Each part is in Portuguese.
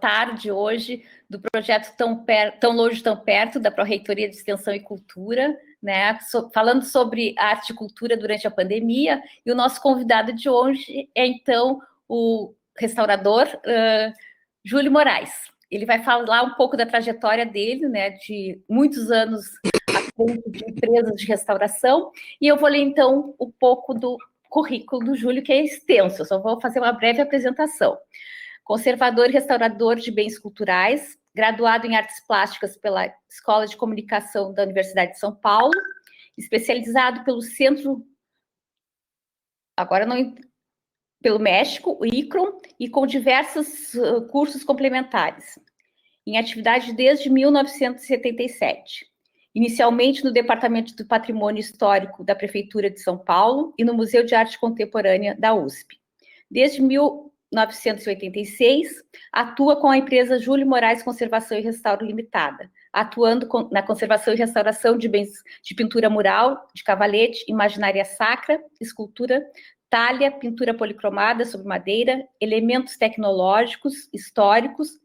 tarde hoje do projeto Tão Longe, Tão Perto, da Pró-Reitoria de Extensão e Cultura, né, falando sobre arte e cultura durante a pandemia, e o nosso convidado de hoje é, então, o restaurador Júlio Moraes. Ele vai falar um pouco da trajetória dele, né, de muitos anos à frente de empresas de restauração, e eu vou ler, então, um pouco do currículo do Júlio, que é extenso, eu só vou fazer uma breve apresentação. Conservador e restaurador de bens culturais, graduado em artes plásticas pela Escola de Comunicação da Universidade de São Paulo, especializado pelo Centro, agora não, pelo México, o ICROM, e com diversos cursos complementares, em atividade desde 1977. Inicialmente no Departamento do Patrimônio Histórico da Prefeitura de São Paulo e no Museu de Arte Contemporânea da USP. Desde 1986, atua com a empresa Júlio Moraes Conservação e Restauro Limitada, atuando na conservação e restauração de bens de pintura mural, de cavalete, imaginária sacra, escultura, talha, pintura policromada sobre madeira, elementos tecnológicos, históricos,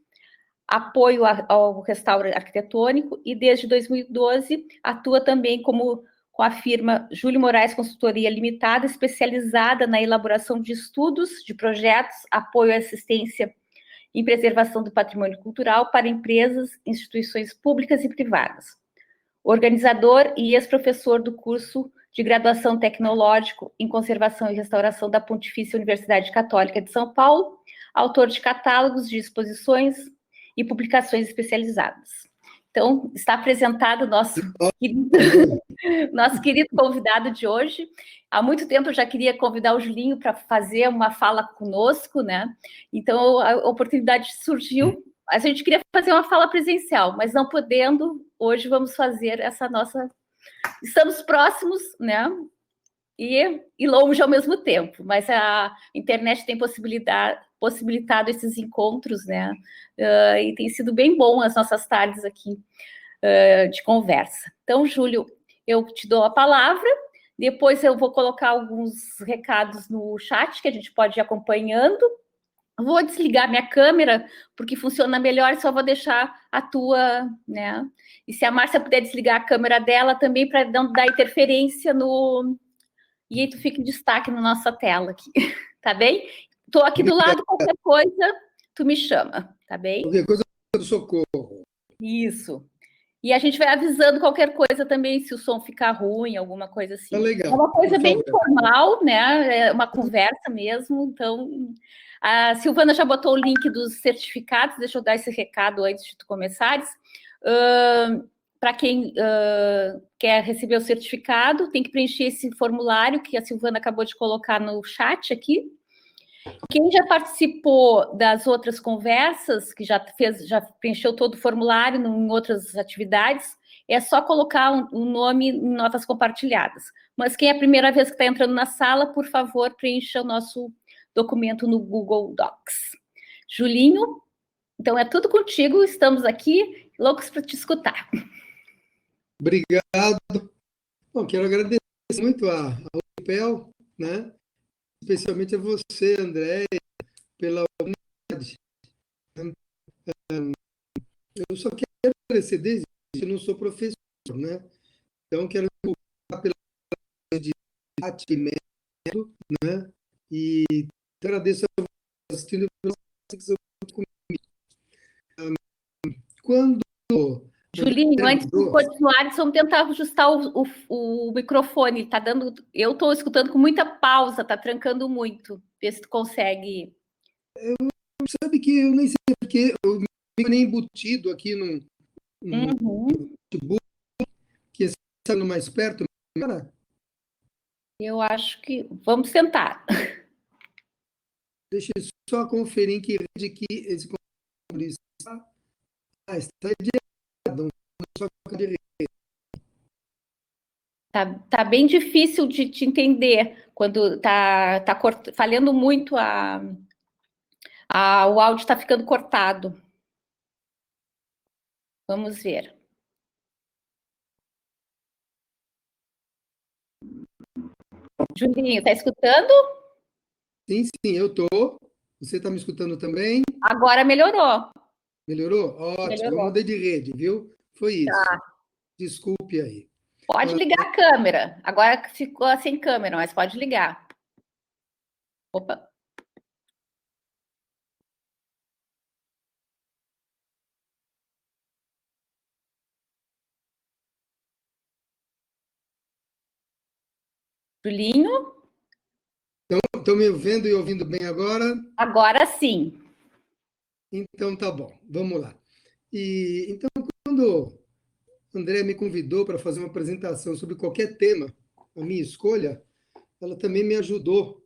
apoio ao restauro arquitetônico, e desde 2012 atua também com a firma Júlio Moraes Consultoria Limitada, especializada na elaboração de estudos, de projetos, apoio e assistência em preservação do patrimônio cultural para empresas, instituições públicas e privadas. Organizador e ex-professor do curso de graduação tecnológico em conservação e restauração da Pontifícia Universidade Católica de São Paulo, autor de catálogos de exposições e publicações especializadas. Então, está apresentado nosso querido convidado de hoje. Há muito tempo eu já queria convidar o Julinho para fazer uma fala conosco, né? Então, a oportunidade surgiu. A gente queria fazer uma fala presencial, mas não podendo, hoje vamos fazer essa nossa... Estamos próximos, né? E longe ao mesmo tempo, mas a internet tem possibilitado esses encontros, né? E tem sido bem bom as nossas tardes aqui de conversa. Então, Júlio, eu te dou a palavra, depois eu vou colocar alguns recados no chat que a gente pode ir acompanhando. Vou desligar minha câmera, porque funciona melhor, só vou deixar a tua, né? E se a Márcia puder desligar a câmera dela também, para não dar interferência no... E aí tu fica em destaque na nossa tela aqui, tá bem? Estou aqui do lado, qualquer coisa, tu me chama, tá bem? Qualquer coisa do socorro. Isso. E a gente vai avisando qualquer coisa também, se o som ficar ruim, alguma coisa assim. Tá legal. É uma coisa bem informal, né? É uma conversa mesmo. Então, a Silvana já botou o link dos certificados, deixa eu dar esse recado antes de tu começares. Para quem quer receber o certificado, tem que preencher esse formulário que a Silvana acabou de colocar no chat aqui. Quem já participou das outras conversas, que já preencheu todo o formulário em outras atividades, é só colocar um nome em notas compartilhadas. Mas quem é a primeira vez que está entrando na sala, por favor, preencha o nosso documento no Google Docs. Julinho, então é tudo contigo, estamos aqui, loucos para te escutar. Obrigado. Bom, quero agradecer muito ao UPEL, né? Especialmente a você, André, pela oportunidade. Eu só quero agradecer desde que eu não sou professor, né? Então, quero divulgar pela de atendimento, né? E agradeço a vocês assistindo pela participação comigo. Quando... Julinho, antes de continuar, vamos tentar ajustar o microfone. Tá dando, eu estou escutando com muita pausa, tá trancando muito. Vê se tu consegue. Sabe que eu nem sei porque eu fico nem embutido aqui no notebook, que está mais perto. Eu acho que vamos tentar. Deixa eu só conferir em que rede que esse computador está. Está adiantado, só de rede. Tá bem difícil de te entender quando tá falhando muito o áudio está ficando cortado. Vamos ver. Julinho, tá escutando? Sim, eu estou. Você está me escutando também? Agora melhorou. Melhorou? Ótimo, eu Melhorou. mudei de rede, viu? Foi isso. Tá. Desculpe aí. Pode ligar a câmera. Agora ficou sem câmera, mas pode ligar. Opa. Julinho? Estão me vendo e ouvindo bem agora? Agora sim. Então tá bom, vamos lá. Então, quando a André me convidou para fazer uma apresentação sobre qualquer tema, a minha escolha, ela também me ajudou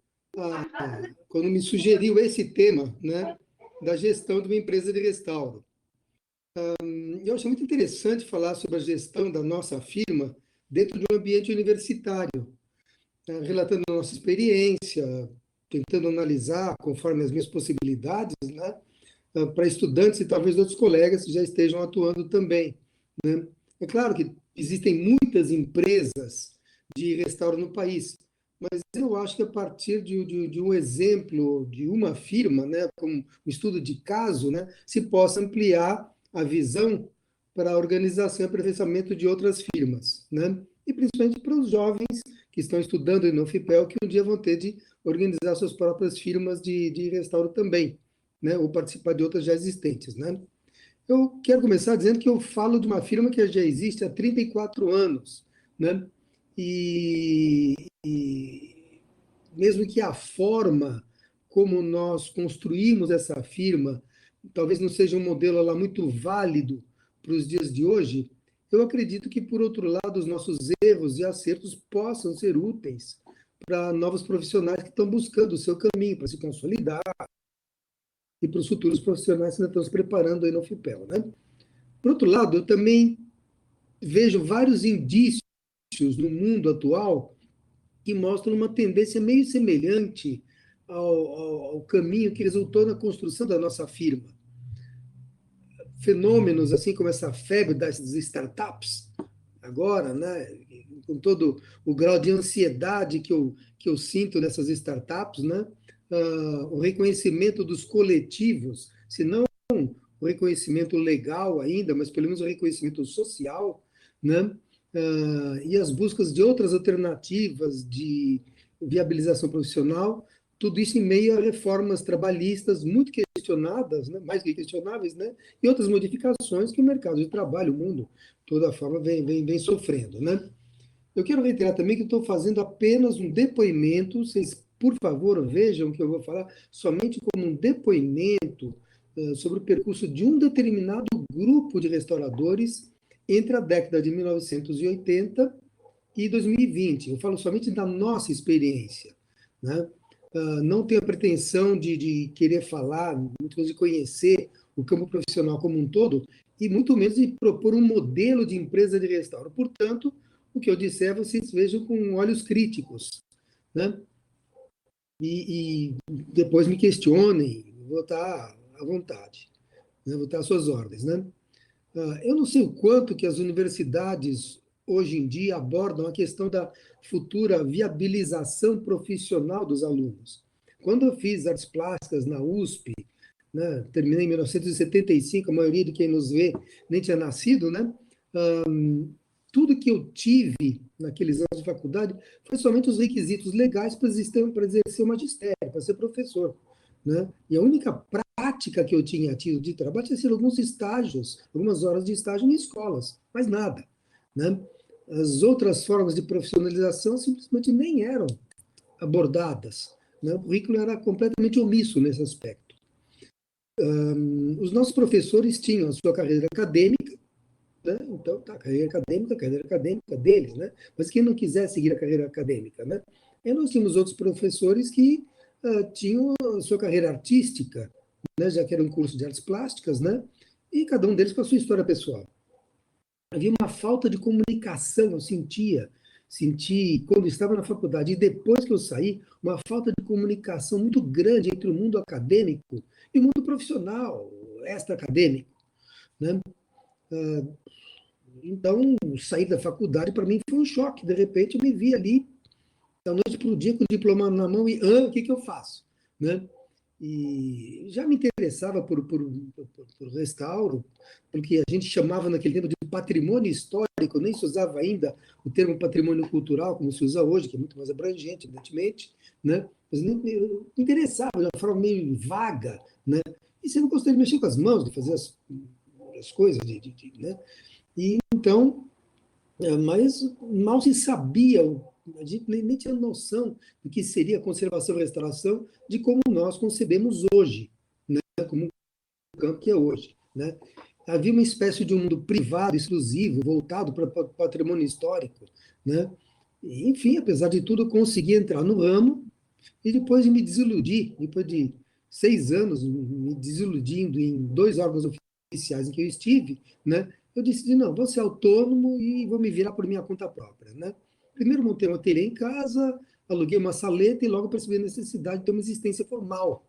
quando me sugeriu esse tema, né, da gestão de uma empresa de restauro. Eu acho muito interessante falar sobre a gestão da nossa firma dentro de um ambiente universitário, relatando a nossa experiência, tentando analisar conforme as minhas possibilidades, né, para estudantes e talvez outros colegas que já estejam atuando também, né? É claro que existem muitas empresas de restauro no país, mas eu acho que a partir de um exemplo de uma firma, né, com um estudo de caso, né, se possa ampliar a visão para a organização e aperfeiçoamento de outras firmas, né? E principalmente para os jovens que estão estudando no FIPEL, que um dia vão ter de organizar suas próprias firmas de restauro também, né, ou participar de outras já existentes, né? Eu quero começar dizendo que eu falo de uma firma que já existe há 34 anos, né? E mesmo que a forma como nós construímos essa firma talvez não seja um modelo lá muito válido para os dias de hoje, eu acredito que, por outro lado, os nossos erros e acertos possam ser úteis para novos profissionais que estão buscando o seu caminho para se consolidar e para os futuros profissionais que ainda estão se preparando aí no FIPEL, né? Por outro lado, eu também vejo vários indícios no mundo atual que mostram uma tendência meio semelhante ao caminho que resultou na construção da nossa firma. Fenômenos assim como essa febre das startups, agora, né, com todo o grau de ansiedade que eu sinto nessas startups, né, o reconhecimento dos coletivos, se não o reconhecimento legal ainda, mas pelo menos o reconhecimento social, né, e as buscas de outras alternativas de viabilização profissional, tudo isso em meio a reformas trabalhistas muito questionadas, né, mais que questionáveis, né, e outras modificações que o mercado de trabalho, o mundo, toda forma, vem sofrendo. Né? Eu quero reiterar também que estou fazendo apenas um depoimento, vocês, por favor, vejam que eu vou falar somente como um depoimento sobre o percurso de um determinado grupo de restauradores entre a década de 1980 e 2020. Eu falo somente da nossa experiência. Né? Não tenho a pretensão de querer falar, muito menos de conhecer o campo profissional como um todo, e muito menos de propor um modelo de empresa de restauro. Portanto, o que eu disser, vocês vejam com olhos críticos. Né? E depois me questionem, vou estar à vontade, né? Vou estar às suas ordens. Né? Eu não sei o quanto que as universidades hoje em dia abordam a questão da futura viabilização profissional dos alunos. Quando eu fiz artes plásticas na USP, né, terminei em 1975, a maioria de quem nos vê nem tinha nascido, né? Tudo que eu tive naqueles anos de faculdade foi somente os requisitos legais para exercer o magistério, para ser professor. Né? E a única prática que eu tinha tido de trabalho tinha sido alguns estágios, algumas horas de estágio em escolas, mas nada. Né? As outras formas de profissionalização simplesmente nem eram abordadas. Né? O currículo era completamente omisso nesse aspecto. Os nossos professores tinham a sua carreira acadêmica, né? Então, tá, carreira acadêmica deles, né? Mas quem não quiser seguir a carreira acadêmica, né? E nós tínhamos outros professores que tinham a sua carreira artística, né? Já que era um curso de artes plásticas, né? E cada um deles com a sua história pessoal. Havia uma falta de comunicação, eu senti quando estava na faculdade e depois que eu saí, uma falta de comunicação muito grande entre o mundo acadêmico e o mundo profissional, extra-acadêmico, né? Então, sair da faculdade para mim foi um choque. De repente, eu me vi ali, da noite para o dia, com o diploma na mão e, o que eu faço? Né? E já me interessava por restauro, porque a gente chamava naquele tempo de patrimônio histórico, nem se usava ainda o termo patrimônio cultural, como se usa hoje, que é muito mais abrangente, evidentemente, né? Mas me interessava de uma forma meio vaga, né? E sempre gostei de mexer com as mãos, de fazer as coisas, né? E então, mas mal se sabia, a gente nem tinha noção do que seria conservação e restauração, de como nós concebemos hoje, né? Como o campo que é hoje, né? Havia uma espécie de um mundo privado, exclusivo, voltado para o patrimônio histórico, né? E, enfim, apesar de tudo, eu consegui entrar no ramo e depois me desiludi, depois de 6 anos me desiludindo em 2 órgãos oficiais em que eu estive, né? Eu decidi, não, vou ser autônomo e vou me virar por minha conta própria, né? Primeiro montei um ateliê em casa, aluguei uma saleta e logo percebi a necessidade de ter uma existência formal,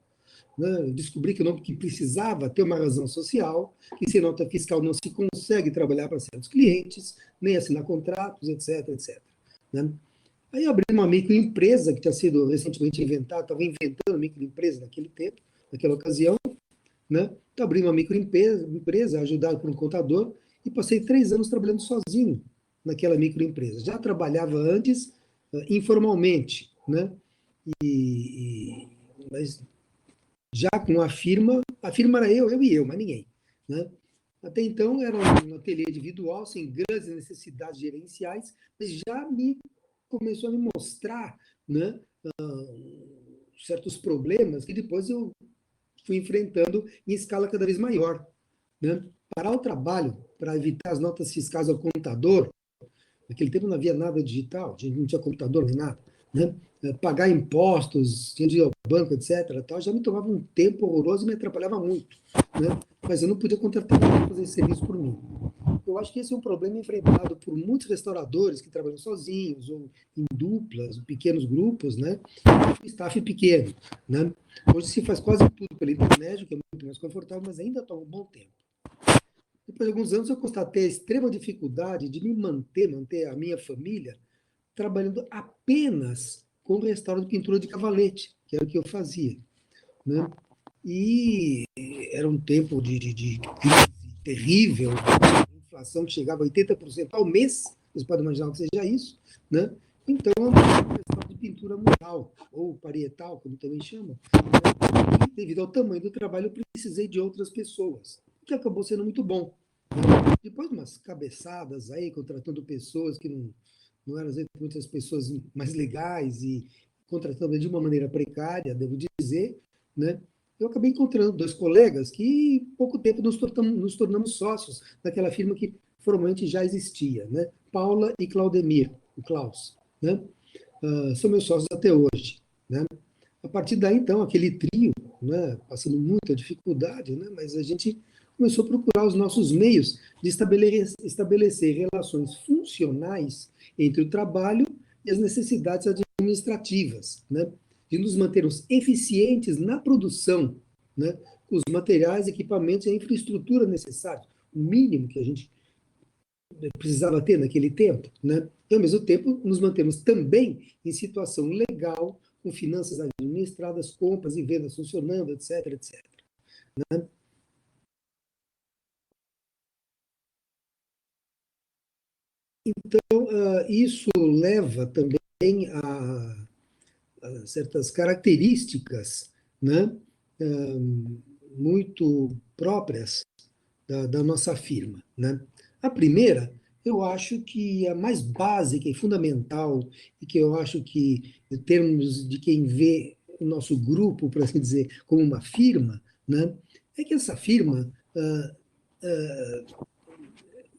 né? Descobri que precisava ter uma razão social, que sem nota fiscal não se consegue trabalhar para certos clientes, nem assinar contratos, etc, etc. Né? Aí eu abri uma microempresa que tinha sido recentemente inventada, estava inventando microempresa naquele tempo, naquela ocasião, né? Então, abri uma microempresa, ajudado por um contador, e passei 3 anos trabalhando sozinho naquela microempresa. Já trabalhava antes, informalmente, né? Mas já com a firma era eu e eu, mas ninguém, né? Até então era um ateliê individual, sem grandes necessidades gerenciais, mas já começou a me mostrar, né, certos problemas que depois eu fui enfrentando em escala cada vez maior, né? Parar o trabalho para evitar as notas fiscais ao contador. Naquele tempo não havia nada digital, a gente não tinha computador nem nada, né? Pagar impostos, tinha de ir ao banco, etc. Tal, já me tomava um tempo horroroso e me atrapalhava muito, né? Mas eu não podia contratar ninguém para fazer esse serviço por mim. Eu acho que esse é um problema enfrentado por muitos restauradores que trabalham sozinhos, ou em duplas, ou pequenos grupos, né? Um staff pequeno, né? Hoje se faz quase tudo pela internet, o que é muito mais confortável, mas ainda toma um bom tempo. Depois de alguns anos, eu constatei a extrema dificuldade de me manter a minha família, trabalhando apenas com restauro de pintura de cavalete, que era o que eu fazia, né? E era um tempo de crise terrível, inflação que chegava a 80% ao mês, vocês podem imaginar que seja isso, né? Então, é uma questão de pintura mural, ou parietal, como também chamam, né? E, devido ao tamanho do trabalho, eu precisei de outras pessoas, que acabou sendo muito bom, né? Depois de umas cabeçadas aí, contratando pessoas que não eram muitas pessoas mais legais e contratando de uma maneira precária, devo dizer, né? Eu acabei encontrando 2 colegas que, em pouco tempo, nos tornamos sócios daquela firma que formalmente já existia, né? Paula e Claudemir, o Klaus, né? São meus sócios até hoje, né? A partir daí, então, aquele trio, né, passando muita dificuldade, né, mas a gente começou a procurar os nossos meios de estabelecer relações funcionais entre o trabalho e as necessidades administrativas, né, de nos mantermos eficientes na produção, né, com os materiais, equipamentos e a infraestrutura necessários, o mínimo que a gente precisava ter naquele tempo, né? E, ao mesmo tempo, nos mantemos também em situação legal, com finanças administradas, compras e vendas funcionando, etc, etc. Né? Então, isso leva também a certas características, né, muito próprias da nossa firma, né? A primeira, eu acho que a mais básica e fundamental, e que eu acho que, em termos de quem vê o nosso grupo, por assim dizer, como uma firma, né, é que essa firma,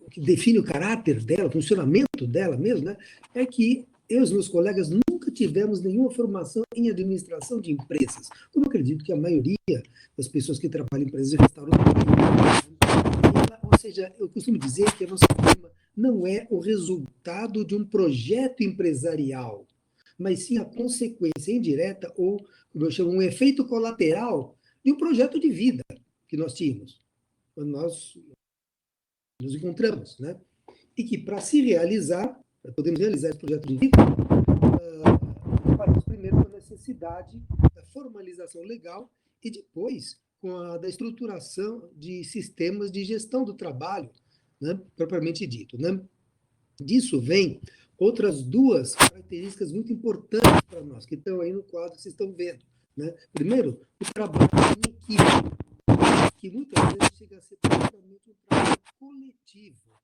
o que define o caráter dela, o funcionamento dela mesmo, né, é que eu e os meus colegas nunca tivemos nenhuma formação em administração de empresas, como eu acredito que a maioria das pessoas que trabalham em empresas de restaurante. Ou seja, eu costumo dizer que a nossa firma não é o resultado de um projeto empresarial, mas sim a consequência indireta, ou, como eu chamo, um efeito colateral de um projeto de vida que nós tínhamos, quando nós nos encontramos, né? E que, para se realizar, para podermos realizar esse projeto de vida, partimos primeiro com a necessidade da formalização legal e depois com a da estruturação de sistemas de gestão do trabalho, né, propriamente dito. Né? Disso vem outras duas características muito importantes para nós, que estão aí no quadro que vocês estão vendo. Né? Primeiro, o trabalho em equipe, que muitas vezes chega a ser praticamente um trabalho coletivo.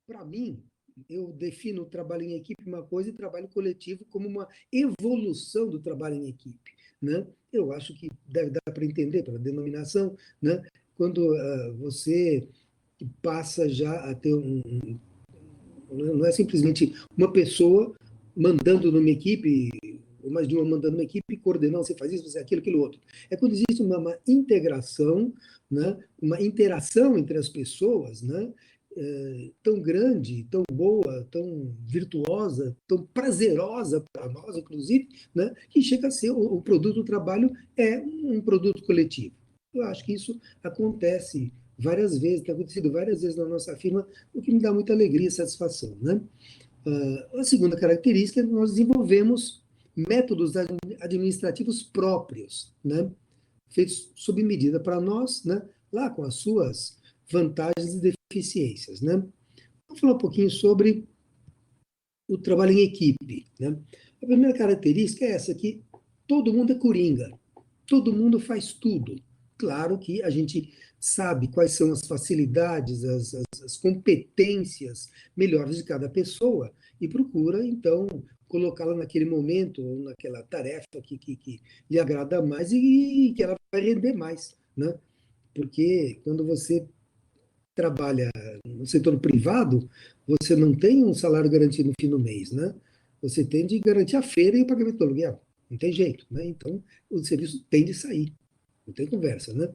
Para mim, eu defino o trabalho em equipe uma coisa e trabalho coletivo como uma evolução do trabalho em equipe. Né? Eu acho que deve dar para entender pela denominação, né? Quando você passa já a ter não é simplesmente uma pessoa mandando numa equipe, ou mais de uma mandando numa equipe, coordenando, você faz isso, você faz aquilo, aquilo outro. É quando existe uma integração, né, uma interação entre as pessoas, né, tão grande, tão boa, tão virtuosa, tão prazerosa para nós, inclusive, né, que chega a ser o produto do trabalho é um produto coletivo. Eu acho que isso acontece várias vezes, tem acontecido várias vezes na nossa firma, o que me dá muita alegria e satisfação. Né? A segunda característica é que nós desenvolvemos métodos administrativos próprios, né? Feitos sob medida para nós, né? Lá com as suas vantagens e deficiências. Né? Vamos falar um pouquinho sobre o trabalho em equipe. Né? A primeira característica é essa, que todo mundo é coringa, todo mundo faz tudo. Claro que a gente sabe quais são as facilidades, as competências melhores de cada pessoa e procura, então, colocá-la naquele momento ou naquela tarefa que lhe agrada mais e que ela vai render mais. Né? Porque quando você trabalha no setor privado, você não tem um salário garantido no fim do mês, né? Você tem de garantir a feira e o pagamento do aluguel. Não tem jeito, né? Então, o serviço tem de sair. Não tem conversa, né?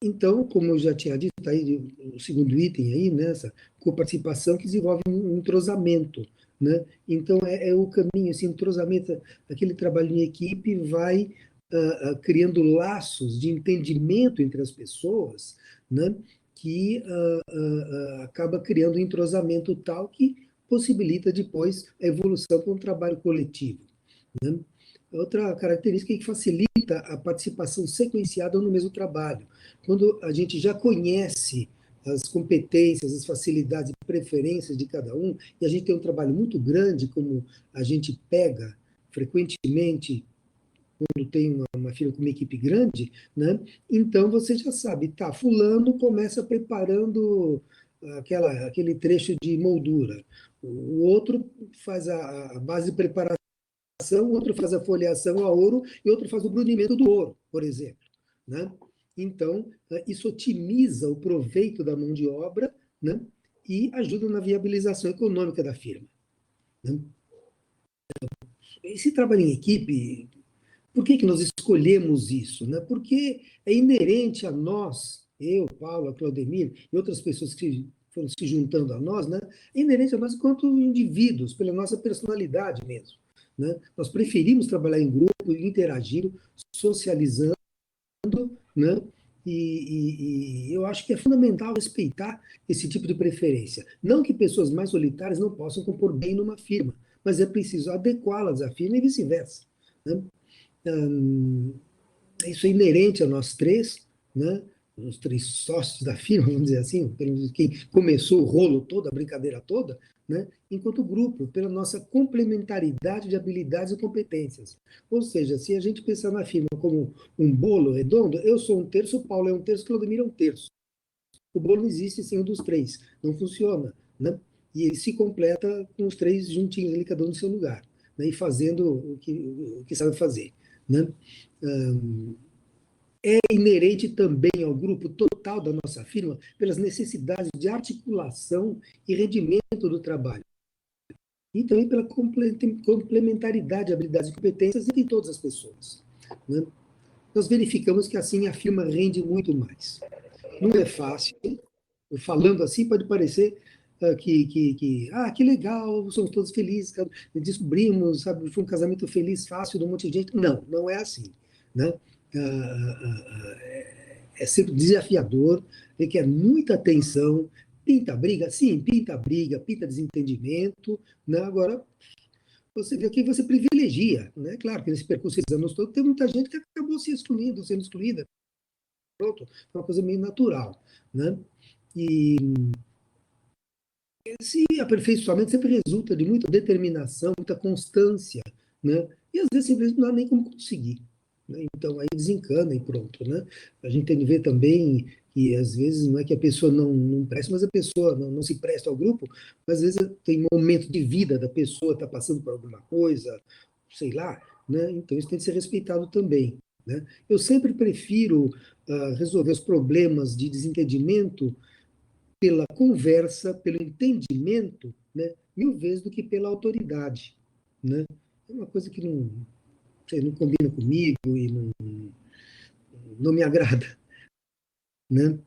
Então, como eu já tinha dito, tá aí o segundo item aí, né? Essa coparticipação que desenvolve um entrosamento, né? Então, é o caminho, esse entrosamento, aquele trabalho em equipe vai criando laços de entendimento entre as pessoas, né? Que acaba criando um entrosamento tal que possibilita depois a evolução para um trabalho coletivo. Né? Outra característica é que facilita a participação sequenciada no mesmo trabalho. Quando a gente já conhece as competências, as facilidades e preferências de cada um, e a gente tem um trabalho muito grande, como a gente pega frequentemente quando tem uma firma com uma equipe grande, né? Então você já sabe, tá, fulano começa preparando aquele trecho de moldura, o outro faz a base de preparação, outro faz a folheação a ouro e outro faz o brunimento do ouro, por exemplo. Né? Então, isso otimiza o proveito da mão de obra, né? E ajuda na viabilização econômica da firma. Né? Esse trabalho em equipe, por que nós escolhemos isso? Né? Porque é inerente a nós, eu, Paulo, a Claudemir e outras pessoas que foram se juntando a nós, né? É inerente a nós enquanto indivíduos, pela nossa personalidade mesmo. Né? Nós preferimos trabalhar em grupo, interagir, socializando, né? E eu acho que é fundamental respeitar esse tipo de preferência. Não que pessoas mais solitárias não possam compor bem numa firma, mas é preciso adequá-las à firma e vice-versa. Né? Isso é inerente a nós três, né? Os três sócios da firma, vamos dizer assim, quem começou o rolo todo, a brincadeira toda, né? Enquanto grupo, pela nossa complementaridade de habilidades e competências. Ou seja, se a gente pensar na firma como um bolo redondo, eu sou um terço, o Paulo é um terço, o Claudemir é um terço. O bolo não existe sem um dos três, não funciona. Né? E ele se completa com os três juntinhos ali, cada um no seu lugar, né? E fazendo o que sabe fazer. Né? É inerente também ao grupo total da nossa firma pelas necessidades de articulação e rendimento do trabalho. E também pela complementaridade de habilidades e competências entre todas as pessoas. Né? Nós verificamos que assim a firma rende muito mais. Não é fácil, falando assim pode parecer que legal, somos todos felizes, descobrimos, sabe, foi um casamento feliz, fácil, de um monte de gente. Não, não é assim. Né? É sempre desafiador, requer muita atenção, pinta briga, sim, pinta briga, pinta desentendimento, né? Agora, você vê o que você privilegia, né? Claro que nesse percurso esses anos todos, tem muita gente que acabou se excluindo, sendo excluída. Pronto, é uma coisa meio natural, né? E esse aperfeiçoamento sempre resulta de muita determinação, muita constância, né? E às vezes simplesmente não há nem como conseguir, né? Então aí desencana e pronto, né? A gente tem que ver também que às vezes não é que a pessoa não presta, mas a pessoa não se presta ao grupo, mas às vezes tem momento de vida da pessoa, está passando por alguma coisa, sei lá, né? Então isso tem que ser respeitado também, né? Eu sempre prefiro resolver os problemas de desentendimento pela conversa, pelo entendimento, né, 1000 vezes do que pela autoridade, né? É uma coisa que não combina comigo e não me agrada, né?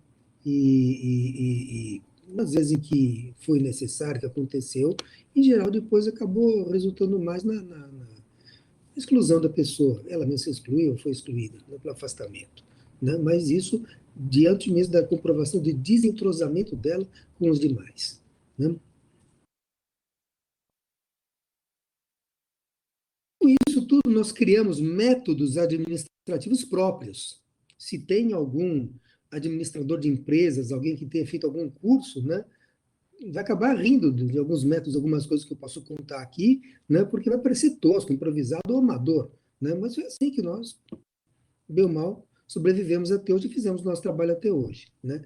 E nas vezes em que foi necessário, que aconteceu, em geral depois acabou resultando mais na exclusão da pessoa. Ela mesma se excluiu ou foi excluída, né, pelo afastamento, né? Mas isso diante mesmo da comprovação de desentrosamento dela com os demais, né? Isso tudo nós criamos métodos administrativos próprios. Se tem algum administrador de empresas, alguém que tenha feito algum curso, né, vai acabar rindo de alguns métodos, algumas coisas que eu posso contar aqui, né, porque vai parecer tosco, improvisado ou amador, né, mas foi assim que nós, bem ou mal, sobrevivemos até hoje e fizemos o nosso trabalho até hoje, né.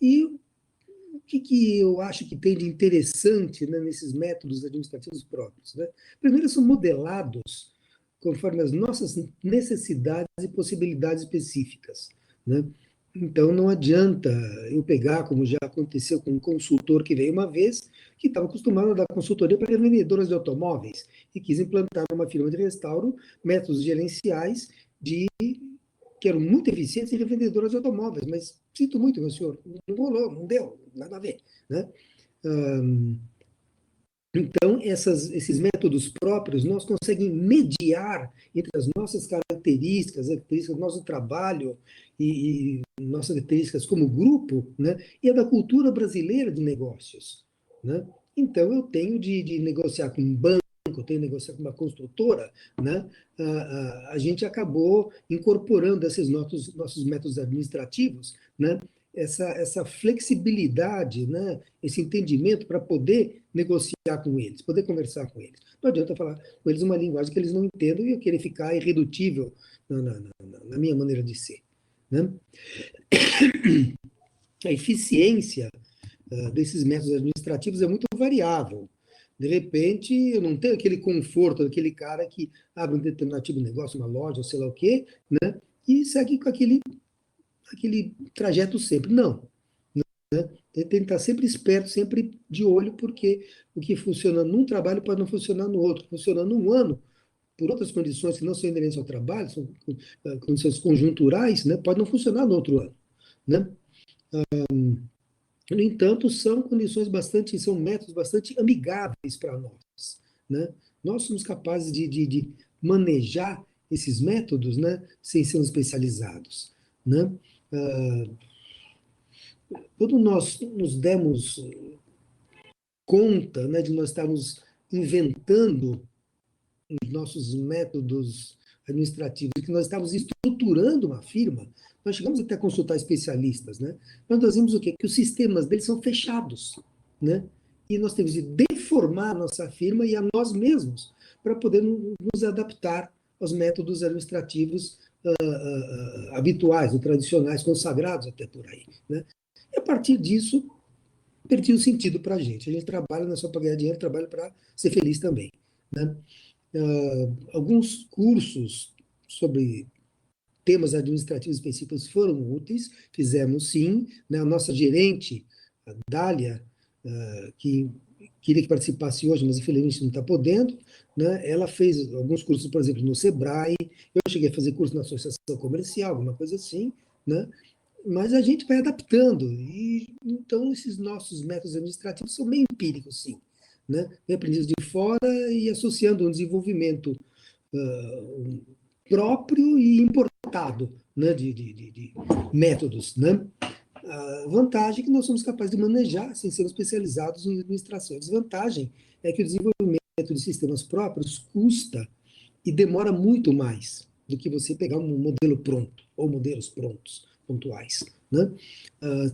E o que eu acho que tem de interessante, né, nesses métodos administrativos próprios, né? Primeiro, são modelados conforme as nossas necessidades e possibilidades específicas, né? Então, não adianta eu pegar, como já aconteceu com um consultor que veio uma vez, que estava acostumado a dar consultoria para revendedoras de automóveis e quis implantar numa firma de restauro métodos gerenciais de que eram muito eficientes em revendedoras de automóveis, mas sinto muito, meu senhor, não rolou, não deu, nada a ver, né? Então, esses métodos próprios, nós conseguimos mediar entre as nossas características, as características do nosso trabalho e nossas características como grupo, né? E a da cultura brasileira de negócios, né? Então, eu tenho de negociar com um banco, eu tenho de negociar com uma construtora, né? A gente acabou incorporando esses nossos métodos administrativos, né? Essa flexibilidade, né? Esse entendimento para poder negociar com eles, poder conversar com eles. Não adianta falar com eles uma linguagem que eles não entendam e eu querer ficar irredutível na minha maneira de ser, né? A eficiência desses métodos administrativos é muito variável. De repente, eu não tenho aquele conforto daquele cara que abre um determinado tipo de negócio, uma loja, ou sei lá o quê, né? E segue com aquele trajeto sempre. Não. Tem que estar sempre esperto, sempre de olho, porque o que funciona num trabalho pode não funcionar no outro. Funciona num ano, por outras condições que não são inerentes ao trabalho, são condições conjunturais, né, pode não funcionar no outro ano, né? No entanto, são métodos bastante amigáveis para nós, né? Nós somos capazes de manejar esses métodos, né, sem sermos especializados, né? Quando nós nos demos conta, né, de nós estarmos inventando os nossos métodos administrativos, que nós estávamos estruturando uma firma, nós chegamos até a consultar especialistas, né? Nós vimos o quê? Que os sistemas deles são fechados, né? E nós temos de deformar a nossa firma e a nós mesmos para poder nos adaptar aos métodos administrativos habituais, ou tradicionais, consagrados até por aí, né? E a partir disso, perdi o sentido para a gente. A gente trabalha não é só para ganhar dinheiro, trabalha para ser feliz também, né? Alguns cursos sobre temas administrativos específicos foram úteis, fizemos sim, né? A nossa gerente, a Dália, que queria que participasse hoje, mas infelizmente não está podendo, né? Ela fez alguns cursos, por exemplo, no Sebrae, eu cheguei a fazer curso na Associação Comercial, alguma coisa assim, né? Mas a gente vai adaptando, e então esses nossos métodos administrativos são meio empíricos, sim, né? Aprendidos de fora e associando um desenvolvimento próprio e importado, né, de métodos, né? A vantagem é que nós somos capazes de manejar sem sermos especializados em administração. A desvantagem é que o desenvolvimento de sistemas próprios custa e demora muito mais do que você pegar um modelo pronto, ou modelos prontos, pontuais, né?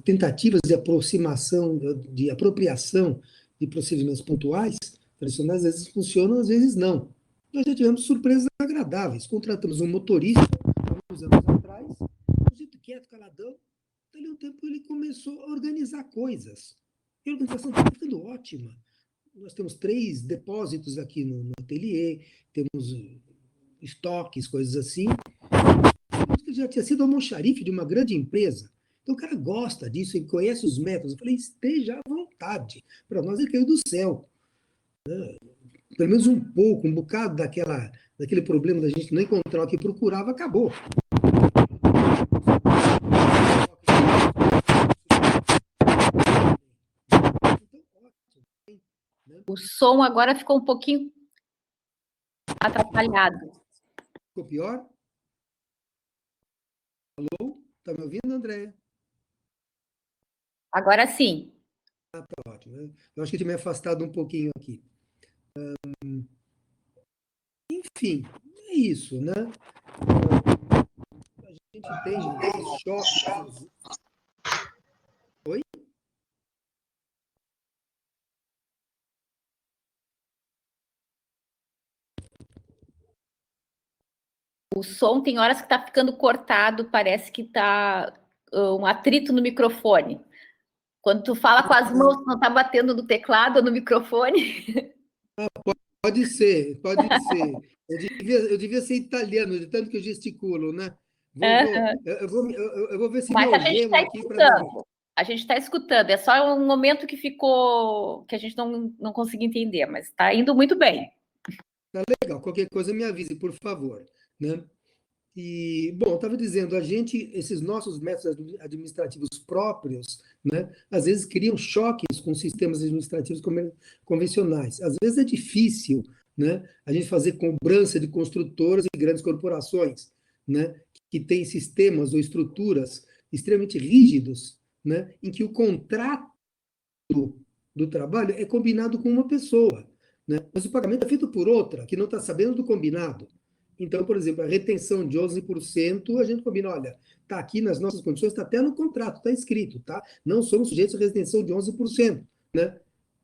Tentativas de aproximação, de apropriação de procedimentos pontuais, tradicionais, às vezes funcionam, às vezes não. Nós já tivemos surpresas agradáveis. Contratamos um motorista, alguns anos atrás, um jeito quieto, caladão. Dali um tempo ele começou a organizar coisas. E a organização está ficando ótima. Nós temos 3 depósitos aqui no ateliê, temos estoques, coisas assim. Ele já tinha sido almoxarife de uma grande empresa. Então o cara gosta disso, ele conhece os métodos. Eu falei, esteja à vontade. Para nós ele caiu do céu. Pelo menos um pouco, um bocado daquele problema da gente não encontrar o que procurava, acabou. O som agora ficou um pouquinho atrapalhado. Ficou pior? Alô? Está me ouvindo, André? Agora sim. Tá ótimo. Eu acho que eu tinha me afastado um pouquinho aqui. Enfim, é isso, né? A gente tem esses choques. Oi? O som tem horas que está ficando cortado, parece que está um atrito no microfone. Quando tu fala com as mãos, não está batendo no teclado ou no microfone. Pode ser, pode ser. Eu devia ser italiano, de tanto que eu gesticulo, né? Eu vou ver se me Mas a gente algemo está aqui para não. escutando. A gente está escutando. É só um momento que ficou, que a gente não conseguiu entender, mas está indo muito bem. Tá legal, qualquer coisa me avise, por favor, né? E, bom, eu estava dizendo, esses nossos métodos administrativos próprios, né, às vezes criam choques com sistemas administrativos convencionais. Às vezes é difícil, né, a gente fazer cobrança de construtoras e grandes corporações, né, que têm sistemas ou estruturas extremamente rígidos, né, em que o contrato do trabalho é combinado com uma pessoa, né, mas o pagamento é feito por outra, que não está sabendo do combinado. Então, por exemplo, a retenção de 11%, a gente combina, olha, está aqui nas nossas condições, está até no contrato, está escrito, tá? Não somos sujeitos à retenção de 11%, né?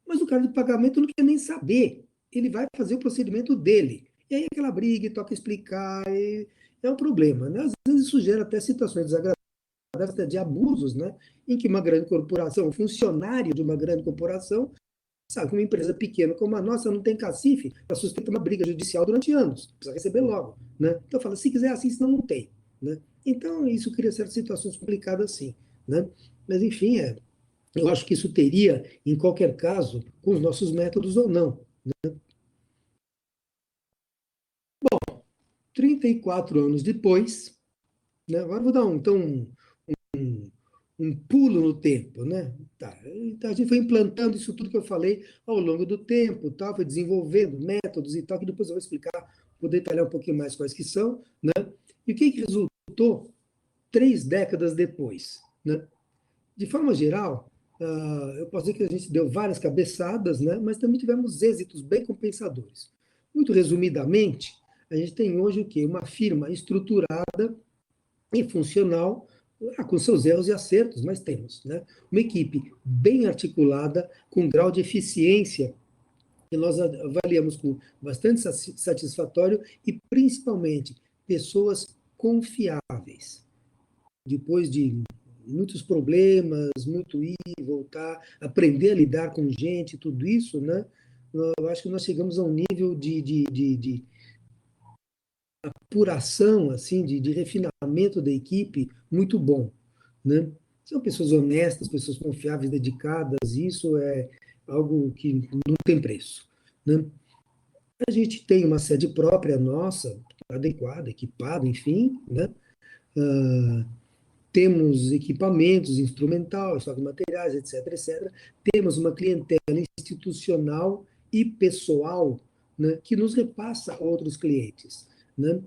Mas o cara de pagamento não quer nem saber. Ele vai fazer o procedimento dele. E aí aquela briga, toca explicar, é um problema, né? Às vezes isso gera até situações desagradáveis, até de abusos, né? Em que uma grande corporação, um funcionário de uma grande corporação, sabe, uma empresa pequena como a nossa não tem cacife para sustentar uma briga judicial durante anos. Precisa receber logo, né? Então fala, se quiser assim, senão não tem, né? Então isso cria certas situações complicadas assim, né? Mas enfim, eu acho que isso teria, em qualquer caso, com os nossos métodos ou não. 34 anos depois, né? Agora vou dar um pulo no tempo, né? Tá. Então, a gente foi implantando isso tudo que eu falei ao longo do tempo, tal, foi desenvolvendo métodos e tal, que depois eu vou explicar, vou detalhar um pouquinho mais quais que são, né? E o que resultou 3 décadas depois, né? De forma geral, eu posso dizer que a gente deu várias cabeçadas, né? Mas também tivemos êxitos bem compensadores. Muito resumidamente, a gente tem hoje o quê? Uma firma estruturada e funcional, com seus erros e acertos, mas temos, né? Uma equipe bem articulada, com grau de eficiência que nós avaliamos com bastante satisfatório e, principalmente, pessoas confiáveis. Depois de muitos problemas, muito ir e voltar, aprender a lidar com gente, tudo isso, né? Eu acho que nós chegamos a um nível de apuração, assim, de refinamento da equipe muito bom, né? São pessoas honestas, pessoas confiáveis, dedicadas, isso é algo que não tem preço, né? A gente tem uma sede própria nossa, adequada, equipada, enfim, né? Temos equipamentos, instrumental, estoque de materiais, etc, etc. Temos uma clientela institucional e pessoal, né, que nos repassa outros clientes, né?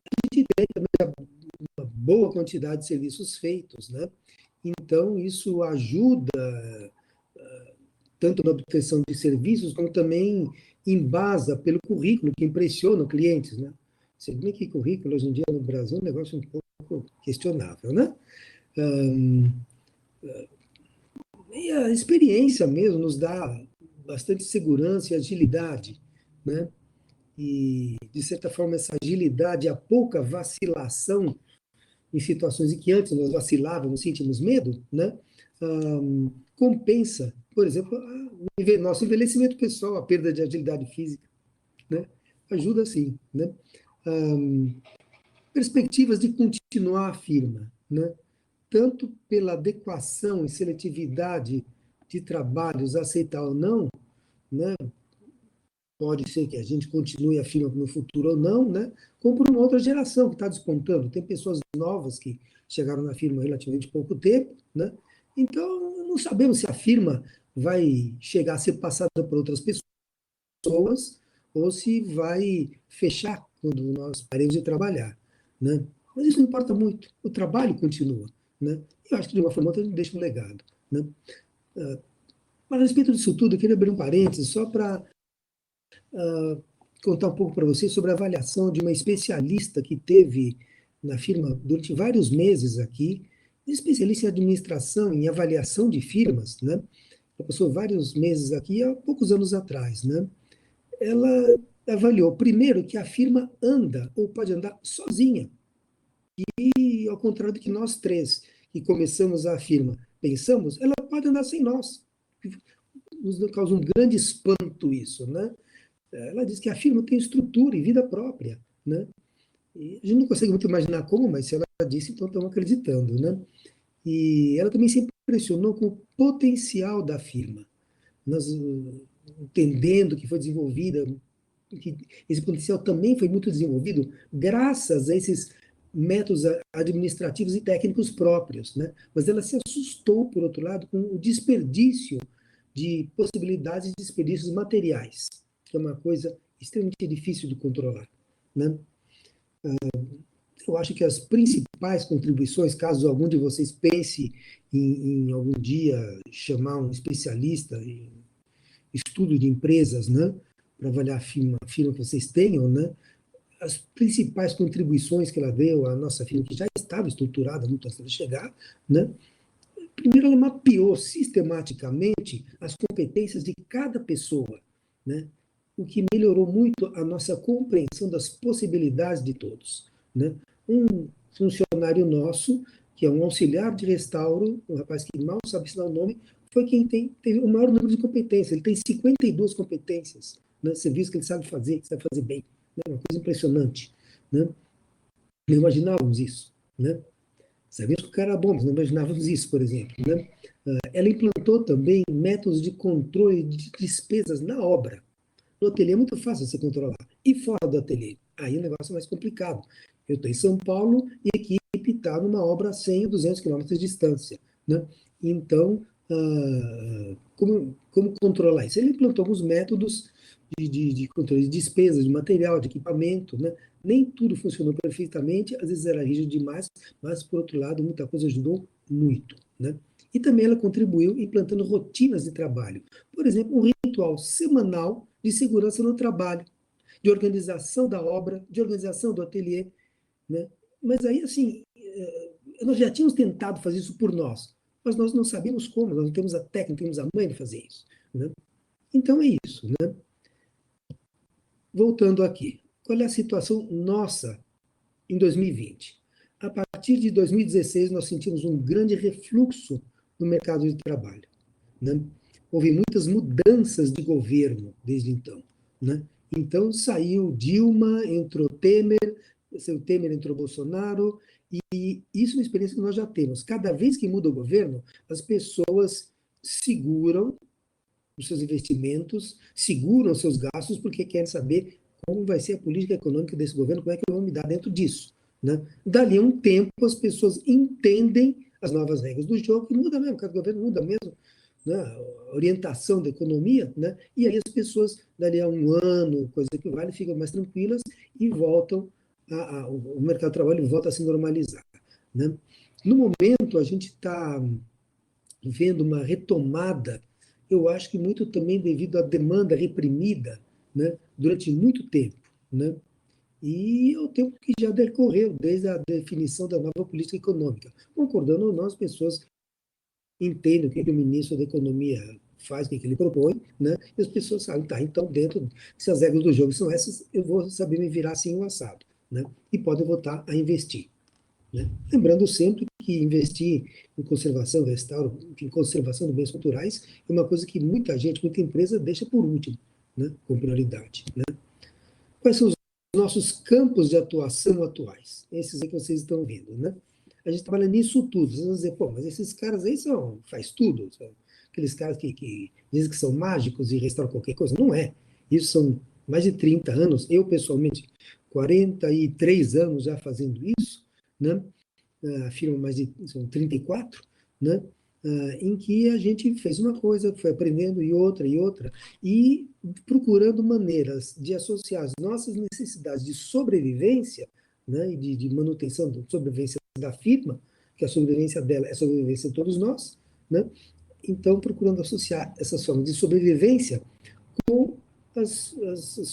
A gente tem também uma boa quantidade de serviços feitos, né? Então, isso ajuda tanto na obtenção de serviços, como também embasa pelo currículo que impressiona clientes, né? Se bem que currículo hoje em dia no Brasil é um negócio um pouco questionável, né? E a experiência mesmo nos dá bastante segurança e agilidade, né? E, de certa forma, essa agilidade, a pouca vacilação em situações em que antes nós vacilávamos, sentimos medo, né? Compensa, por exemplo, o nosso envelhecimento pessoal, a perda de agilidade física, né? Ajuda sim, né? Perspectivas de continuar a firma, né? Tanto pela adequação e seletividade de trabalhos, aceitar ou não, né? Pode ser que a gente continue a firma no futuro ou não, né? Como por uma outra geração que está despontando. Tem pessoas novas que chegaram na firma há relativamente pouco tempo, né? Então, não sabemos se a firma vai chegar a ser passada por outras pessoas ou se vai fechar quando nós paremos de trabalhar, né? Mas isso não importa muito. O trabalho continua, né? Eu acho que de uma forma ou outra a gente deixa um legado, né? Mas a respeito disso tudo, eu queria abrir um parênteses só para contar um pouco para vocês sobre a avaliação de uma especialista que teve na firma durante vários meses aqui, especialista em administração, em avaliação de firmas, né? Ela passou vários meses aqui há poucos anos atrás, né? Ela avaliou, primeiro, que a firma anda ou pode andar sozinha. E, ao contrário do que nós três, que começamos a firma, pensamos, ela pode andar sem nós. Nos causa um grande espanto isso, né? Ela diz que a firma tem estrutura e vida própria, né? E a gente não consegue muito imaginar como, mas se ela disse, então estamos acreditando, né? E ela também se impressionou com o potencial da firma. Nós entendendo que foi desenvolvida, que esse potencial também foi muito desenvolvido graças a esses métodos administrativos e técnicos próprios, né? Mas ela se assustou, por outro lado, com o desperdício de possibilidades de desperdícios materiais, que é uma coisa extremamente difícil de controlar, né? Eu acho que as principais contribuições, caso algum de vocês pense em algum dia chamar um especialista em estudo de empresas, né, para avaliar a firma que vocês tenham, né, as principais contribuições que ela deu à nossa firma, que já estava estruturada muito antes de chegar, né, primeiro ela mapeou sistematicamente as competências de cada pessoa, né, o que melhorou muito a nossa compreensão das possibilidades de todos, né. Um funcionário nosso, que é um auxiliar de restauro, um rapaz que mal sabe ensinar o nome, foi quem teve o maior número de competências. Ele tem 52 competências, né, serviços que ele sabe fazer, que sabe fazer bem. Né, uma coisa impressionante. Né? Não imaginávamos isso. Né? Sabíamos que o cara era bom, mas não imaginávamos isso, por exemplo. Né? Ela implantou também métodos de controle de despesas na obra. No ateliê é muito fácil você controlar. E fora do ateliê? Aí o negócio é mais complicado. Eu estou em São Paulo e a equipe está numa obra a 100, 200 quilômetros de distância. Né? Então, como controlar isso? Ele implantou alguns métodos de controle de despesas, de material, de equipamento. Né? Nem tudo funcionou perfeitamente, às vezes era rígido demais, mas, por outro lado, muita coisa ajudou muito. Né? E também ela contribuiu implantando rotinas de trabalho. Por exemplo, um ritual semanal de segurança no trabalho, de organização da obra, de organização do ateliê. Né? Mas aí, assim, nós já tínhamos tentado fazer isso por nós, mas nós não sabíamos como, nós não temos a técnica, não temos a mãe de fazer isso. Né? Então é isso. Né? Voltando aqui, qual é a situação nossa em 2020? A partir de 2016, nós sentimos um grande refluxo no mercado de trabalho. Né? Houve muitas mudanças de governo desde então. Né? Então, saiu Dilma, entrou Temer, saiu Temer, entrou Bolsonaro, e isso é uma experiência que nós já temos. Cada vez que muda o governo, as pessoas seguram os seus investimentos, seguram os seus gastos, porque querem saber como vai ser a política econômica desse governo, como é que vão me dar dentro disso. Né? Dali a um tempo, as pessoas entendem as novas regras do jogo, e muda mesmo, cada governo muda mesmo, né? A orientação da economia, né? E aí as pessoas, dali a um ano, coisa que vale, ficam mais tranquilas e voltam, o mercado de trabalho volta a se normalizar. Né? No momento, a gente está vendo uma retomada, eu acho que muito também devido à demanda reprimida né, durante muito tempo, né? E o tempo que já decorreu desde a definição da nova política econômica. Concordando ou não, as pessoas entendem o que o ministro da Economia faz, o que ele propõe, né? E as pessoas sabem, tá, então, dentro, se as regras do jogo são essas, eu vou saber me virar assim o assado, né? E podem voltar a investir. Né? Lembrando sempre que investir em conservação, restauro, em conservação de bens culturais é uma coisa que muita gente, muita empresa deixa por último, né? Com prioridade. Né? Quais são os nossos campos de atuação atuais? Esses aí que vocês estão vendo. Né? A gente trabalha nisso tudo. Vocês vão dizer, pô, mas esses caras aí faz tudo. São aqueles caras que dizem que são mágicos e restauram qualquer coisa. Não é. Isso são mais de 30 anos. Eu, pessoalmente, 43 anos já fazendo isso, né? Afirma mais de são 34, né? Em que a gente fez uma coisa, foi aprendendo e outra, e procurando maneiras de associar as nossas necessidades de sobrevivência, né? E de manutenção da sobrevivência da firma, que a sobrevivência dela é a sobrevivência de todos nós, né? Então, procurando associar essas formas de sobrevivência com as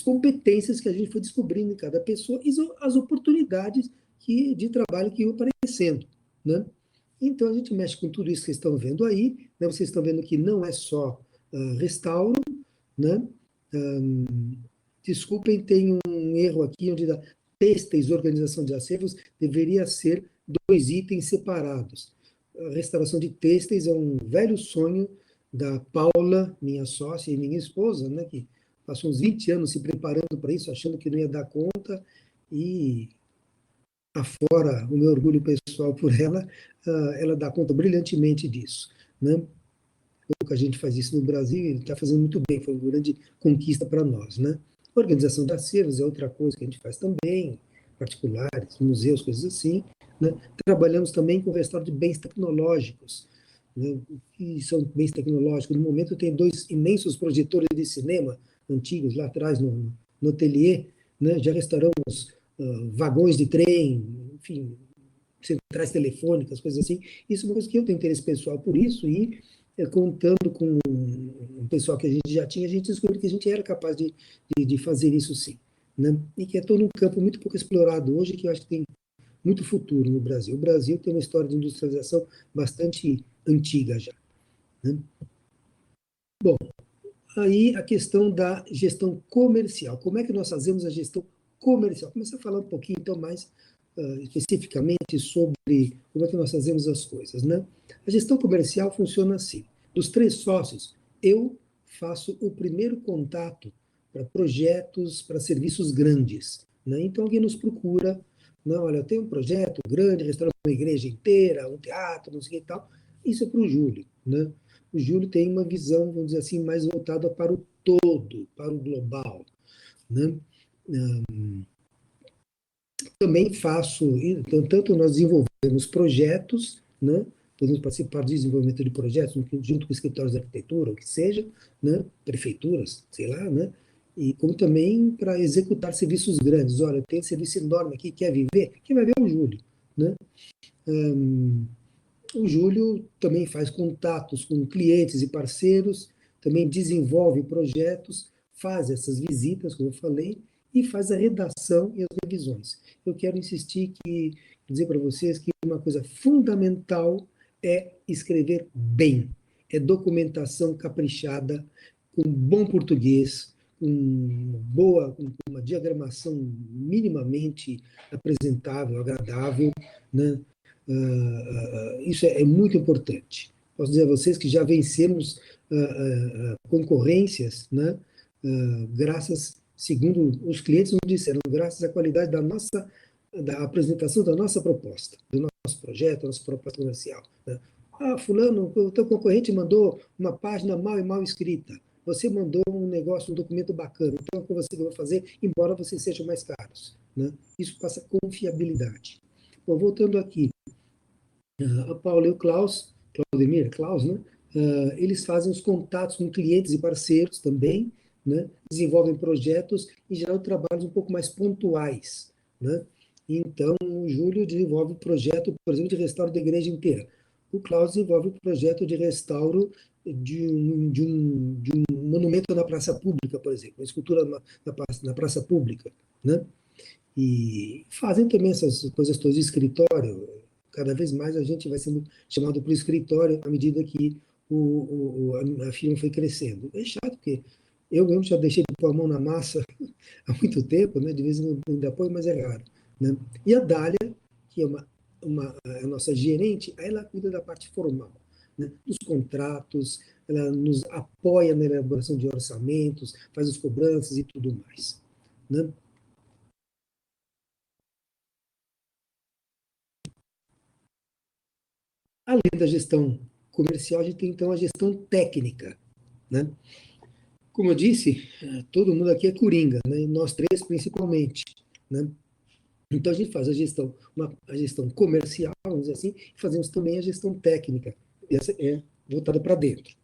competências que a gente foi descobrindo em cada pessoa e as oportunidades de trabalho que iam aparecendo. Né? Então, a gente mexe com tudo isso que vocês estão vendo aí. Né? Vocês estão vendo que não é só restauro. Né? Desculpem, tem um erro aqui, onde dá têxteis, organização de acervos, deveria ser 2 itens separados. A restauração de têxteis é um velho sonho da Paula, minha sócia e minha esposa, né, que passou uns 20 anos se preparando para isso, achando que não ia dar conta, e afora o meu orgulho pessoal por ela dá conta brilhantemente disso. Né? Pouca gente faz isso no Brasil, e ele está fazendo muito bem, foi uma grande conquista para nós. Né? Organização de acervos é outra coisa que a gente faz também, particulares, museus, coisas assim. Né? Trabalhamos também com o restauro de bens tecnológicos. Né? Que são bens tecnológicos? No momento, tem 2 imensos projetores de cinema antigos lá atrás, no ateliê. Né? Já restauramos vagões de trem, enfim, centrais telefônicas, coisas assim. Isso é uma coisa que eu tenho interesse pessoal por isso, e contando com o pessoal que a gente já tinha, a gente descobriu que a gente era capaz de fazer isso sim. Né? E que é todo um campo muito pouco explorado hoje, que eu acho que tem muito futuro no Brasil. O Brasil tem uma história de industrialização bastante antiga já. Né? Bom, aí a questão da gestão comercial. Como é que nós fazemos a gestão comercial? Começar a falar um pouquinho, então, mais especificamente sobre como é que nós fazemos as coisas. Né? A gestão comercial funciona assim. Dos 3 sócios, eu faço o primeiro contato para projetos, para serviços grandes. Né? Então, alguém nos procura, não, olha, eu tenho um projeto grande, restaurar uma igreja inteira, um teatro, não sei o que e tal. Isso é para o Júlio. Né? O Júlio tem uma visão, vamos dizer assim, mais voltada para o todo, para o global. Né? Também faço, então, tanto nós desenvolvemos projetos, né? Podemos participar do desenvolvimento de projetos junto com escritórios de arquitetura, o que seja, né? Prefeituras, sei lá, né? E como também para executar serviços grandes. Olha, tem serviço enorme aqui, quer viver? Quem vai ver é o Júlio. Né? O Júlio também faz contatos com clientes e parceiros, também desenvolve projetos, faz essas visitas, como eu falei, e faz a redação e as revisões. Eu quero insistir dizer para vocês que uma coisa fundamental é escrever bem, é documentação caprichada, com bom português, com uma diagramação minimamente apresentável, agradável, né? Isso é muito importante. Posso dizer a vocês que já vencemos concorrências, né? Graças, segundo os clientes nos disseram, graças à qualidade da apresentação da nossa proposta, do nosso projeto, da nossa proposta comercial. Né? Fulano, o teu concorrente mandou uma página mal escrita. Você mandou um negócio, um documento bacana. Então, é com você que eu vou fazer, embora vocês sejam mais caros. Né? Isso passa confiabilidade. Bom, voltando aqui, a Paula e o Klaus, né? Eles fazem os contatos com clientes e parceiros também, né? Desenvolvem projetos, em geral, trabalhos um pouco mais pontuais. Né? Então, o Júlio desenvolve um projeto, por exemplo, de restauro da igreja inteira. o Klaus desenvolve o projeto de restauro de um monumento na praça pública, por exemplo, uma escultura na praça pública, né? E fazem também essas coisas todas de escritório. Cada vez mais a gente vai sendo chamado para o escritório à medida que a firma foi crescendo. É chato, porque eu mesmo já deixei de pôr a mão na massa há muito tempo, né? De vez em quando ainda põe, mas é raro. Né? E a Dália, que é a nossa gerente, ela cuida da parte formal, né? Dos contratos, ela nos apoia na elaboração de orçamentos, faz as cobranças e tudo mais. Né? Além da gestão comercial, a gente tem então a gestão técnica. Né? Como eu disse, todo mundo aqui é coringa, né? E nós três principalmente. Né? Então a gente faz a gestão comercial, vamos dizer assim, e fazemos também a gestão técnica. Essa é voltada para dentro.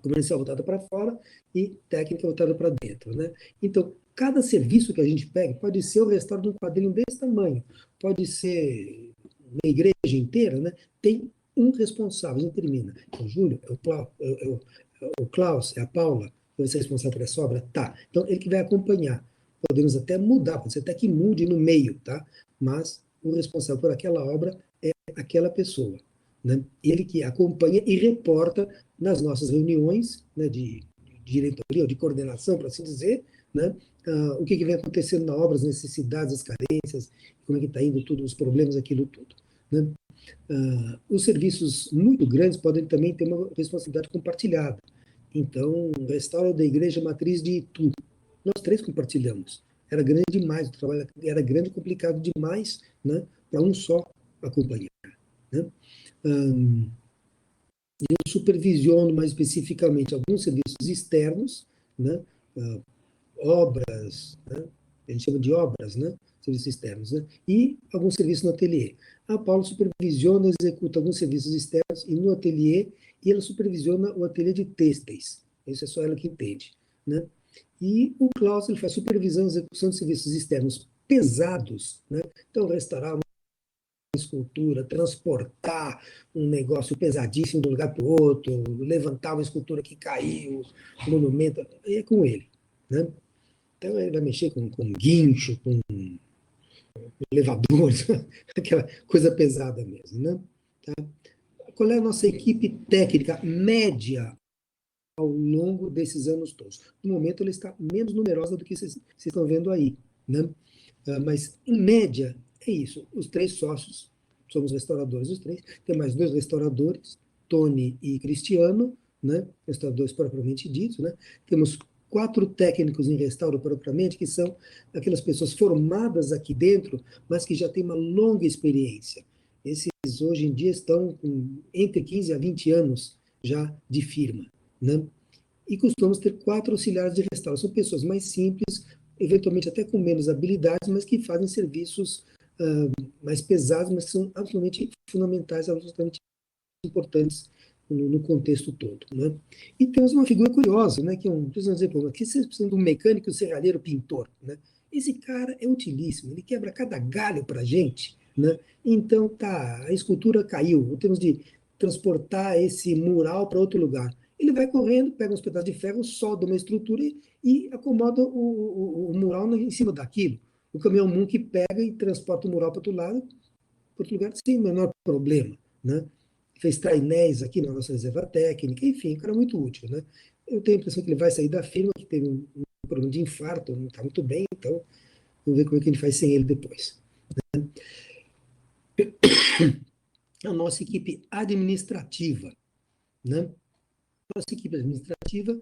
Comercial voltada para fora e técnica voltada para dentro. Né? Então, cada serviço que a gente pega pode ser o restauro de um quadrinho desse tamanho, pode ser uma igreja inteira, né? Tem um responsável, a gente termina. É o Júlio, é o Klaus, é a Paula, que vai ser responsável por essa obra? Tá. Então, ele que vai acompanhar. Podemos até mudar, pode ser até que mude no meio, tá? Mas o responsável por aquela obra é aquela pessoa. Né? Ele que acompanha e reporta nas nossas reuniões, né, de diretoria ou de coordenação, para assim dizer, né, o que vem acontecendo na obra, as necessidades, as carências, como é que está indo tudo, os problemas, aquilo tudo. Né? Os serviços muito grandes podem também ter uma responsabilidade compartilhada. Então, o restauro da Igreja Matriz de Itu, nós três compartilhamos. Era grande demais, o trabalho era grande e complicado demais, né, para um só acompanhar. Né? Eu supervisiono mais especificamente alguns serviços externos, né, obras, né, a gente chama de obras, né, serviços externos, né, e alguns serviços no ateliê. A Paula supervisiona e executa alguns serviços externos e no ateliê, e ela supervisiona o ateliê de têxteis. Isso é só ela que entende. Né? E o Klaus ele faz supervisão e execução de serviços externos pesados, né? Então, restaurar escultura, transportar um negócio pesadíssimo de um lugar para o outro, levantar uma escultura que caiu, um monumento, aí é com ele. Né? Então ele vai mexer com guincho, com elevadores, aquela coisa pesada mesmo. Né? Tá? Qual é a nossa equipe técnica média ao longo desses anos todos? No momento ela está menos numerosa do que vocês estão vendo aí. Né? Mas, em média, é isso. Os três sócios, somos restauradores os três, tem mais dois restauradores, Tony e Cristiano, né? Restauradores propriamente ditos. Né? Temos 4 técnicos em restauro propriamente, que são aquelas pessoas formadas aqui dentro, mas que já têm uma longa experiência. Esses, hoje em dia, estão com entre 15 a 20 anos já de firma. Né? E costumamos ter 4 auxiliares de restauro. São pessoas mais simples, eventualmente até com menos habilidades, mas que fazem serviços mais pesados, mas que são absolutamente fundamentais, absolutamente importantes no contexto todo. Né? E temos uma figura curiosa, né, que é precisamos dizer, aqui vocês precisam de um mecânico, serralheiro, pintor. Né? Esse cara é utilíssimo, ele quebra cada galho para a gente. Né? Então, tá, a escultura caiu, temos de transportar esse mural para outro lugar. Ele vai correndo, pega uns pedaços de ferro, solda uma estrutura e acomoda o mural em cima daquilo. O caminhão Munk pega e transporta o mural para outro lugar sem o menor problema. Né? Fez trainéis aqui na nossa reserva técnica, enfim, um cara muito útil. Né? Eu tenho a impressão que ele vai sair da firma, que teve um problema de infarto, não está muito bem, então vamos ver como é que a gente faz sem ele depois. Né? A nossa equipe administrativa. Né? Nossa equipe administrativa,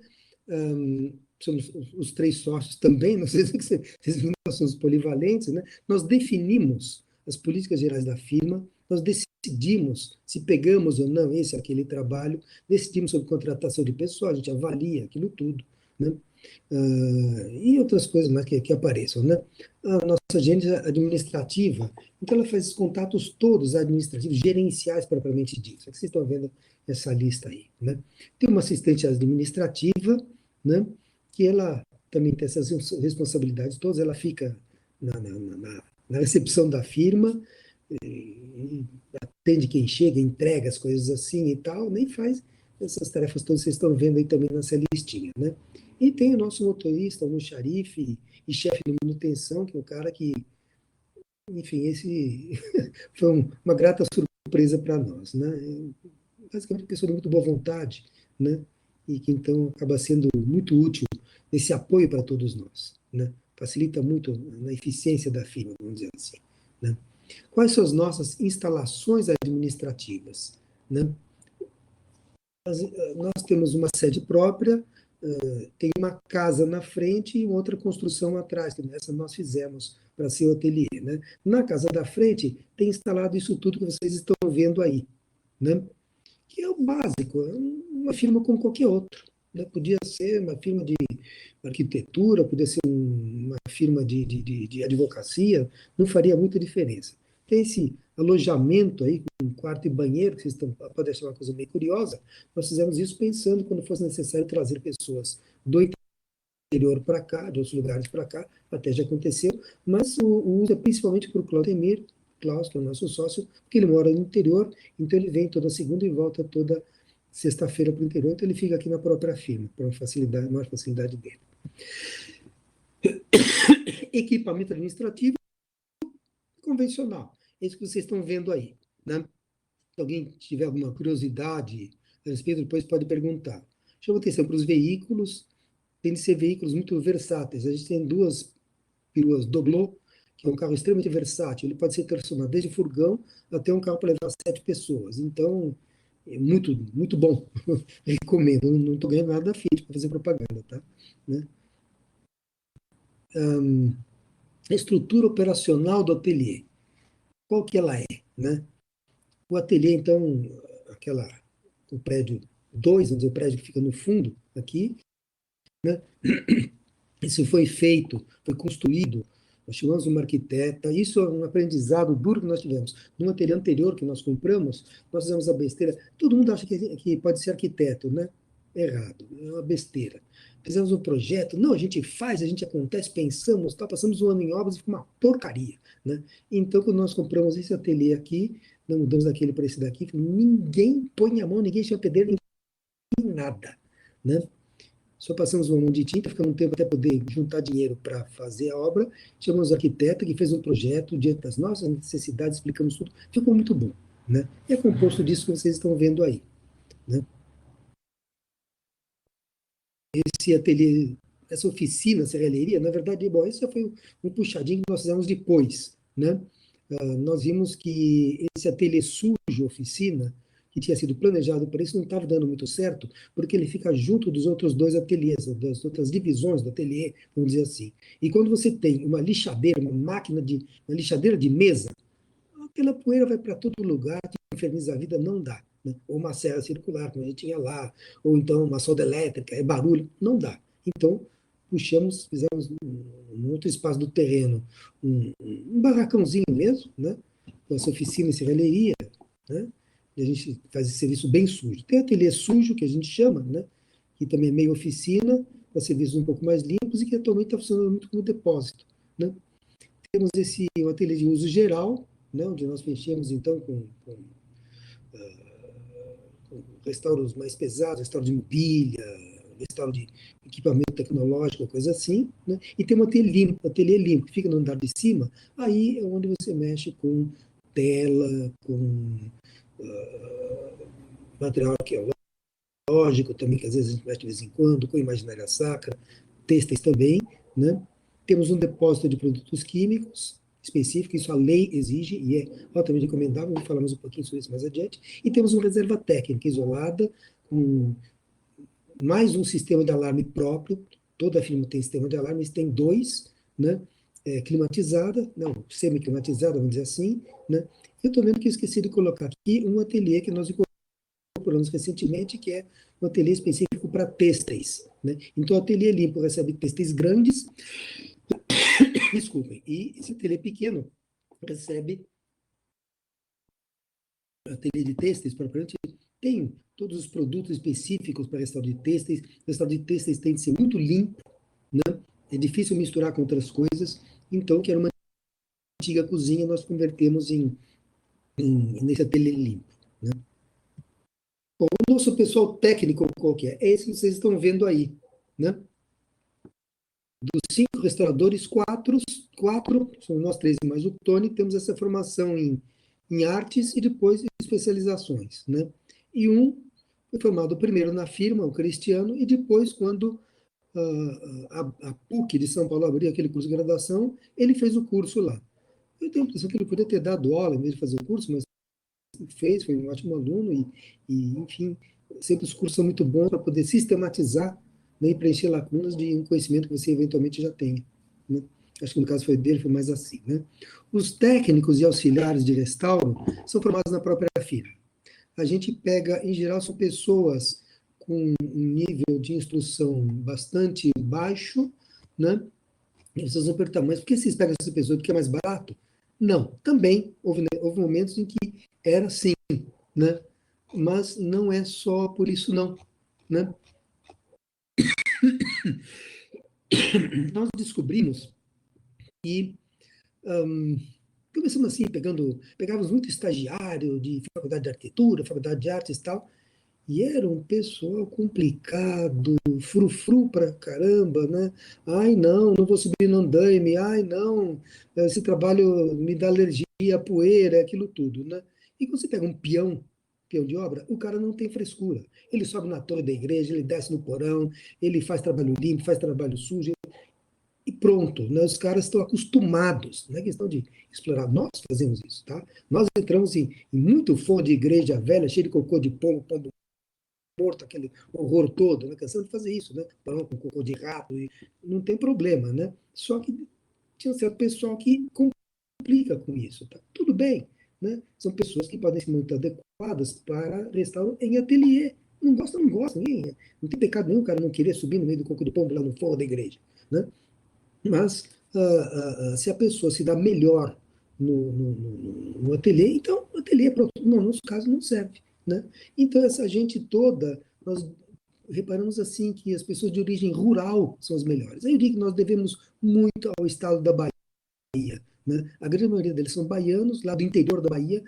somos os 3 sócios também, não sei se vocês viram, nós somos polivalentes, né? Nós definimos as políticas gerais da firma, nós decidimos se pegamos ou não esse ou aquele trabalho, decidimos sobre contratação de pessoal, a gente avalia aquilo tudo. Né? E outras coisas mais que apareçam. Né? A nossa agência administrativa, então ela faz esses contatos todos administrativos, gerenciais propriamente dito. É que vocês estão vendo essa lista aí. Né? Tem uma assistente administrativa, né, que ela também tem essas responsabilidades todas, ela fica na recepção da firma, atende quem chega, entrega as coisas assim e tal, nem faz essas tarefas todas que vocês estão vendo aí também nessa listinha, né? E tem o nosso motorista, o xarife e chefe de manutenção, que é o cara que, enfim, esse foi uma grata surpresa para nós, né? Basicamente uma pessoa de muito boa vontade, né? E que então acaba sendo muito útil nesse apoio para todos nós, né? Facilita muito na eficiência da firma, vamos dizer assim, né? Quais são as nossas instalações administrativas, né? Nós temos uma sede própria, tem uma casa na frente e outra construção atrás, que essa nós fizemos para ser o ateliê, né? Na casa da frente tem instalado isso tudo que vocês estão vendo aí, né? Que é o básico, é uma firma como qualquer outra, né? Podia ser uma firma de arquitetura, podia ser uma firma de advocacia, não faria muita diferença. Tem esse alojamento aí, com quarto e banheiro, que vocês estão, pode achar uma coisa meio curiosa, nós fizemos isso pensando quando fosse necessário trazer pessoas do interior para cá, de outros lugares para cá, até já aconteceu, mas o uso é principalmente para o Claudemir, Klaus, que é o nosso sócio, porque ele mora no interior, então ele vem toda segunda e volta toda sexta-feira para o interior, então ele fica aqui na própria firma, para facilidade, maior facilidade dele. Equipamento administrativo convencional, esse que vocês estão vendo aí, né? Se alguém tiver alguma curiosidade a respeito, depois pode perguntar. Chama atenção para os veículos, tem de ser veículos muito versáteis. A gente tem duas peruas Doblô, que é um carro extremamente versátil. Ele pode ser transformado desde furgão até um carro para levar 7 pessoas. Então, é muito, muito bom. Recomendo. Não estou ganhando nada da Fiat para fazer propaganda, tá? Né? A estrutura operacional do ateliê. Qual que ela é? Né? O ateliê, então, o prédio 2, vamos dizer, o prédio que fica no fundo aqui, né? Isso foi feito, foi construído. Nós chamamos uma arquiteta. Isso é um aprendizado duro que nós tivemos. No ateliê anterior que nós compramos, nós fizemos a besteira. Todo mundo acha que pode ser arquiteto, né? Errado, é uma besteira. Fizemos um projeto, não, a gente faz, a gente acontece, pensamos, tá, passamos um ano em obras e ficou uma porcaria, né? Então, quando nós compramos esse ateliê aqui, nós mudamos daquele para esse daqui, ninguém põe a mão, ninguém chama pedreiro, ninguém nada, né? Só passamos uma mão de tinta, ficamos um tempo até poder juntar dinheiro para fazer a obra. Chamamos o arquiteto que fez um projeto diante das nossas necessidades, explicamos tudo. Ficou muito bom, né? E é composto disso que vocês estão vendo aí, né? Esse ateliê, essa oficina, serralheria, na verdade, bom, isso já foi um puxadinho que nós fizemos depois, né? Nós vimos que esse ateliê sujo, oficina, que tinha sido planejado para isso, não estava dando muito certo, porque ele fica junto dos outros dois ateliês, das outras divisões do ateliê, vamos dizer assim. E quando você tem uma lixadeira, uma lixadeira de mesa, aquela poeira vai para todo lugar, que inferniza a vida, não dá. Né? Ou uma serra circular, como a gente tinha lá, ou então uma solda elétrica, é barulho, não dá. Então, fizemos um outro espaço do terreno, um barracãozinho mesmo, né? Com essa oficina e serralheria, né? E a gente faz esse serviço bem sujo. Tem ateliê sujo, que a gente chama, né? Que também é meio oficina, para serviços um pouco mais limpos e que atualmente está funcionando muito como depósito, né? Temos um ateliê de uso geral, né? Onde nós mexemos, então, com restauros mais pesados, restauro de mobília, restauro de equipamento tecnológico, coisa assim, né? E tem um ateliê limpo, que fica no andar de cima, aí é onde você mexe com tela, com material arqueológico também, que às vezes a gente mexe de vez em quando, com imaginária sacra, têxteis também, né? Temos um depósito de produtos químicos específico, isso a lei exige e é altamente recomendável, vamos falar mais um pouquinho sobre isso mais adiante, e temos uma reserva técnica isolada, com mais um sistema de alarme próprio, toda firma tem sistema de alarme, tem dois, né? Climatizada, não, semi-climatizada, vamos dizer assim, né? Eu estou vendo que eu esqueci de colocar aqui um ateliê que nós incorporamos recentemente, que é um ateliê específico para têxteis, né? Então, o ateliê limpo recebe têxteis grandes, desculpem, e esse ateliê pequeno recebe ateliê de têxteis, propriamente, tem todos os produtos específicos para restauro de têxteis. O restauro de têxteis tem de ser muito limpo, né? É difícil misturar com outras coisas. Então, que era uma antiga cozinha, nós convertemos em nesse ateliê limpo, né? Bom, o nosso pessoal técnico qual que é? É esse que vocês estão vendo aí, né? Dos 5 restauradores, quatro, somos nós 3 e mais o Tony, temos essa formação em artes e depois especializações, né? E um foi formado primeiro na firma, o Cristiano, e depois, quando a PUC de São Paulo abriu aquele curso de graduação, ele fez o curso lá. Eu tenho a impressão que ele poderia ter dado aula em vez de fazer o curso, mas fez, foi um ótimo aluno enfim, sempre os cursos são muito bons para poder sistematizar, né, e preencher lacunas de um conhecimento que você eventualmente já tenha, né? Acho que no caso foi dele, foi mais assim, né? Os técnicos e auxiliares de restauro são formados na própria firma. A gente pega, em geral, são pessoas com um nível de instrução bastante baixo, né? E vocês vão perguntar, mas por que vocês pegam essas pessoas? Porque é mais barato? Não, também houve momentos em que era assim, né? Mas não é só por isso não, né? Nós descobrimos que começamos assim, pegávamos muito estagiário de faculdade de arquitetura, faculdade de artes e tal, e era um pessoal complicado, frufru pra caramba, né? Ai, não vou subir no andaime, ai, não, esse trabalho me dá alergia à poeira, aquilo tudo, né? E quando você pega um peão de obra, o cara não tem frescura. Ele sobe na torre da igreja, ele desce no porão, ele faz trabalho limpo, faz trabalho sujo, e pronto, né? Os caras estão acostumados, não é questão de explorar, nós fazemos isso, tá? Nós entramos em muito forro de igreja velha, cheio de cocô de pombo morto, aquele horror todo, né? Cansamos de fazer isso, né? Balão com cocô de rato, e não tem problema, né? Só que tinha um certo pessoal que complica com isso, tá? Tudo bem, né? São pessoas que podem ser muito adequadas para restauro em ateliê. Não gosta, não tem pecado nenhum o cara não querer subir no meio do coco de pombo lá no forro da igreja, né? Mas se a pessoa se dá melhor no ateliê, então o ateliê, no nosso caso, não serve, né? Então, essa gente toda, nós reparamos assim que as pessoas de origem rural são as melhores. Aí eu digo que nós devemos muito ao estado da Bahia, né? A grande maioria deles são baianos, lá do interior da Bahia,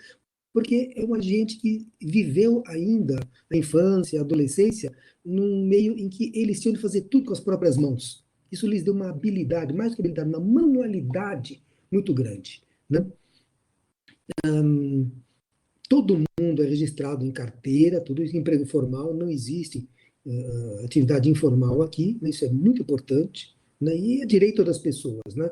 porque é uma gente que viveu ainda a infância, a adolescência, num meio em que eles tinham de fazer tudo com as próprias mãos. Isso lhes deu uma habilidade, mais que habilidade, uma manualidade muito grande, né? Todo mundo é registrado em carteira, tudo isso é emprego formal, não existe atividade informal aqui, isso é muito importante, né? E é direito das pessoas, né?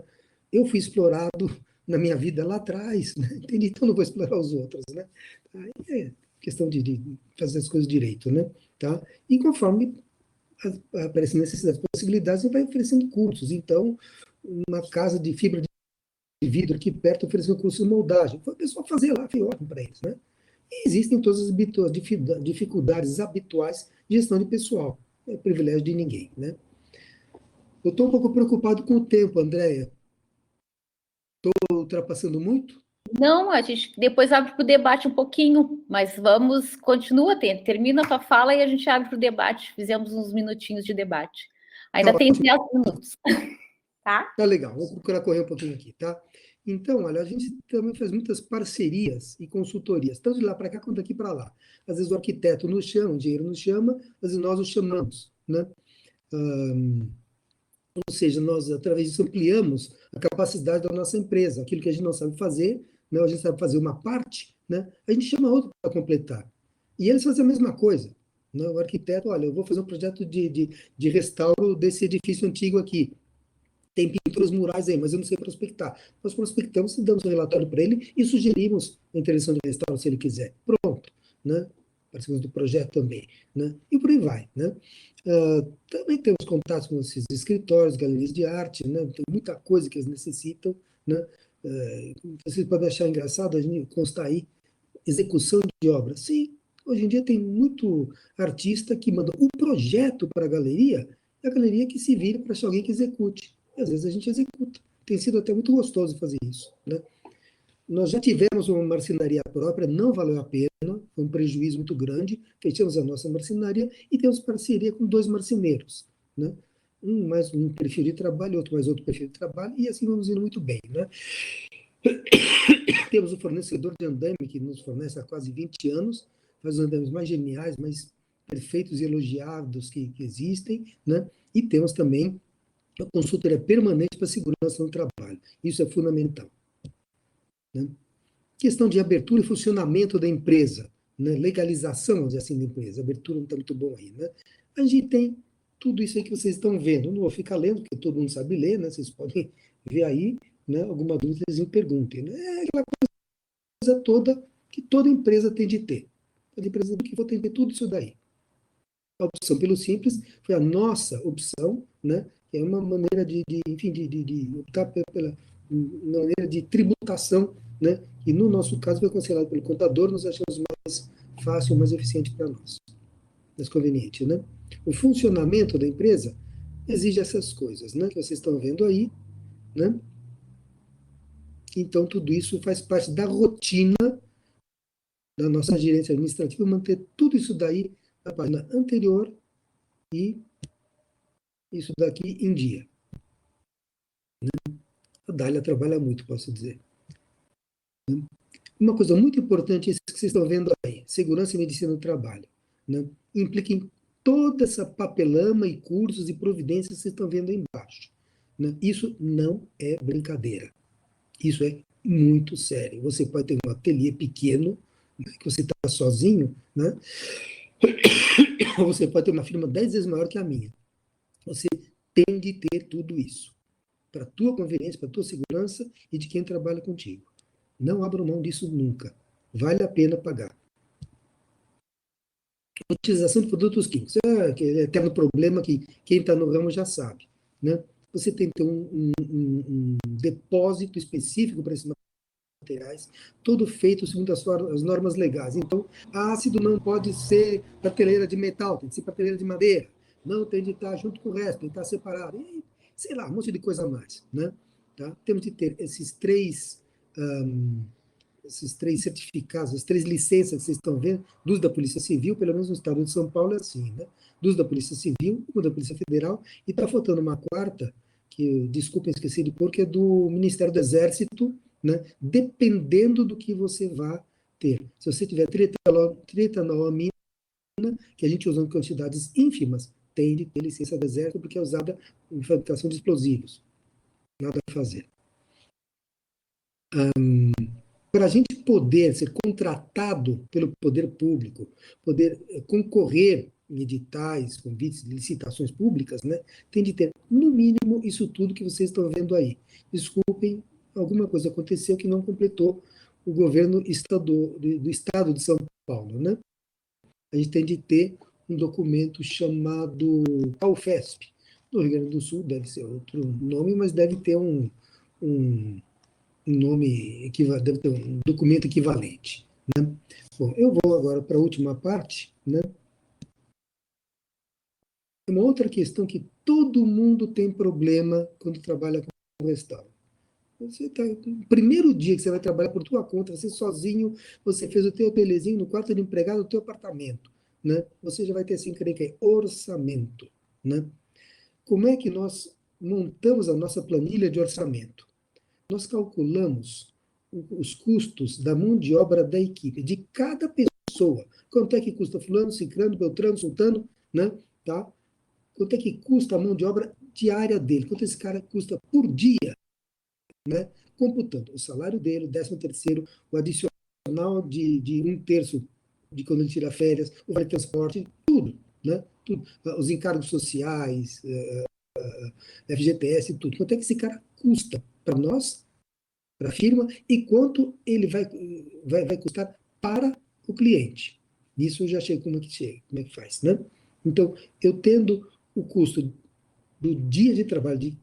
Eu fui explorado na minha vida lá atrás, né? Entendi, então não vou explorar os outros, né? Aí é questão de fazer as coisas direito, né? Tá? E conforme aparecem necessidades, possibilidades, você vai oferecendo cursos. Então, uma casa de fibra de vidro aqui perto oferecendo curso de moldagem. Foi o pessoal fazer lá, foi ótimo para eles, né? E existem todas as dificuldades habituais de gestão de pessoal. Não é privilégio de ninguém, né? Eu estou um pouco preocupado com o tempo, Andréia. Estou ultrapassando muito? Não, a gente depois abre para o debate um pouquinho, mas continua, termina a tua fala e a gente abre para o debate. Fizemos uns minutinhos de debate. Tá Ainda tem ótimo. 10 minutos, tá? Tá legal, vou procurar correr um pouquinho aqui, tá? Então, olha, a gente também faz muitas parcerias e consultorias, tanto de lá para cá quanto daqui para lá. Às vezes o arquiteto nos chama, o engenheiro nos chama, às vezes nós o chamamos, né? Ou seja, nós, através disso, ampliamos a capacidade da nossa empresa. Aquilo que a gente não sabe fazer, né, a gente sabe fazer uma parte, né, a gente chama outro para completar. E eles fazem a mesma coisa. Né? O arquiteto, olha, eu vou fazer um projeto de restauro desse edifício antigo aqui. Tem pinturas murais aí, mas eu não sei prospectar. Nós prospectamos, damos um relatório para ele e sugerimos a intervenção de restauro, se ele quiser. Pronto. Né? Participamos do projeto também. Né? E por aí vai. Né? Também temos contatos com esses escritórios, galerias de arte, né? Tem muita coisa que eles necessitam. Né? Vocês podem achar engraçado a gente constar aí execução de obra. Sim, hoje em dia tem muito artista que manda um projeto para a galeria que se vira para achar alguém que execute. E às vezes a gente executa. Tem sido até muito gostoso fazer isso. Né? Nós já tivemos uma marcenaria própria, não valeu a pena, foi um prejuízo muito grande, fechamos a nossa marcenaria e temos parceria com 2 marceneiros. Né? Um mais um perfil de trabalho, outro mais outro perfil de trabalho, e assim vamos indo muito bem. Né? Temos o fornecedor de andaime, que nos fornece há quase 20 anos, faz os andaimes mais geniais, mais perfeitos e elogiados que existem, né? E temos também a consultoria permanente para a segurança no trabalho. Isso é fundamental. Né? Questão de abertura e funcionamento da empresa, né? Legalização, vamos dizer assim, da empresa. A abertura não está muito bom aí. Né? A gente tem tudo isso aí que vocês estão vendo. Não vou ficar lendo, porque todo mundo sabe ler, né? Vocês podem ver aí, né? Alguma dúvida, eles me perguntem. Né? É aquela coisa toda que toda empresa tem de ter. Toda empresa que for tem de ter tudo isso daí. A opção pelo Simples foi a nossa opção, né? Que é uma maneira enfim, de optar pela maneira de tributação, né? E no nosso caso foi aconselhado pelo contador, nós achamos mais fácil, mais eficiente para nós, mais conveniente, né? O funcionamento da empresa exige essas coisas, né? Que vocês estão vendo aí, né? Então tudo isso faz parte da rotina da nossa gerência administrativa, manter tudo isso daí na página anterior e isso daqui em dia. A Dália trabalha muito, posso dizer. Uma coisa muito importante é isso que vocês estão vendo aí, segurança e medicina do trabalho. Né? Implica em toda essa papelama e cursos e providências que vocês estão vendo aí embaixo. Né? Isso não é brincadeira. Isso é muito sério. Você pode ter um ateliê pequeno, né, que você está sozinho, né? Ou você pode ter uma firma 10 vezes maior que a minha. Você tem de ter tudo isso. Para a tua conveniência, para a tua segurança e de quem trabalha contigo. Não abra mão disso nunca. Vale a pena pagar. Utilização de produtos químicos. É aquele eterno problema que quem está no ramo já sabe. Né? Você tem que ter um depósito específico para esses materiais, todo feito segundo as normas legais. Então, ácido não pode ser prateleira de metal, tem que ser prateleira de madeira. Não tem de estar junto com o resto, tem que estar separado. E, sei lá, um monte de coisa a mais. Né? Tá? Temos de ter esses três certificados, as 3 licenças que vocês estão vendo, dos da Polícia Civil, pelo menos no estado de São Paulo é assim, né? Dos da Polícia Civil, uma da Polícia Federal, e está faltando uma quarta, que, desculpem, esqueci de pôr, que é do Ministério do Exército, né? Dependendo do que você vá ter. Se você tiver tretanolamina, que a gente usa em quantidades ínfimas, tem de ter licença do Exército, porque é usada em fabricação de explosivos. Nada a fazer. Para a gente poder ser contratado pelo poder público, poder concorrer em editais, convites, licitações públicas, né, tem de ter, no mínimo, isso tudo que vocês estão vendo aí. Desculpem, alguma coisa aconteceu que não completou o governo do Estado de São Paulo. Né? A gente tem de ter um documento chamado CAUFESP. No Rio Grande do Sul deve ser outro nome, mas deve ter um nome equivalente, deve ter um documento equivalente. Né? Bom, eu vou agora para a última parte. Né? Uma outra questão que todo mundo tem problema quando trabalha com restauro. Você tá, no primeiro dia que você vai trabalhar por tua conta, você sozinho, você fez o teu ateliêzinho no quarto de empregado do teu apartamento. Né? Você já vai ter assim, creio que é orçamento. Né? Como é que nós montamos a nossa planilha de orçamento? Nós calculamos os custos da mão de obra da equipe, de cada pessoa. Quanto é que custa fulano, ciclano, beltrano, sultano, né? Tá? Quanto é que custa a mão de obra diária dele? Quanto esse cara custa por dia? Né? Computando o salário dele, o 13º, o adicional de 1/3 de quando ele tira férias, o vale transporte, tudo. Né? Tudo. Os encargos sociais, FGTS, tudo. Quanto é que esse cara custa para nós, para a firma, e quanto ele vai custar para o cliente. Isso eu já sei como é que chega, como é que faz. Né? Então, eu tendo o custo do dia de trabalho de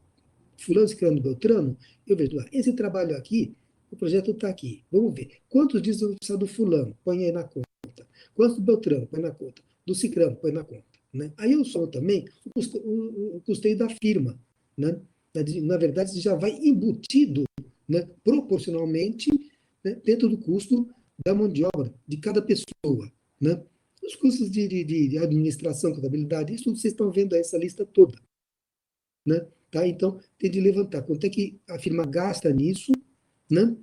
fulano, ciclano, beltrano, eu vejo lá, esse trabalho aqui, o projeto está aqui. Vamos ver. Quantos dias eu vou precisar do fulano? Põe aí na conta. Quantos do beltrano? Põe na conta. Do ciclano? Põe na conta. Né? Aí eu somo também o custeio da firma. Né? Na verdade, já vai embutido, né, proporcionalmente, né, dentro do custo da mão de obra de cada pessoa. Né? Os custos de administração, contabilidade, isso tudo vocês estão vendo aí, essa lista toda. Né? Tá? Então, tem de levantar quanto é que a firma gasta nisso, né?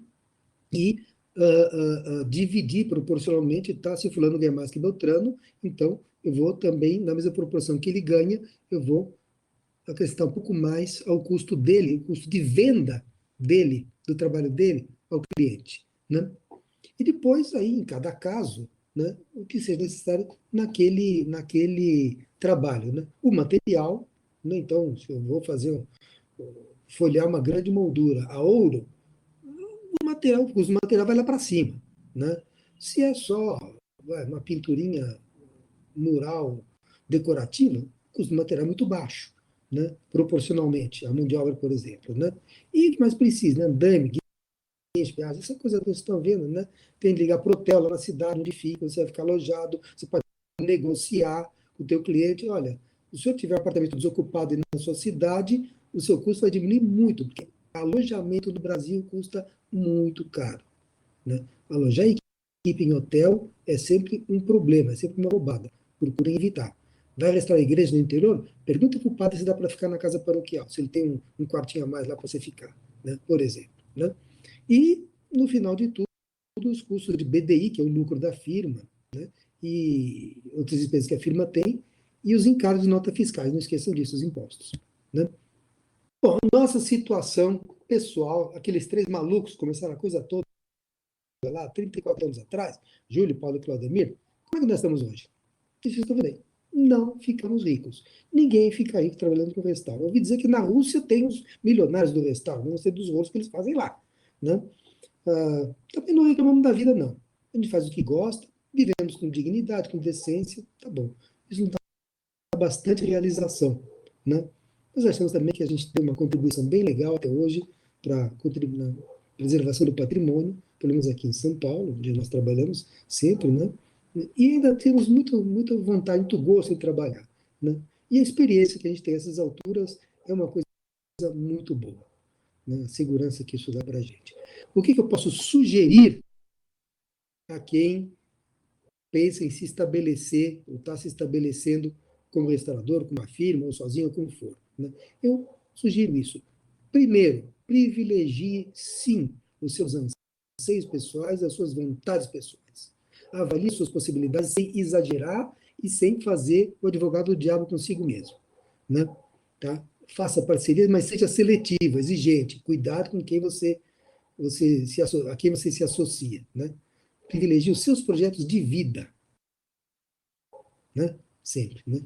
e dividir proporcionalmente, tá? Se fulano ganha mais que Beltrano, então eu vou também, na mesma proporção que ele ganha, eu vou acrescentar um pouco mais ao custo dele, o custo de venda dele, do trabalho dele, ao cliente, né? E depois, aí, em cada caso, né, o que seja necessário naquele trabalho, né? O material, né? Então, se eu vou folhear uma grande moldura a ouro, o custo do material vai lá para cima, né? Se é só uma pinturinha mural decorativa, o custo do material é muito baixo, né? Proporcionalmente à mão de obra, por exemplo, né? E o que mais precisa, né? Andame, essa coisa que vocês estão vendo, né? Tem que ligar para o hotel lá na cidade onde fica, você vai ficar alojado, você pode negociar com o teu cliente, olha, se o senhor tiver um apartamento desocupado na sua cidade, o seu custo vai diminuir muito, porque alojamento no Brasil custa muito caro, né? Alojar equipe em hotel é sempre um problema, é sempre uma roubada. Procurem evitar. Vai restaurar a igreja no interior? Pergunta para o padre se dá para ficar na casa paroquial, se ele tem um quartinho a mais lá para você ficar, né? Por exemplo, né? E, no final de tudo, os custos de BDI, que é o lucro da firma, né? E outras despesas que a firma tem, e os encargos de nota fiscais, não esqueçam disso, os impostos, né? Bom, nossa situação pessoal, aqueles três malucos começaram a coisa toda lá, 34 anos atrás, Júlio, Paulo e Claudemir, como é que nós estamos hoje? O que vocês estão vendo aí? Não ficamos ricos. Ninguém fica rico trabalhando com restauro. Eu ouvi dizer que na Rússia tem os milionários do restauro, não sei dos rolos que eles fazem lá, né? Também não reclamamos da vida, não. A gente faz o que gosta, vivemos com dignidade, com decência, tá bom. Isso não dá bastante realização, né? Nós achamos também que a gente tem uma contribuição bem legal até hoje para contribuir na preservação do patrimônio, pelo menos aqui em São Paulo, onde nós trabalhamos sempre, né? E ainda temos muita vontade, muito gosto de trabalhar, né? E a experiência que a gente tem nessas alturas é uma coisa muito boa, né? A segurança que isso dá para a gente. O que eu posso sugerir a quem pensa em se estabelecer, ou está se estabelecendo como restaurador, como uma firma, ou sozinho, ou como for, né? Eu sugiro isso. Primeiro, privilegie, sim, os seus anseios pessoais, as suas vontades pessoais. Avalie suas possibilidades sem exagerar e sem fazer o advogado do diabo consigo mesmo, né? Tá? Faça parcerias, mas seja seletivo, exigente. Cuidado com quem a quem você se associa, né? Privilegie os seus projetos de vida, né? Sempre, né?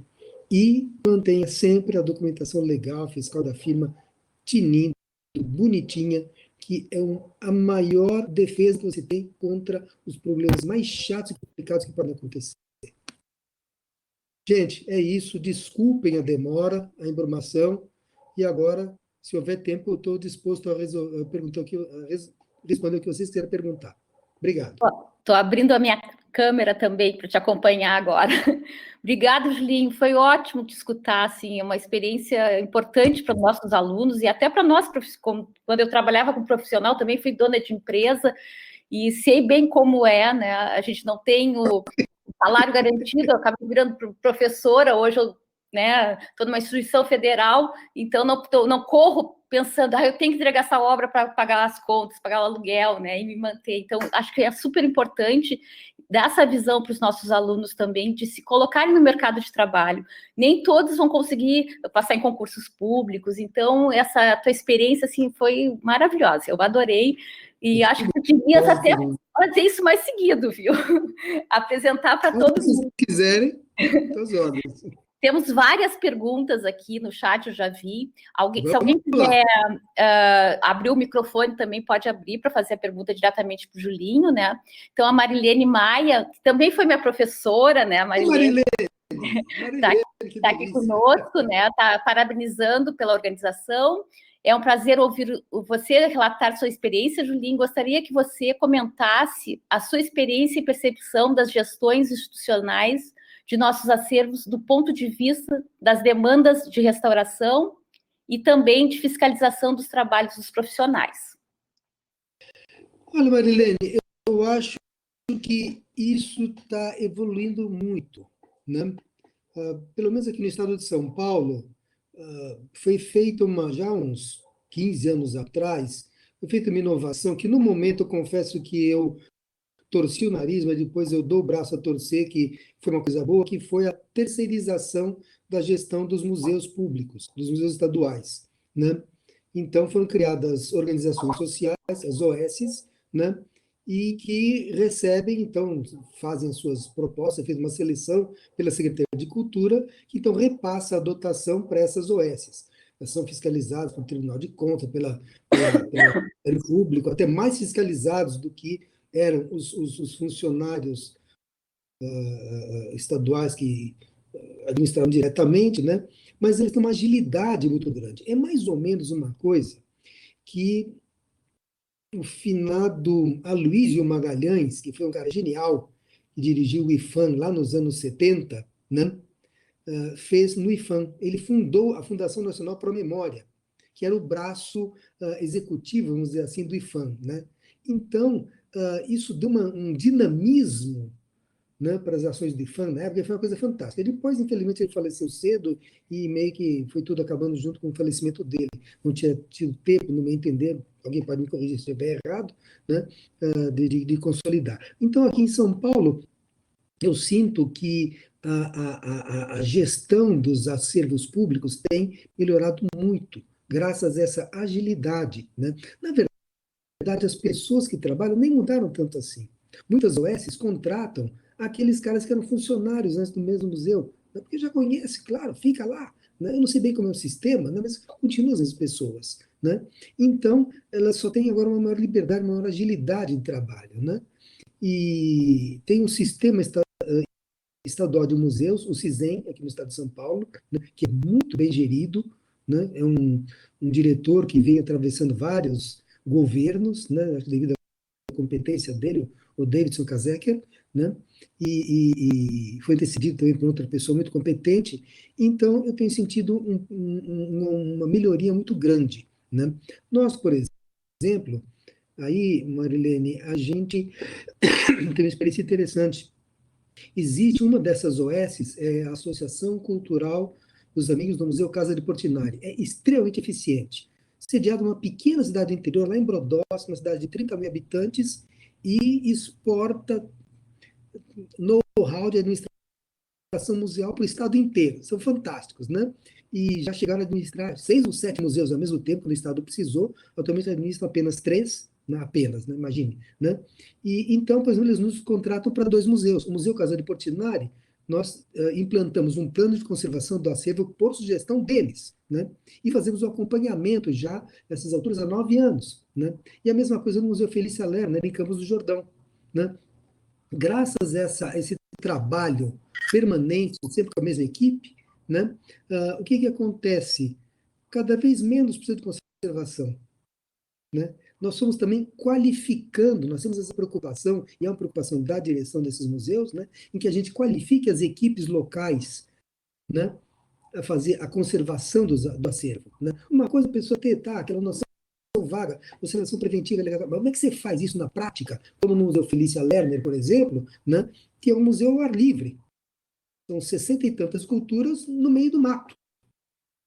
E mantenha sempre a documentação legal, fiscal da firma tinindo, bonitinha, que é a maior defesa que você tem contra os problemas mais chatos e complicados que podem acontecer. Gente, é isso. Desculpem a demora, a embromação. E agora, se houver tempo, eu estou disposto a responder o que vocês querem perguntar. Obrigado. Estou abrindo a minha câmera também para te acompanhar agora. Obrigada, Julinho. Foi ótimo te escutar. Assim, é uma experiência importante para os nossos alunos e até para nós, quando eu trabalhava como profissional, também fui dona de empresa e sei bem como é, né? A gente não tem o salário garantido, eu acabo virando professora, hoje eu estou numa instituição federal, então não corro pensando, eu tenho que entregar essa obra para pagar as contas, pagar o aluguel, né, e me manter. Então, acho que é super importante dar essa visão para os nossos alunos também, de se colocarem no mercado de trabalho. Nem todos vão conseguir passar em concursos públicos, então, essa tua experiência, assim, foi maravilhosa, eu adorei, e acho que tu devias até fazer isso mais seguido, viu? Apresentar para todos. Se quiserem, estou às ordens. Temos várias perguntas aqui no chat, eu já vi. Se alguém quiser abrir o microfone, também pode abrir para fazer a pergunta diretamente para o Julinho, né? Então, a Marilene Maia, que também foi minha professora, né? A Marilene está aqui conosco, né? Está parabenizando pela organização. É um prazer ouvir você relatar sua experiência, Julinho. Gostaria que você comentasse a sua experiência e percepção das gestões institucionais de nossos acervos do ponto de vista das demandas de restauração e também de fiscalização dos trabalhos dos profissionais. Olha, Marilene, eu acho que isso está evoluindo muito, né? Pelo menos aqui no estado de São Paulo, foi feita já uns 15 anos atrás, foi feita uma inovação que, no momento, eu confesso que eu torci o nariz, mas depois eu dou o braço a torcer, que foi uma coisa boa, que foi a terceirização da gestão dos museus públicos, dos museus estaduais, né? Então, foram criadas organizações sociais, as OSs, né? E que recebem, então, fazem as suas propostas, fez uma seleção pela Secretaria de Cultura, que então repassa a dotação para essas OSs. Elas são fiscalizadas pelo Tribunal de Contas, pelo Ministério Público, até mais fiscalizados do que eram os funcionários estaduais que administravam diretamente, né? Mas eles têm uma agilidade muito grande. É mais ou menos uma coisa que o finado Aloysio Magalhães, que foi um cara genial, que dirigiu o IPHAN lá nos anos 70, né? Fez no IPHAN. Ele fundou a Fundação Nacional Pro Memória, que era o braço executivo, vamos dizer assim, do IPHAN, né? Então, isso deu um dinamismo, né, para as ações do IPHAN na época, foi uma coisa fantástica. Depois, infelizmente, ele faleceu cedo e meio que foi tudo acabando junto com o falecimento dele. Não tinha tido tempo, no meu entender, alguém pode me corrigir se eu estiver errado, né, de consolidar. Então, aqui em São Paulo, eu sinto que a gestão dos acervos públicos tem melhorado muito, graças a essa agilidade, né? Na verdade, as pessoas que trabalham nem mudaram tanto assim. Muitas OSs contratam aqueles caras que eram funcionários antes do mesmo museu, né? Porque já conhece, claro, fica lá. Né? Eu não sei bem como é o sistema, né? Mas continuam as pessoas. Né? Então, elas só têm agora uma maior liberdade, uma maior agilidade de trabalho. Né? E tem um sistema estadual de museus, o CISEM, aqui no estado de São Paulo, né? Que é muito bem gerido, né? É um diretor que vem atravessando vários governos, né, devido à competência dele, o Davidson Kazeker, né, e foi decidido também por outra pessoa muito competente. Então, eu tenho sentido uma melhoria muito grande. Né? Nós, por exemplo, aí, Marilene, a gente tem uma experiência interessante. Existe uma dessas OSs, a Associação Cultural dos Amigos do Museu Casa de Portinari. É extremamente eficiente. Sediado numa pequena cidade do interior, lá em Brodowski, uma cidade de 30 mil habitantes, e exporta know-how de administração museal para o estado inteiro. São fantásticos, né? E já chegaram a administrar 6 ou 7 museus ao mesmo tempo, quando o estado precisou. Atualmente administram apenas 3, não, apenas, né? Imagine. Né? E, então, por exemplo, eles nos contratam para 2 museus. O Museu Casa de Portinari, nós implantamos um plano de conservação do acervo por sugestão deles, né? E fazemos o acompanhamento já, nessas alturas, há 9 anos. Né? E a mesma coisa no Museu Felícia Lerner, em Campos do Jordão. Né? Graças a esse trabalho permanente, sempre com a mesma equipe, né? O que acontece? Cada vez menos precisa de conservação. Né? Nós somos também qualificando, nós temos essa preocupação, e é uma preocupação da direção desses museus, né? Em que a gente qualifique as equipes locais, né? A fazer a conservação do acervo. Né? Uma coisa a pessoa ter, aquela noção vaga, observação preventiva, mas como é que você faz isso na prática? Como no Museu Felícia Lerner, por exemplo, né, que é um museu ao ar livre. São 60 e tantas esculturas no meio do mato.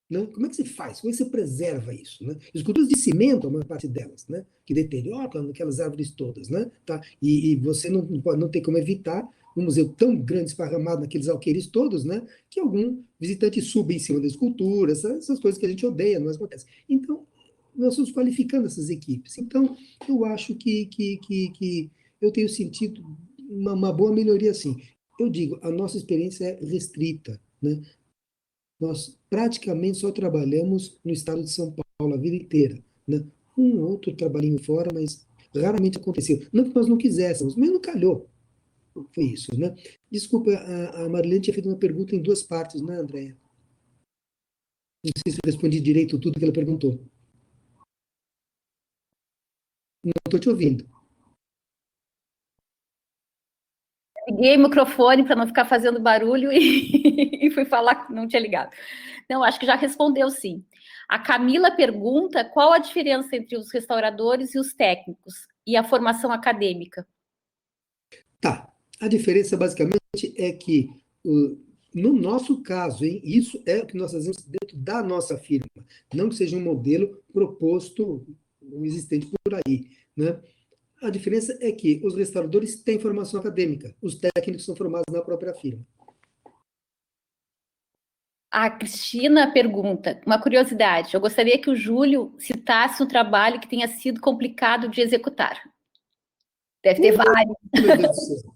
Né? Como é que você faz? Como é que você preserva isso? Né? Esculturas de cimento, a maior parte delas, né? Que deterioram aquelas árvores todas. Né? Tá? E você não tem como evitar um museu tão grande, esparramado naqueles alqueires todos, né? Que algum visitante suba em cima da escultura, essas coisas que a gente odeia, não acontece. Então, nós estamos qualificando essas equipes. Então, eu acho que eu tenho sentido uma boa melhoria, sim. Eu digo, a nossa experiência é restrita, né? Nós praticamente só trabalhamos no estado de São Paulo a vida inteira, né? Um outro trabalhinho fora, mas raramente aconteceu. Não que nós não quiséssemos, mas não calhou. Foi isso, né? Desculpa, a Marilene tinha feito uma pergunta em 2 partes, né, Andréia? Não sei se eu respondi direito tudo que ela perguntou. Não estou te ouvindo. Liguei o microfone para não ficar fazendo barulho e fui falar que não tinha ligado. Não, acho que já respondeu sim. A Camila pergunta qual a diferença entre os restauradores e os técnicos e a formação acadêmica. Tá. A diferença basicamente é que, no nosso caso, hein, isso é o que nós fazemos dentro da nossa firma. Não que seja um modelo proposto o existente por aí, né? A diferença é que os restauradores têm formação acadêmica, os técnicos são formados na própria firma. A Cristina pergunta, uma curiosidade, eu gostaria que o Júlio citasse um trabalho que tenha sido complicado de executar. Deve ter vários. Meu Deus do céu.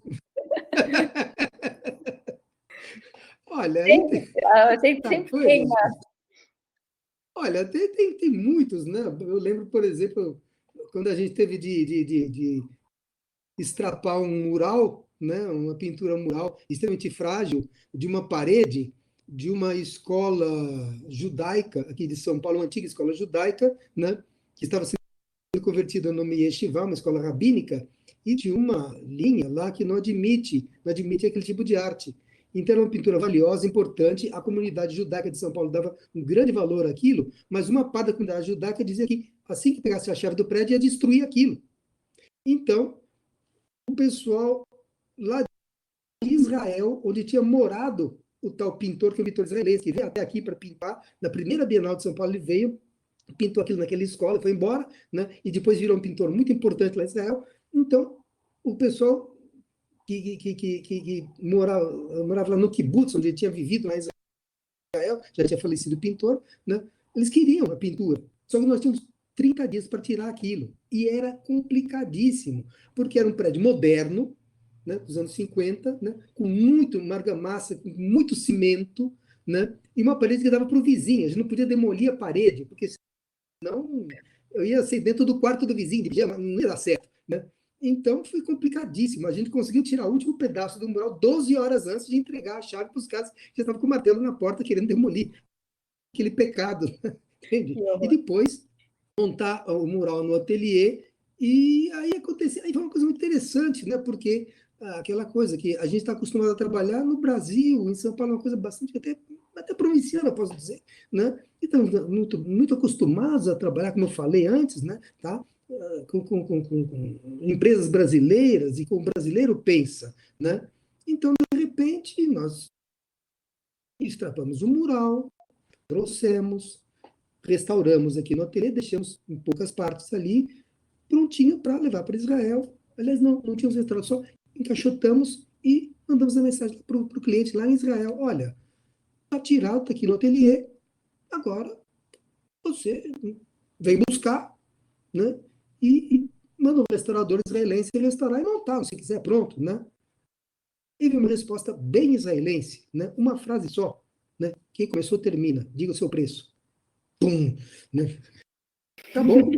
Olha, aí Sempre tem, né? Olha, tem muitos, né? Eu lembro, por exemplo, quando a gente teve de estrapar um mural, né? Uma pintura mural extremamente frágil de uma parede de uma escola judaica aqui de São Paulo, uma antiga escola judaica, né? Que estava sendo convertida no Yeshiva, uma escola rabínica, e de uma linha lá que não admite aquele tipo de arte. Então, era uma pintura valiosa, importante. A comunidade judaica de São Paulo dava um grande valor àquilo, mas uma parte da comunidade judaica dizia que, assim que pegasse a chave do prédio, ia destruir aquilo. Então, o pessoal lá de Israel, onde tinha morado o tal pintor, que é o pintor israelense, que veio até aqui para pintar, na primeira Bienal de São Paulo, ele veio, pintou aquilo naquela escola, foi embora, né? E depois virou um pintor muito importante lá em Israel. Então, o pessoal que morava lá no kibbutz, onde ele tinha vivido lá em Israel, já tinha falecido o pintor, né? Eles queriam a pintura, só que nós tínhamos 30 dias para tirar aquilo, e era complicadíssimo, porque era um prédio moderno, né, dos anos 50, né, com muito argamassa, com muito cimento, né, e uma parede que dava para o vizinho, a gente não podia demolir a parede, porque senão eu ia ser dentro do quarto do vizinho, não ia dar certo, né? Então foi complicadíssimo. A gente conseguiu tirar o último pedaço do mural 12 horas antes de entregar a chave para os caras que já estavam com o martelo na porta querendo demolir aquele pecado, entende? E depois montar o mural no ateliê, e aí aconteceu, aí foi uma coisa muito interessante, né? Porque aquela coisa que a gente está acostumado a trabalhar no Brasil, em São Paulo, é uma coisa bastante até provinciana, posso dizer, né? Então, muito acostumados a trabalhar, como eu falei antes, né? Tá? Com empresas brasileiras e como o brasileiro pensa, né? Então, de repente, nós extrapamos o mural, trouxemos, restauramos aqui no ateliê, deixamos em poucas partes ali, prontinho para levar para Israel. Aliás, não tínhamos restaurado, só encaixotamos e mandamos a mensagem para o cliente lá em Israel. Olha, está tirado, está aqui no ateliê, agora você vem buscar, né? E manda um restaurador israelense restaurar e montar, se quiser, pronto, né? E veio uma resposta bem israelense, né? Uma frase só, né? Quem começou termina, diga o seu preço. Pum, né? Acabou.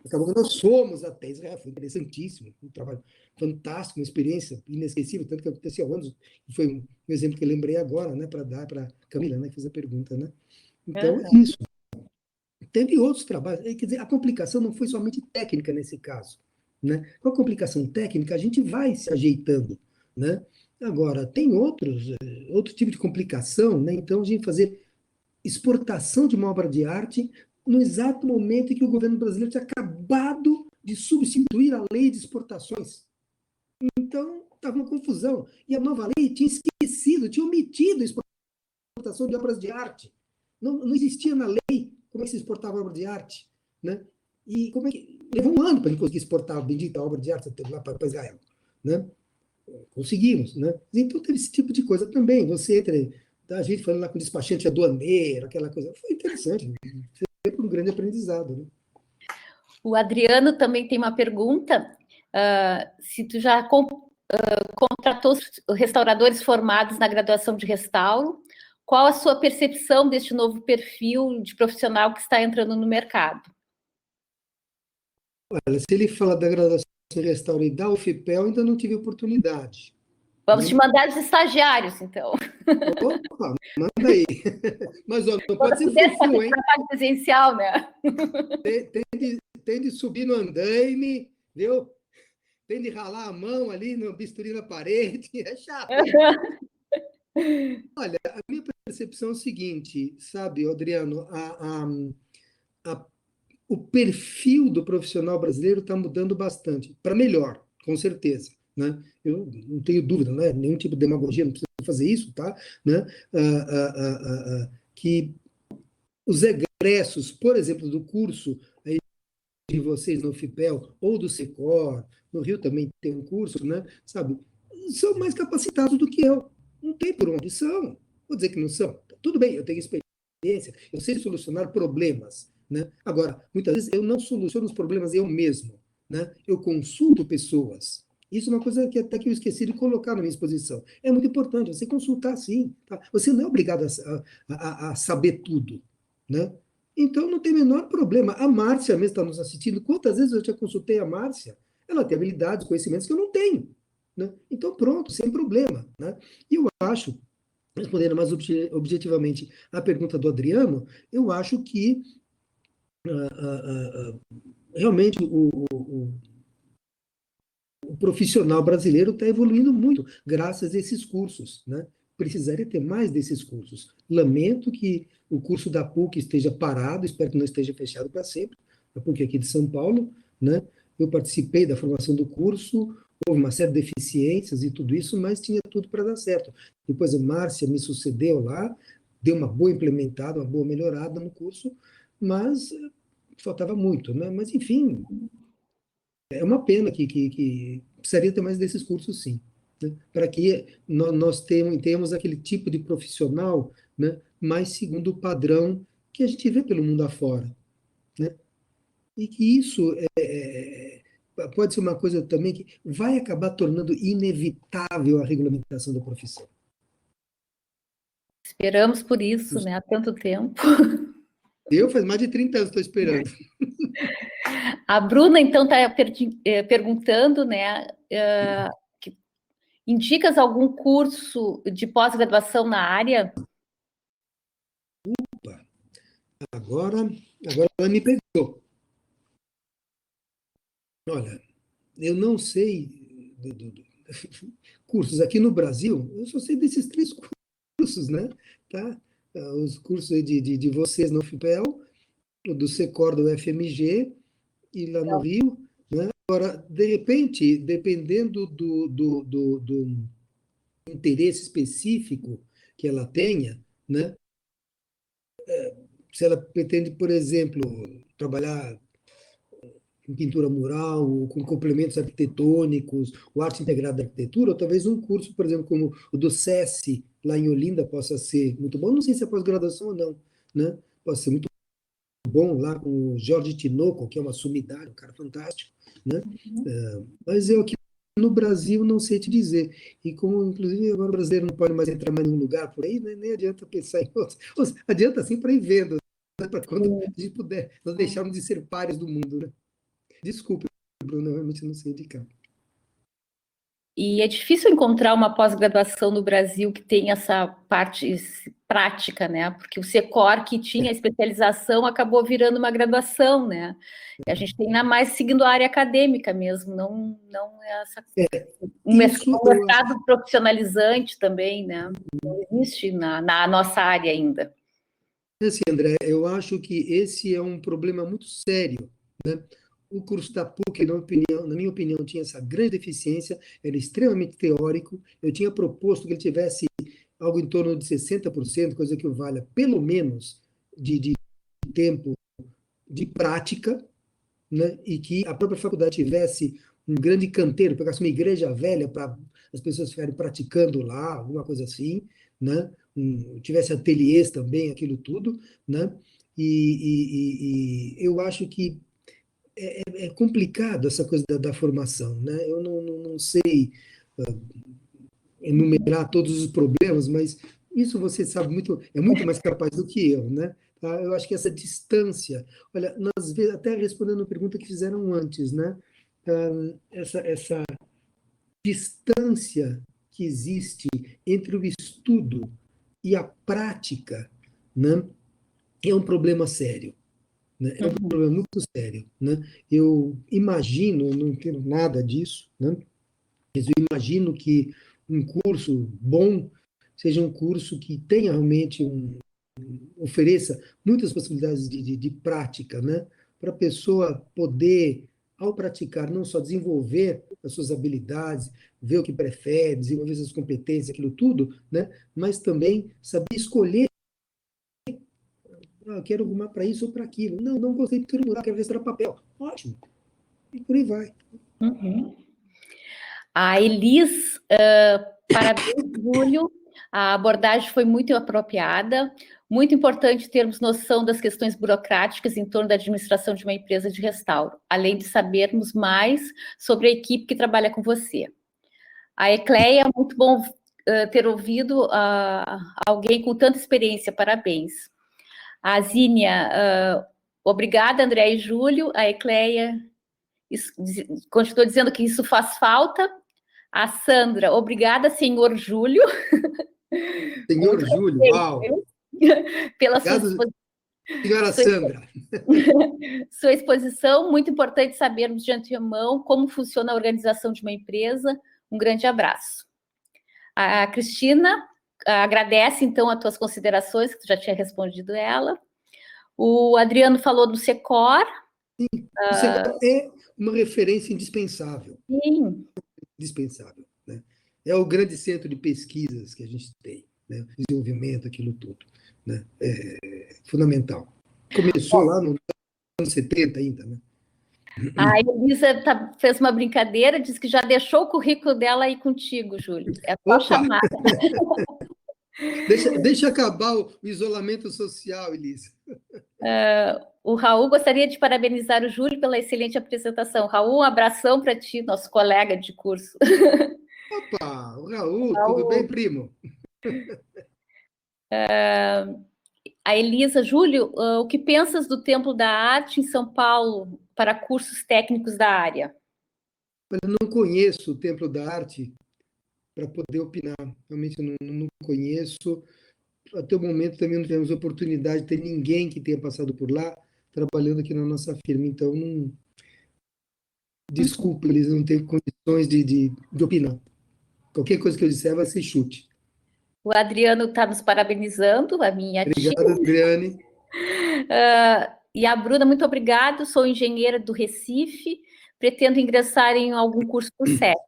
Acabou que nós fomos até Israel, foi interessantíssimo, um trabalho fantástico, uma experiência inesquecível, tanto que aconteceu há anos, foi um exemplo que eu lembrei agora, né, para dar para a Camila, né, que fez a pergunta, né? Então, é isso. Teve outros trabalhos, quer dizer, a complicação não foi somente técnica nesse caso, né? Com a complicação técnica, a gente vai se ajeitando, né? Agora, tem outro tipo de complicação, né? Então, a gente fazer exportação de uma obra de arte no exato momento em que o governo brasileiro tinha acabado de substituir a lei de exportações. Então, estava uma confusão. E a nova lei tinha esquecido, tinha omitido a exportação de obras de arte. Não existia na lei como é que se exportava obra de arte. Né? E como é que. Levou um ano para a gente conseguir exportar a bendita obra de arte lá para Israel. Né? Conseguimos. Né? Então, teve esse tipo de coisa também. Você entra. A gente falando lá com o despachante aduaneiro, aquela coisa. Foi interessante. Foi um grande aprendizado. Né? O Adriano também tem uma pergunta. Se tu já contratou restauradores formados na graduação de restauro, qual a sua percepção deste novo perfil de profissional que está entrando no mercado? Olha, se ele fala da graduação em restauro e da UFPEL, ainda não tive oportunidade. Vamos te mandar os estagiários, então. Opa, manda aí. Mas ó, não pode ser fufu, hein? Trabalho presencial, né? Tem de subir no andaime, viu? Tem de ralar a mão ali no bisturi na parede. É chato. Olha, a minha percepção é o seguinte, sabe, Adriano, o perfil do profissional brasileiro está mudando bastante, para melhor, com certeza. Né? Eu não tenho dúvida, não é nenhum tipo de demagogia, não precisa fazer isso, tá? Né? Que os egressos, por exemplo, do curso de vocês no UFPEL, ou do Secor, no Rio também tem um curso, né? Sabe? São mais capacitados do que eu. Não tem por onde são. Vou dizer que não são. Tudo bem, eu tenho experiência, eu sei solucionar problemas, né? Agora, muitas vezes eu não soluciono os problemas eu mesmo, né? Eu consulto pessoas. Isso é uma coisa que até que eu esqueci de colocar na minha exposição. É muito importante você consultar, sim. Tá? Você não é obrigado a saber tudo, né? Então não tem o menor problema. A Márcia mesmo está nos assistindo. Quantas vezes eu já consultei a Márcia? Ela tem habilidades, conhecimentos que eu não tenho, né? Então pronto, sem problema, né? E eu acho, respondendo mais objetivamente a pergunta do Adriano, eu acho que realmente o profissional brasileiro está evoluindo muito graças a esses cursos, né? Precisaria ter mais desses cursos. Lamento que o curso da PUC esteja parado, espero que não esteja fechado para sempre, a PUC aqui de São Paulo, né? Eu participei da formação do curso, houve uma série de deficiências e tudo isso, mas tinha tudo para dar certo. Depois a Márcia me sucedeu lá, deu uma boa implementada, uma boa melhorada no curso, mas faltava muito, né? Mas, enfim, é uma pena que precisaria ter mais desses cursos, sim, né? Para que nós tenhamos aquele tipo de profissional, né, mais segundo o padrão que a gente vê pelo mundo afora, né? E que isso pode ser uma coisa também que vai acabar tornando inevitável a regulamentação da profissão. Esperamos por isso, né? Há tanto tempo. Eu faz mais de 30 anos estou esperando. A Bruna, então, está perguntando, né? Indicas algum curso de pós-graduação na área? Agora ela me pegou. Olha, eu não sei cursos aqui no Brasil, eu só sei desses três cursos, né? Tá? Os cursos de vocês no FIPEL, o do Secor do FMG e lá no Rio, né? Agora, de repente, dependendo do interesse específico que ela tenha, né? Se ela pretende, por exemplo, trabalhar em pintura mural, ou com complementos arquitetônicos, ou arte integrada da arquitetura, ou talvez um curso, por exemplo, como o do SESI, lá em Olinda, possa ser muito bom. Não sei se é pós-graduação ou não, né? Pode ser muito bom lá com o Jorge Tinoco, que é uma sumidade, um cara fantástico, né? Mas eu aqui no Brasil não sei te dizer. E como, inclusive, agora o brasileiro não pode mais entrar mais em nenhum lugar por aí, né? Nem adianta pensar em outros. Adianta sim para ir vendo, né? Para quando a gente puder, nós deixarmos de ser pares do mundo, né? Desculpe, Bruno, eu realmente não sei indicar. E é difícil encontrar uma pós-graduação no Brasil que tenha essa parte prática, né? Porque o Secor, que tinha especialização, acabou virando uma graduação, né? E a gente tem ainda mais seguindo a área acadêmica mesmo, não é essa, um mercado profissionalizante também, né? Não existe na nossa área ainda. Assim, André, eu acho que esse é um problema muito sério, né? O curso da PUC, na minha opinião, tinha essa grande deficiência, era extremamente teórico. Eu tinha proposto que ele tivesse algo em torno de 60%, coisa que o valha pelo menos de tempo de prática, né? E que a própria faculdade tivesse um grande canteiro, pegasse uma igreja velha para as pessoas ficarem praticando lá, alguma coisa assim, né? Tivesse ateliês também, aquilo tudo, né? E eu acho que é complicado essa coisa da formação, né? Eu não sei enumerar todos os problemas, mas isso você sabe muito, é muito mais capaz do que eu, né? Tá? Eu acho que essa distância, olha, nós até respondendo a pergunta que fizeram antes, né? Essa distância que existe entre o estudo e a prática, né? É um problema sério. Né? É um problema muito sério. Né? Eu imagino, eu não entendo nada disso, né? Mas eu imagino que um curso bom seja um curso que tenha realmente ofereça muitas possibilidades de prática, né? Para a pessoa poder, ao praticar, não só desenvolver as suas habilidades, ver o que prefere, desenvolver suas competências, aquilo tudo, né? Mas também saber escolher eu quero arrumar para isso ou para aquilo. Não, não gostei, quero mudar, quero restaurar papel. Ótimo. E por aí vai. Uhum. A Elis, parabéns, Júlio. A abordagem foi muito apropriada. Muito importante termos noção das questões burocráticas em torno da administração de uma empresa de restauro, além de sabermos mais sobre a equipe que trabalha com você. A Ecleia, muito bom ter ouvido alguém com tanta experiência, parabéns. A Zínia, obrigada, André e Júlio. A Ecleia continua dizendo que isso faz falta. A Sandra, obrigada, senhor Júlio. Senhor Júlio, uau! Pela Obrigado, senhora Sandra. Sua exposição, muito importante sabermos de antemão como funciona a organização de uma empresa. Um grande abraço. A Cristina agradece, então, as tuas considerações, que tu já tinha respondido ela. O Adriano falou do Secor. Sim, o Secor é uma referência indispensável. Sim. Indispensável, né? É o grande centro de pesquisas que a gente tem, né? Desenvolvimento, aquilo tudo, né? É fundamental. Começou lá no anos 70 ainda, né? A Elisa fez uma brincadeira, disse que já deixou o currículo dela aí contigo, Júlio. É só chamar. Deixa acabar o isolamento social, Elisa. O Raul gostaria de parabenizar o Júlio pela excelente apresentação. Raul, um abração para ti, nosso colega de curso. Opa, o Raul, tudo bem, primo? A Elisa, Júlio, o que pensas do Templo da Arte em São Paulo para cursos técnicos da área? Eu não conheço o Templo da Arte para poder opinar. Realmente eu não conheço. Até o momento também não tivemos oportunidade de ter ninguém que tenha passado por lá trabalhando aqui na nossa firma. Então, desculpa, eles não têm condições de opinar. Qualquer coisa que eu disser vai ser chute. O Adriano está nos parabenizando, a minha tia. Obrigado, Adriane. E a Bruna, muito obrigado. Sou engenheira do Recife, pretendo ingressar em algum curso do SESC.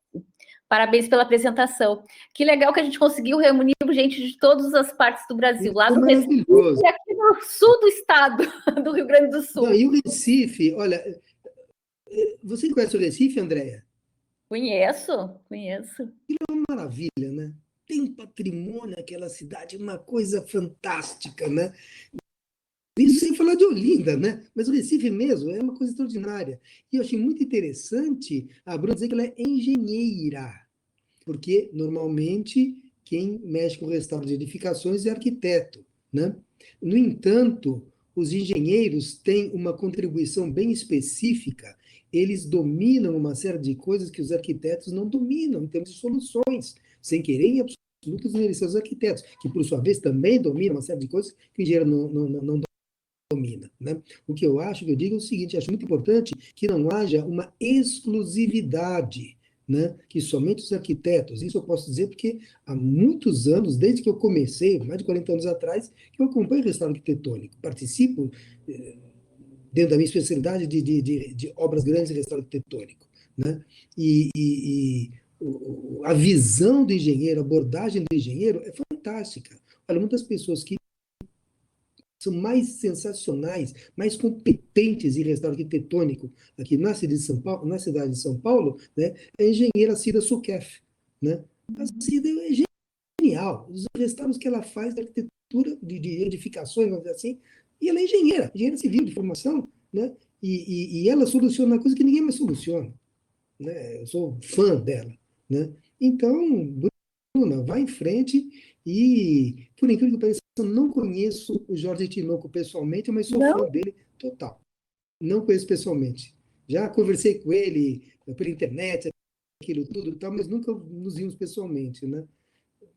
Parabéns pela apresentação. Que legal que a gente conseguiu reunir gente de todas as partes do Brasil, lá do Recife e aqui no sul do estado, do Rio Grande do Sul. Não, e o Recife, olha, você conhece o Recife, Andréia? Conheço. É uma maravilha, né? Tem patrimônio aquela cidade, uma coisa fantástica, né? Isso sem falar de Olinda, né? Mas o Recife mesmo é uma coisa extraordinária. E eu achei muito interessante a Bruna dizer que ela é engenheira, porque normalmente quem mexe com o restauro de edificações é arquiteto, né? No entanto, os engenheiros têm uma contribuição bem específica, eles dominam uma série de coisas que os arquitetos não dominam, em termos de soluções, sem querer em absoluto desmerecer os arquitetos, que por sua vez também dominam uma série de coisas que o engenheiro não domina, né? O que eu acho, que eu digo é o seguinte, acho muito importante que não haja uma exclusividade, né? Que somente os arquitetos, isso eu posso dizer porque há muitos anos, desde que eu comecei, mais de 40 anos atrás, que eu acompanho o restauro arquitetônico, participo dentro da minha especialidade de obras grandes de restauro arquitetônico, né? A visão do engenheiro, a abordagem do engenheiro é fantástica. Olha, muitas pessoas que são mais sensacionais, mais competentes em restauro arquitetônico aqui na cidade de São Paulo, né, é a engenheira Cida Sukef, né? A Cida é genial. Os restauros que ela faz de arquitetura, de edificações, vamos dizer assim, e ela é engenheira civil de formação, né? E ela soluciona coisa que ninguém mais soluciona, né? Eu sou fã dela, né? Então, Bruna, vai em frente e, por incrível que pareça, eu não conheço o Jorge Tinoco pessoalmente, mas sou fã dele total. Não conheço pessoalmente. Já conversei com ele por internet, aquilo tudo e tal, mas nunca nos vimos pessoalmente, né?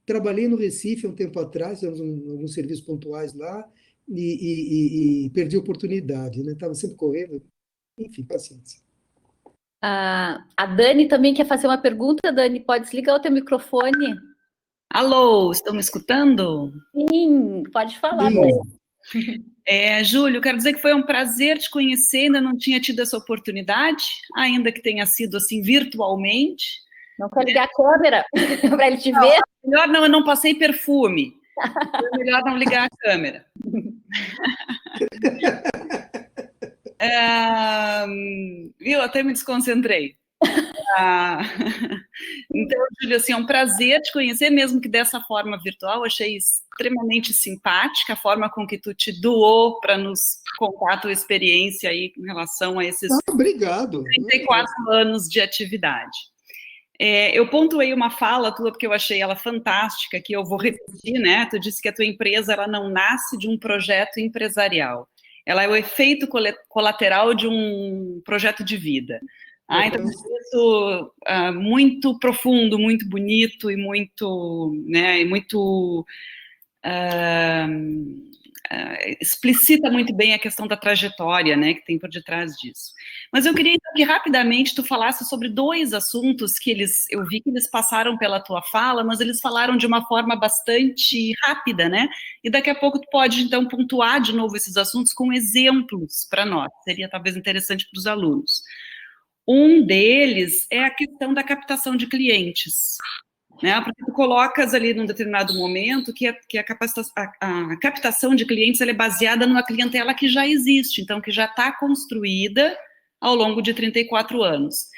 Trabalhei no Recife há um tempo atrás, fizemos alguns serviços pontuais lá e perdi a oportunidade, né? Estava sempre correndo. Enfim, paciência. A Dani também quer fazer uma pergunta. Dani, pode desligar o teu microfone? Alô, estão me escutando? Sim, pode falar, Dani. Júlio, quero dizer que foi um prazer te conhecer, ainda não tinha tido essa oportunidade, ainda que tenha sido assim virtualmente. Não quer ligar a câmera para ele te ver? Melhor não, eu não passei perfume. É melhor não ligar a câmera. Viu? Até me desconcentrei. Então, Júlio, assim, é um prazer te conhecer, mesmo que dessa forma virtual. Achei extremamente simpática a forma com que tu te doou para nos contar a tua experiência aí em relação a esses Obrigado. 34 anos de atividade. Eu pontuei uma fala tua, porque eu achei ela fantástica, que eu vou repetir, né? Tu disse que a tua empresa ela não nasce de um projeto empresarial. Ela é o efeito colateral de um projeto de vida. Então, isso muito profundo, muito bonito e muito, né, explicita muito bem a questão da trajetória, né, que tem por detrás disso. Mas eu queria então, que rapidamente tu falasse sobre dois assuntos que eu vi que eles passaram pela tua fala, mas eles falaram de uma forma bastante rápida, né? E daqui a pouco tu pode então pontuar de novo esses assuntos com exemplos para nós. Seria talvez interessante para os alunos. Um deles é a questão da captação de clientes, né? Porque tu colocas ali num determinado momento que a captação de clientes ela é baseada numa clientela que já existe, então que já está construída ao longo de 34 anos.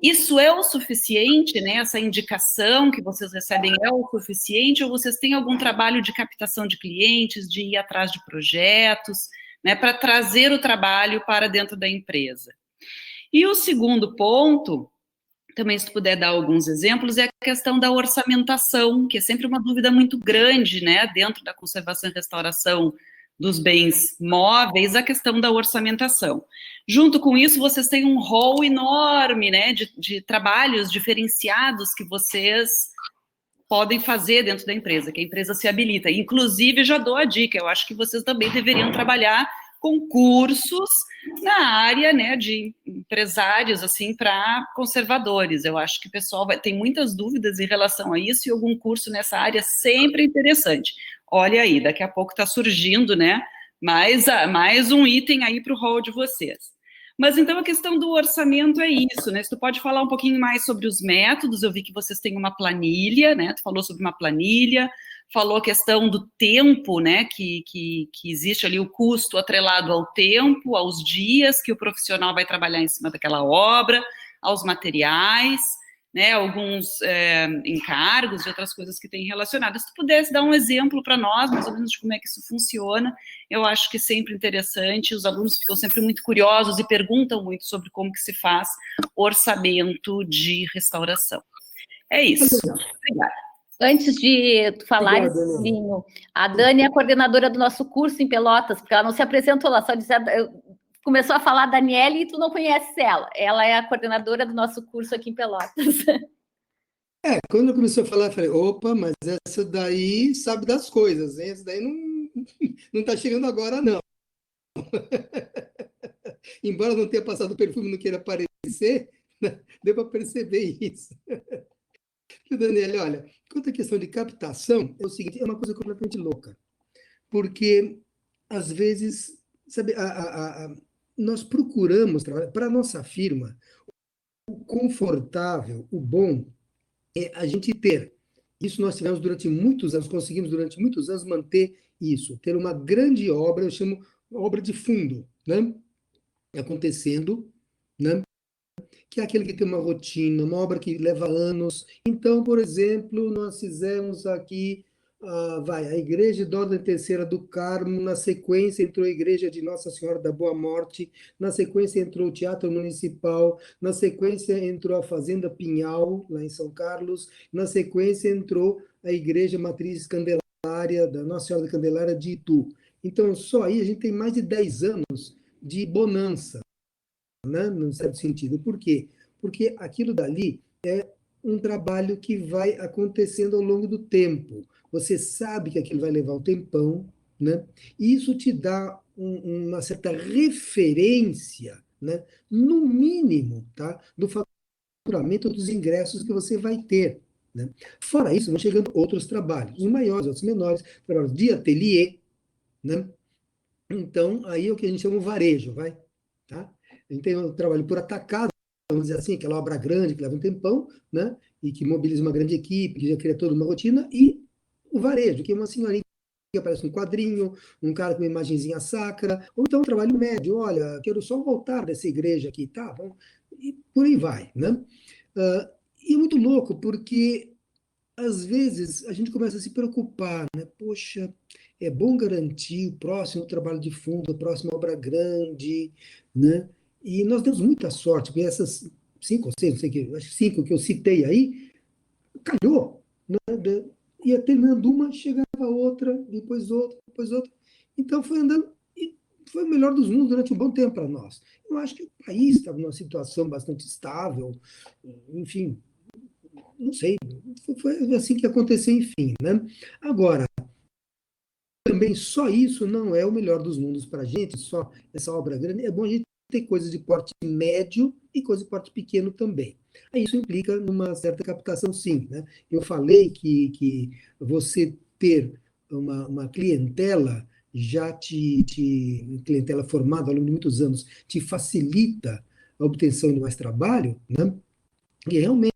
Isso é o suficiente, né? Essa indicação que vocês recebem é o suficiente, ou vocês têm algum trabalho de captação de clientes, de ir atrás de projetos, né? Para trazer o trabalho para dentro da empresa. E o segundo ponto, também se tu puder dar alguns exemplos, é a questão da orçamentação, que é sempre uma dúvida muito grande, né, dentro da conservação e restauração dos bens móveis, a questão da orçamentação. Junto com isso, vocês têm um rol enorme, né, de trabalhos diferenciados que vocês podem fazer dentro da empresa, que a empresa se habilita. Inclusive, já dou a dica, eu acho que vocês também deveriam trabalhar com cursos na área, né, de empresários, assim, para conservadores. Eu acho que o pessoal tem muitas dúvidas em relação a isso e algum curso nessa área sempre é interessante. Olha aí, daqui a pouco está surgindo, né, mais um item aí para o rol de vocês. Mas então a questão do orçamento é isso, né? Se tu pode falar um pouquinho mais sobre os métodos, eu vi que vocês têm uma planilha, né? Tu falou sobre uma planilha, falou a questão do tempo, né? Que existe ali o custo atrelado ao tempo, aos dias que o profissional vai trabalhar em cima daquela obra, aos materiais, né? Alguns encargos e outras coisas que têm relacionadas. Se tu pudesse dar um exemplo para nós, mais ou menos, de como é que isso funciona, eu acho que é sempre interessante, os alunos ficam sempre muito curiosos e perguntam muito sobre como que se faz orçamento de restauração. É isso. Obrigada. Antes de falar, a Dani é a coordenadora do nosso curso em Pelotas, porque ela não se apresentou lá, só disse, começou a falar Daniele e tu não conheces ela. Ela é a coordenadora do nosso curso aqui em Pelotas. Quando eu comecei a falar, eu falei, opa, mas essa daí sabe das coisas, hein? Essa daí não está chegando agora, não. Embora não tenha passado o perfume e não queira aparecer, deu para perceber isso. Daniel, olha, quanto à questão de captação, é o seguinte, é uma coisa completamente louca. Porque, às vezes, sabe, nós procuramos, para a nossa firma, o confortável, o bom, é a gente ter. Isso nós tivemos durante muitos anos, conseguimos durante muitos anos manter isso, ter uma grande obra, eu chamo obra de fundo, né? Acontecendo, né? Que é aquele que tem uma rotina, uma obra que leva anos. Então, por exemplo, nós fizemos aqui a Igreja de Ordem Terceira do Carmo, na sequência entrou a Igreja de Nossa Senhora da Boa Morte, na sequência entrou o Teatro Municipal, na sequência entrou a Fazenda Pinhal, lá em São Carlos, na sequência entrou a Igreja Matriz Candelária, da Nossa Senhora da Candelária de Itu. Então, só aí a gente tem mais de 10 anos de bonança, né, num certo sentido. Por quê? Porque aquilo dali é um trabalho que vai acontecendo ao longo do tempo. Você sabe que aquilo vai levar um tempão, né? E isso te dá uma certa referência, né? No mínimo, tá? Do faturamento dos ingressos que você vai ter, né? Fora isso, vão chegando outros trabalhos, uns maiores, outros menores, trabalhos de ateliê, né? Então, aí é o que a gente chama de varejo, vai, tá? A gente tem um trabalho por atacado, vamos dizer assim, aquela obra grande que leva um tempão, né? E que mobiliza uma grande equipe, que já cria toda uma rotina, e o varejo, que é uma senhorinha aparece um quadrinho, um cara com uma imagenzinha sacra, ou então um trabalho médio, olha, quero só voltar dessa igreja aqui, tá? Bom, e por aí vai, né? E é muito louco, porque às vezes a gente começa a se preocupar, né? Poxa, é bom garantir o próximo trabalho de fundo, a próxima obra grande, né? E nós temos muita sorte, porque essas 5 ou 6, não sei que, acho que 5 que eu citei aí, calhou, né? Ia terminando uma, chegava outra, depois outra, depois outra. Então foi andando e foi o melhor dos mundos durante um bom tempo para nós. Eu acho que o país estava numa situação bastante estável, enfim, não sei, foi assim que aconteceu, enfim, né? Agora, também só isso não é o melhor dos mundos para a gente, só essa obra grande. É bom a gente ter coisas de porte médio e coisas de porte pequeno também. Aí isso implica numa certa captação, sim, né? Eu falei que você ter uma clientela clientela formada ao longo de muitos anos, te facilita a obtenção de mais trabalho, né? E realmente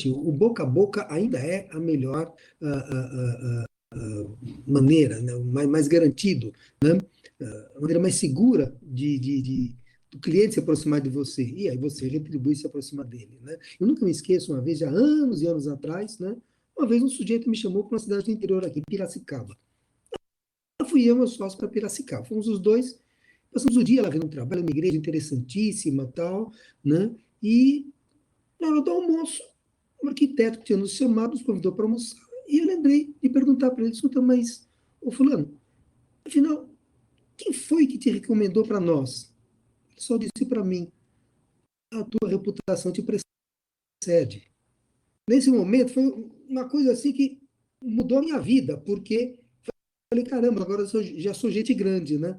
o boca a boca ainda é a melhor maneira, né? Mais garantido, né? A maneira mais segura do cliente se aproximar de você, e aí você retribui e se aproximar dele, né? Eu nunca me esqueço, uma vez, já anos e anos atrás, né? Uma vez um sujeito me chamou para uma cidade do interior aqui, Piracicaba. Eu fui eu e meu sócio para Piracicaba. Fomos os dois, passamos o dia lá vendo um trabalho, uma igreja interessantíssima, tal, né? E na hora do almoço, o arquiteto que tinha nos chamado nos convidou para almoçar, e eu lembrei de perguntar para ele, escuta, mas, ô fulano, afinal, quem foi que te recomendou para nós? Ele só disse para mim, a tua reputação te precede. Nesse momento, foi uma coisa assim que mudou a minha vida, porque falei, caramba, agora já sou gente grande, né?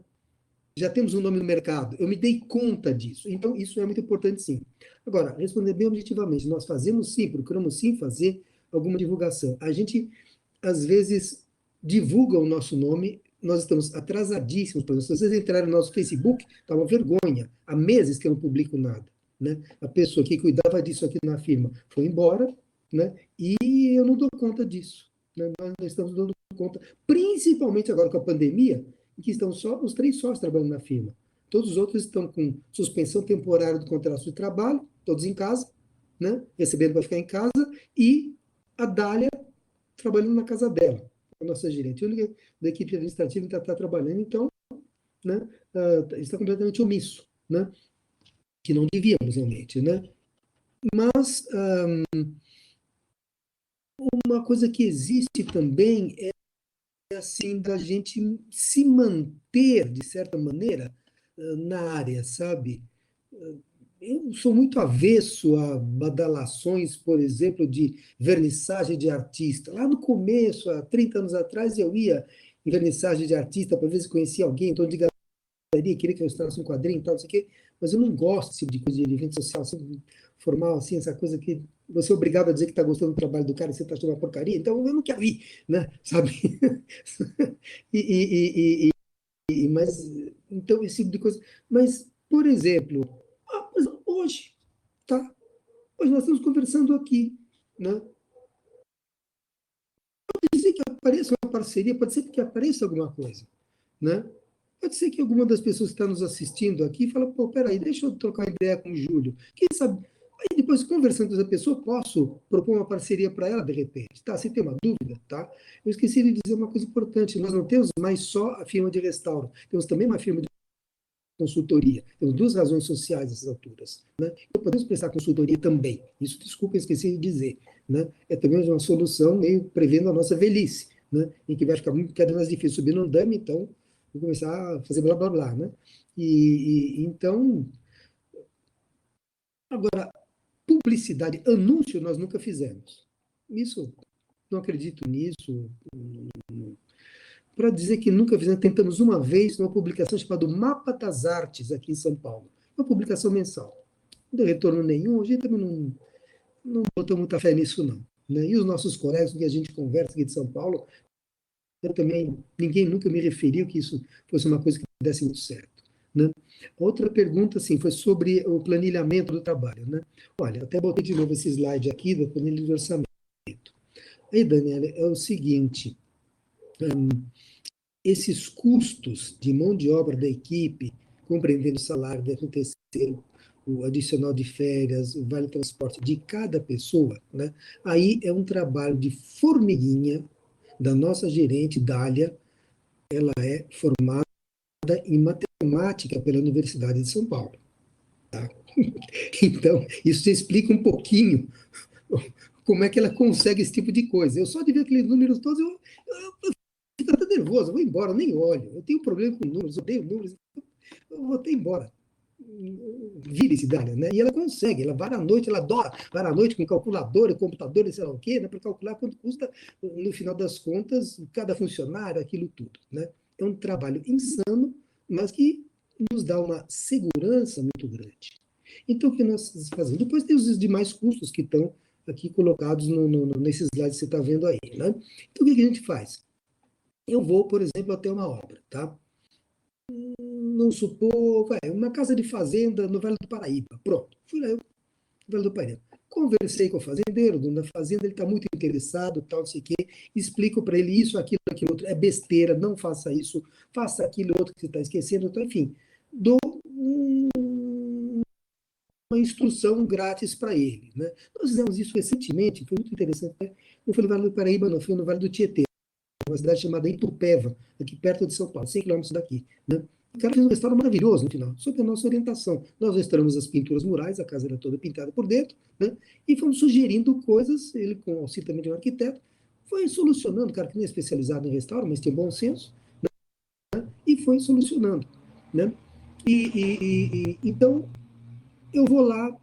Já temos um nome no mercado. Eu me dei conta disso. Então, isso é muito importante, sim. Agora, responder bem objetivamente, nós fazemos sim, procuramos sim fazer alguma divulgação. A gente, às vezes, divulga o nosso nome, nós estamos atrasadíssimos. Por exemplo, se vocês entrarem no nosso Facebook, está uma vergonha. Há meses que eu não publico nada. Né? A pessoa que cuidava disso aqui na firma foi embora, né? E eu não dou conta disso. Né? Nós não estamos dando conta, principalmente agora com a pandemia, em que estão só os 3 sócios trabalhando na firma. Todos os outros estão com suspensão temporária do contrato de trabalho, todos em casa, né? Recebendo para ficar em casa, e a Dália trabalhando na casa dela, a nossa gerente. A única da equipe administrativa está trabalhando, então, né, está completamente omisso, né? Que não devíamos, realmente, né? Mas uma coisa que existe também é assim da gente se manter, de certa maneira, na área, sabe? Eu sou muito avesso a badalações, por exemplo, de vernissagem de artista. Lá no começo, há 30 anos atrás, eu ia em vernissagem de artista para ver se conhecia alguém, então de galeria, queria que eu estrasse um quadrinho e tal, não sei o quê, mas eu não gosto desse tipo de coisa de evento social, assim, formal, assim, essa coisa que você é obrigado a dizer que está gostando do trabalho do cara e você está achando uma porcaria, então eu não quero ir, né? Sabe? Mas, então, esse tipo de coisa. Mas, por exemplo, mas hoje, tá? Hoje nós estamos conversando aqui, né? Pode ser que apareça uma parceria, pode ser que apareça alguma coisa, né? Pode ser que alguma das pessoas que está nos assistindo aqui fala, pô, peraí, deixa eu trocar uma ideia com o Júlio. Quem sabe? Aí depois, conversando com essa pessoa, posso propor uma parceria para ela, de repente, tá? Se tem uma dúvida, tá? Eu esqueci de dizer uma coisa importante, nós não temos mais só a firma de restauro, temos também uma firma de consultoria. Temos 2 razões sociais nessas alturas. Né? Então, podemos prestar consultoria também. Isso, desculpa, esqueci de dizer. Né? É também uma solução meio prevendo a nossa velhice, né? Em que vai ficar cada vez mais difícil subir no andame, então vou começar a fazer blá, blá, blá. Né? Então, agora, publicidade, anúncio, nós nunca fizemos. Isso, não acredito nisso. Para dizer que nunca fizemos, tentamos uma vez uma publicação chamada Mapa das Artes aqui em São Paulo. Uma publicação mensal. Não deu retorno nenhum, a gente também não botou muita fé nisso, não. Né? E os nossos colegas com que a gente conversa aqui de São Paulo, eu também, ninguém nunca me referiu que isso fosse uma coisa que desse muito certo. Né? Outra pergunta, assim, foi sobre o planilhamento do trabalho. Né? Olha, até botei de novo esse slide aqui da planilha de orçamento. Aí, Daniela, é o seguinte, esses custos de mão de obra da equipe, compreendendo o salário, décimo terceiro, o adicional de férias, o vale transporte de cada pessoa, né? Aí é um trabalho de formiguinha da nossa gerente, Dália. Ela é formada em matemática pela Universidade de São Paulo. Tá? Então, isso explica um pouquinho como é que ela consegue esse tipo de coisa. Eu só de ver aqueles números todos, eu fico até nervoso, eu vou embora, eu nem olho. Eu tenho problema com números, eu odeio números, eu vou até embora. Vira esse Dália, né? E ela consegue, ela vai à noite, ela adora, vai à noite com calculadora, computador e sei lá o quê, né, para calcular quanto custa, no final das contas, cada funcionário, aquilo tudo, né? É um trabalho insano, mas que nos dá uma segurança muito grande. Então, o que nós fazemos? Depois tem os demais custos que estão aqui colocados nesses slides que você está vendo aí, né? Então, o que a gente faz? Eu vou, por exemplo, até uma obra, tá? Não supor, uma casa de fazenda no Vale do Paraíba. Pronto, fui lá, no Vale do Paraíba. Conversei com o fazendeiro, o dono da fazenda, ele está muito interessado, tal, não sei o quê. Explico para ele isso, aquilo, outro. É besteira, não faça isso, faça aquilo, outro que você está esquecendo. Então, enfim, dou uma instrução grátis para ele, né? Nós fizemos isso recentemente, foi muito interessante. Né? Não foi no Vale do Paraíba, não, foi no Vale do Tietê, uma cidade chamada Itupeva, aqui perto de São Paulo, 100 quilômetros daqui, né? O cara fez um restauro maravilhoso no final, sob a nossa orientação. Nós restauramos as pinturas murais, a casa era toda pintada por dentro, né? E fomos sugerindo coisas, ele com o auxílio também de um arquiteto, foi solucionando, o cara que não é especializado em restauro, mas tem bom senso, né? E foi solucionando, né? Então, eu vou lá,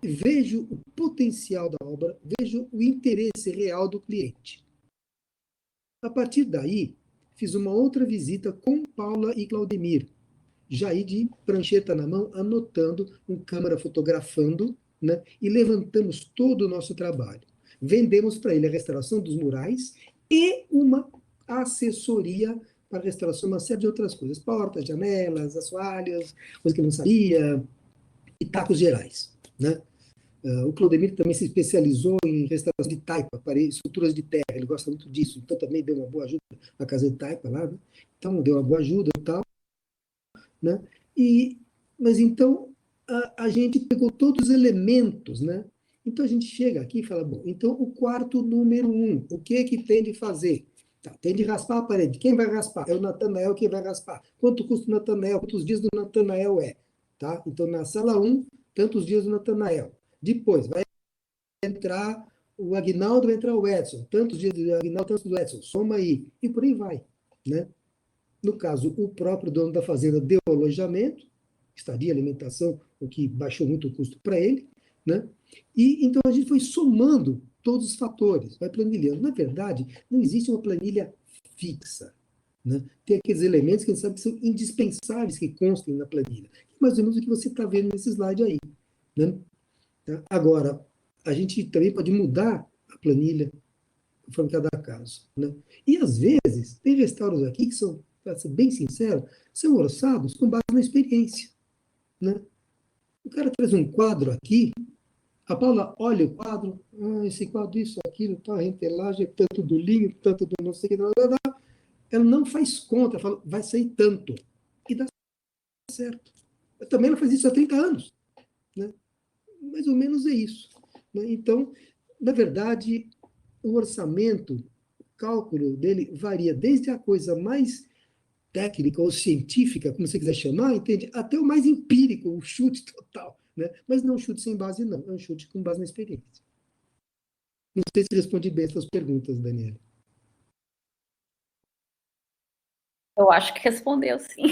vejo o potencial da obra, vejo o interesse real do cliente. A partir daí, fiz uma outra visita com Paula e Claudemir, já aí de prancheta na mão, anotando, com câmera fotografando, né, e levantamos todo o nosso trabalho. Vendemos para ele a restauração dos murais e uma assessoria para a restauração de uma série de outras coisas, portas, janelas, assoalhos, coisa que eu não sabia, e tacos gerais, né? O Claudemir também se especializou em restauração de taipa, estruturas de terra, ele gosta muito disso, então também deu uma boa ajuda na casa de taipa lá, né? Então deu uma boa ajuda e tal, né? Mas então a gente pegou todos os elementos, né? Então a gente chega aqui e fala, bom, então o quarto número 1, o que tem de fazer? Tá, tem de raspar a parede. Quem vai raspar? É o Natanael que vai raspar. Quanto custa o Natanael? Quantos dias do Natanael é? Tá? Então na sala 1, tantos dias do Natanael. Depois vai entrar o Aguinaldo, vai entrar o Edson. Tantos dias do Aguinaldo, tantos do Edson. Soma aí. E por aí vai, né? No caso, o próprio dono da fazenda deu alojamento, estadia, alimentação, o que baixou muito o custo para ele, né? E então a gente foi somando todos os fatores, vai planilhando. Na verdade, não existe uma planilha fixa, né? Tem aqueles elementos que a gente sabe que são indispensáveis que constem na planilha. Mais ou menos o que você está vendo nesse slide aí, né? Agora, a gente também pode mudar a planilha conforme cada caso, né? E às vezes, tem restauros aqui que são, para ser bem sincero, são orçados com base na experiência, né? O cara traz um quadro aqui, a Paula olha o quadro, esse quadro, isso, aquilo, tá, a rentelagem, tanto do linho, tanto do não sei o que, ela não faz conta, ela fala, vai sair tanto. E dá certo. Também ela faz isso há 30 anos, né? Mais ou menos é isso, né? Então, na verdade, o orçamento, o cálculo dele varia desde a coisa mais técnica ou científica, como você quiser chamar, entende? Até o mais empírico, o chute total, né? Mas não um chute sem base, não. É um chute com base na experiência. Não sei se respondi bem essas perguntas, Daniela. Eu acho que respondeu, sim.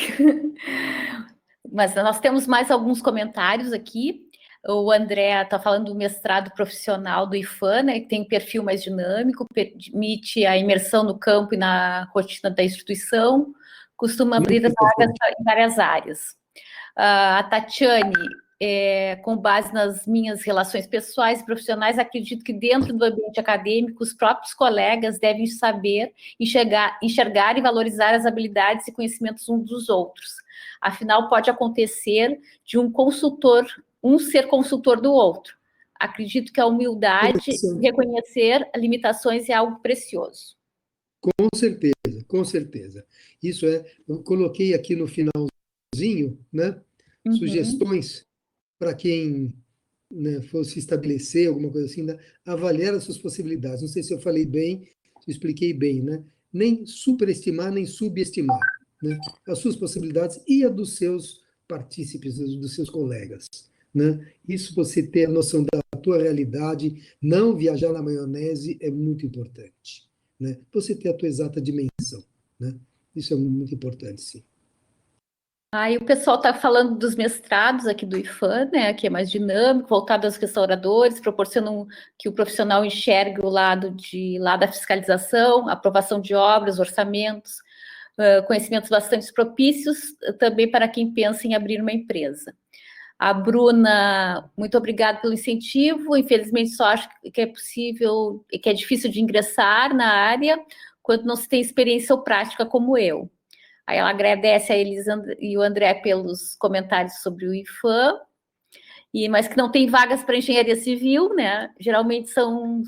Mas nós temos mais alguns comentários aqui. O André está falando do mestrado profissional do IFAM, né, que tem um perfil mais dinâmico, permite a imersão no campo e na rotina da instituição, costuma abrir as vagas em várias áreas. A Tatiane, com base nas minhas relações pessoais e profissionais, acredito que dentro do ambiente acadêmico, os próprios colegas devem saber enxergar e valorizar as habilidades e conhecimentos uns dos outros. Afinal, pode acontecer de um ser consultor do outro. Acredito que a humildade e reconhecer limitações é algo precioso. Com certeza, com certeza. Isso eu coloquei aqui no finalzinho, né, sugestões para quem, né, fosse estabelecer alguma coisa assim, né, avaliar as suas possibilidades. Não sei se eu falei bem, se eu expliquei bem, né? Nem superestimar, nem subestimar, né? As suas possibilidades e a dos seus partícipes, dos seus colegas, né? Isso, você ter a noção da tua realidade, não viajar na maionese, é muito importante, né? Você ter a tua exata dimensão, né? Isso é muito importante, sim. Aí o pessoal está falando dos mestrados aqui do IFAM, né, que é mais dinâmico, voltado aos restauradores, proporcionam que o profissional enxergue o lado da fiscalização, aprovação de obras, orçamentos, conhecimentos bastante propícios também para quem pensa em abrir uma empresa. A Bruna, muito obrigada pelo incentivo, infelizmente só acho que é possível, que é difícil de ingressar na área, quando não se tem experiência ou prática como eu. Aí ela agradece a Elisa e o André pelos comentários sobre o IFAM, mas que não tem vagas para engenharia civil, né? Geralmente são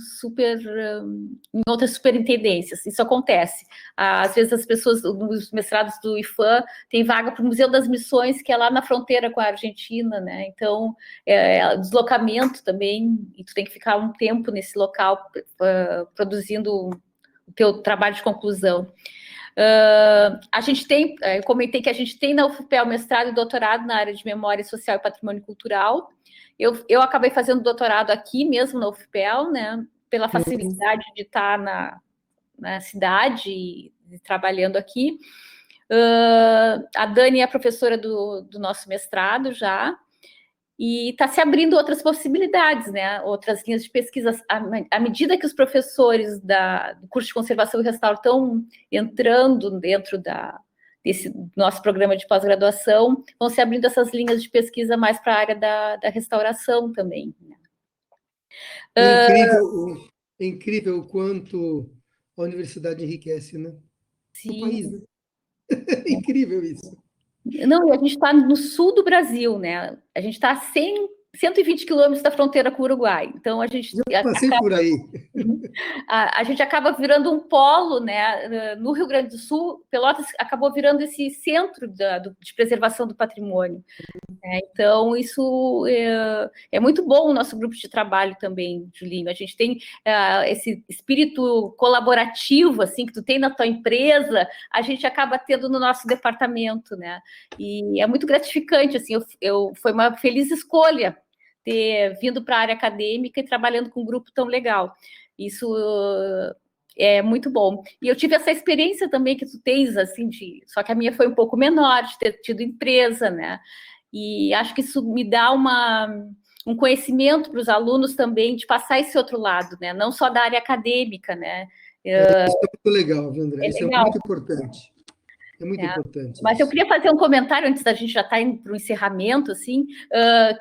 em outras superintendências. Isso acontece. Às vezes as pessoas, nos mestrados do IFAM, tem vaga para o Museu das Missões, que é lá na fronteira com a Argentina, né? Então, deslocamento também, e tu tem que ficar um tempo nesse local produzindo o teu trabalho de conclusão. A gente tem, eu comentei que a gente tem na UFPEL mestrado e doutorado na área de memória social e patrimônio cultural. Eu acabei fazendo doutorado aqui mesmo na UFPEL, né, pela facilidade de estar na cidade e trabalhando aqui. A Dani é professora do nosso mestrado já, e está se abrindo outras possibilidades, né? Outras linhas de pesquisa. À medida que os professores do curso de conservação e restauro estão entrando dentro desse nosso programa de pós-graduação, vão se abrindo essas linhas de pesquisa mais para a área da restauração também. Né? É incrível o quanto a universidade enriquece, né? Sim. O país, né? É incrível isso. Não, a gente está no sul do Brasil, né? A gente está a 120 quilômetros da fronteira com o Uruguai. Então, a gente... Já passei por aí. A gente acaba virando um polo, né? No Rio Grande do Sul, Pelotas acabou virando esse centro de preservação do patrimônio. Então, isso é muito bom o nosso grupo de trabalho também, Julinho. A gente tem esse espírito colaborativo, assim, que tu tem na tua empresa, a gente acaba tendo no nosso departamento, né? E é muito gratificante, assim, foi uma feliz escolha ter vindo para a área acadêmica e trabalhando com um grupo tão legal. Isso é muito bom. E eu tive essa experiência também que tu tens, assim, só que a minha foi um pouco menor, de ter tido empresa, né? E acho que isso me dá um conhecimento para os alunos também de passar esse outro lado, né? Não só da área acadêmica, né? Isso é muito legal, viu, André? Isso legal. É muito importante. É muito importante. Mas eu queria fazer um comentário antes da gente já estar indo para o encerramento, assim,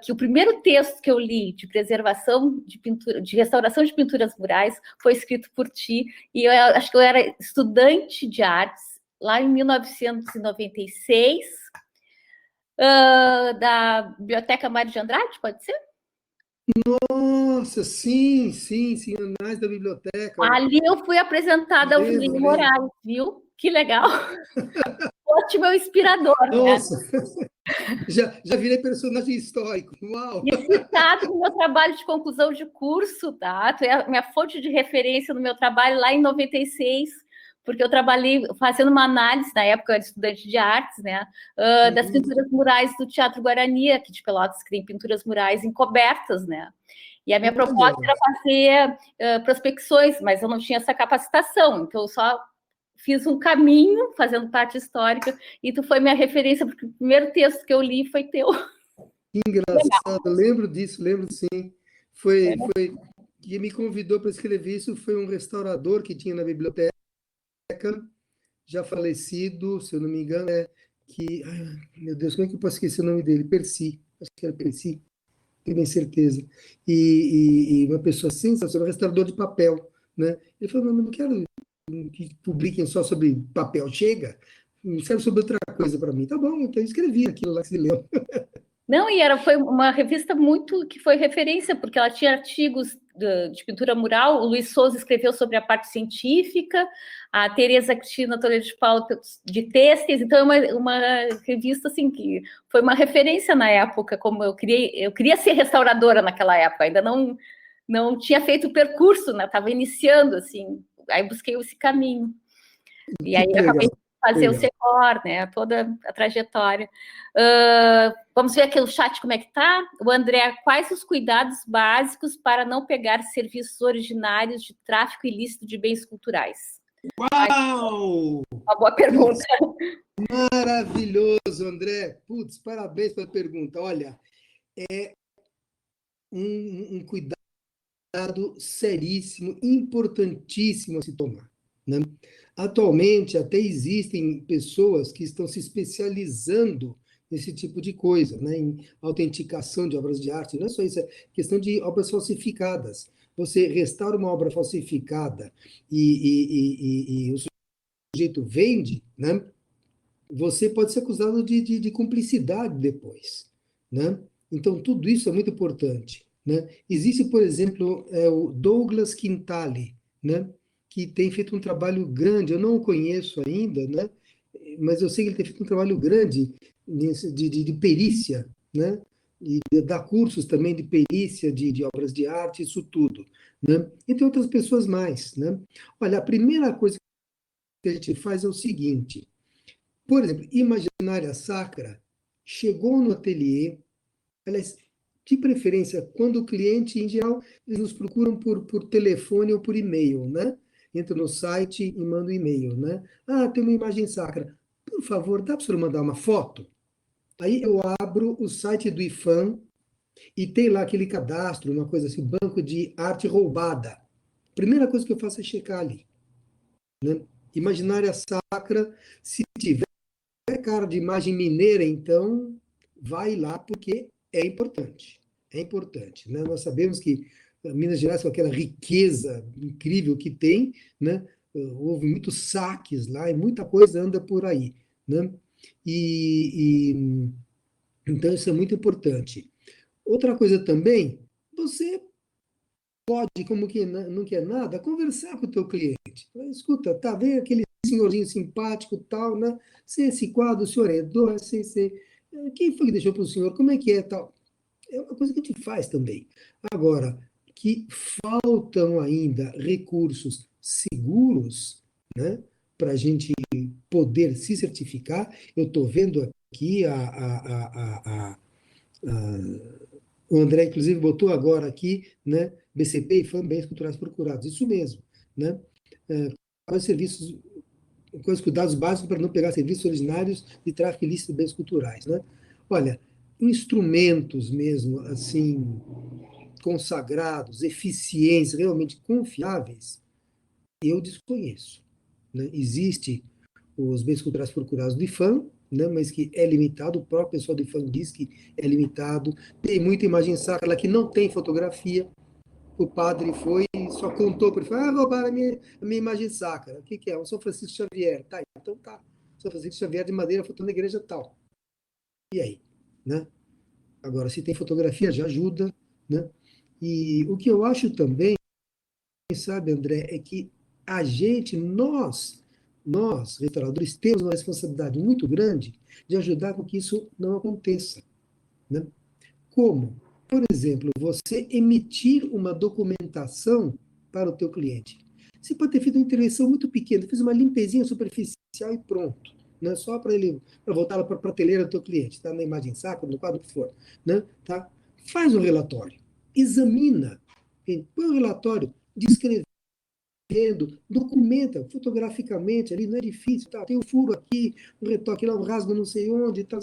que o primeiro texto que eu li de preservação de pintura, de restauração de pinturas murais, foi escrito por ti, e eu acho que eu era estudante de artes lá em 1996. Da Biblioteca Mário de Andrade, pode ser? Nossa, sim, Anais da Biblioteca. Ali eu fui apresentada ao Julinho Moraes, viu? Que legal. Foste meu inspirador. Nossa, né? já virei personagem histórico. Uau! E citado no meu trabalho de conclusão de curso, tá? Tu é a minha fonte de referência no meu trabalho lá em 96, porque eu trabalhei fazendo uma análise, na época eu era estudante de artes, né, das pinturas murais do Teatro Guarani, aqui de Pelotas, que tem pinturas murais encobertas, né, e a minha proposta era fazer prospecções, mas eu não tinha essa capacitação, então eu só fiz um caminho, fazendo parte histórica, e tu foi minha referência, porque o primeiro texto que eu li foi teu. Que engraçado, lembro disso, lembro sim. Foi que me convidou para escrever isso, foi um restaurador que tinha na biblioteca, já falecido, se eu não me engano, meu Deus, como é que eu posso esquecer o nome dele? Percy, acho que era Percy, tenho bem certeza. E uma pessoa sensacional, um restaurador de papel, né? Ele falou, não quero que publiquem só sobre papel, chega, serve sobre outra coisa para mim. Tá bom, então eu escrevi aquilo lá que se leu. Não, foi uma revista que foi referência, porque ela tinha artigos de pintura mural, o Luiz Souza escreveu sobre a parte científica, a Tereza Cristina Toledo de Paula de têxteis, então é uma revista assim, que foi uma referência na época, como eu queria ser restauradora naquela época, ainda não tinha feito o percurso, né? Estava iniciando, assim, aí busquei esse caminho. E aí acabei de fazer o Secor, né? Toda a trajetória. Vamos ver aqui o chat como é que está. O André, quais os cuidados básicos para não pegar serviços originários de tráfico ilícito de bens culturais? Uau! Uma boa pergunta. Maravilhoso, André. Putz, parabéns pela pergunta. Olha, é um cuidado seríssimo, importantíssimo a se tomar, né? Atualmente, até existem pessoas que estão se especializando nesse tipo de coisa, né? Em autenticação de obras de arte. Não é só isso, é questão de obras falsificadas. Você restaura uma obra falsificada e o sujeito vende, né? Você pode ser acusado de cumplicidade depois, né? Então, tudo isso é muito importante, né? Existe, por exemplo, o Douglas Quintali, né? Que tem feito um trabalho grande, eu não o conheço ainda, né? Mas eu sei que ele tem feito um trabalho grande de perícia, né? E dá cursos também de perícia de obras de arte, isso tudo, né? E tem outras pessoas mais, né? Olha, a primeira coisa que a gente faz é o seguinte: por exemplo, Imaginária Sacra chegou no ateliê, aliás, de preferência, quando o cliente, em geral, eles nos procuram por telefone ou por e-mail, né? Entra no site e manda um e-mail, né? Ah, tem uma imagem sacra. Por favor, dá para você mandar uma foto? Aí eu abro o site do IFAM e tem lá aquele cadastro, uma coisa assim, banco de arte roubada. Primeira coisa que eu faço é checar ali, né? Imaginária Sacra, se tiver cara de imagem mineira, então vai lá porque é importante. É importante, né? Nós sabemos que Minas Gerais, com aquela riqueza incrível que tem, né? Houve muitos saques lá e muita coisa anda por aí, né? Então isso é muito importante. Outra coisa também, você pode, como que não quer nada, conversar com o teu cliente. Escuta, tá vendo aquele senhorzinho simpático tal, né? Esse quadro, o senhor é dono, quem foi que deixou para o senhor? Como é que é tal? É uma coisa que a gente faz também. Agora, que faltam ainda recursos seguros, né? Para a gente poder se certificar. Eu estou vendo aqui o André, inclusive, botou agora aqui, né? BCP e FAM, Bens Culturais Procurados. Isso mesmo, né? Quais serviços, quais cuidados básicos para não pegar serviços originários de tráfico ilícito de bens culturais, né? Olha, instrumentos mesmo, assim, consagrados, eficientes, realmente confiáveis, eu desconheço, né? Existe os bens culturais procurados do IFAM, né, mas que é limitado, o próprio pessoal do IFAM diz que é limitado, tem muita imagem sacra que não tem fotografia, o padre foi e só contou para ele, roubaram a minha imagem sacra, o que é? Um São Francisco Xavier, tá, então tá, São Francisco Xavier de madeira, foto na igreja tal, e aí, né? Agora, se tem fotografia, já ajuda, né? E o que eu acho também, sabe, André, é que a gente, nós, restauradores, temos uma responsabilidade muito grande de ajudar com que isso não aconteça, né? Como? Por exemplo, você emitir uma documentação para o teu cliente. Você pode ter feito uma intervenção muito pequena, fez uma limpezinha superficial e pronto, né? Só para ele, para voltar para a prateleira do teu cliente, está na imagem sacra, no quadro que for, né? Tá? Faz um relatório, examina, põe um relatório descrevendo, documenta fotograficamente ali, não é difícil, tá? Tem um furo aqui, um retoque lá, um rasgo não sei onde, tá?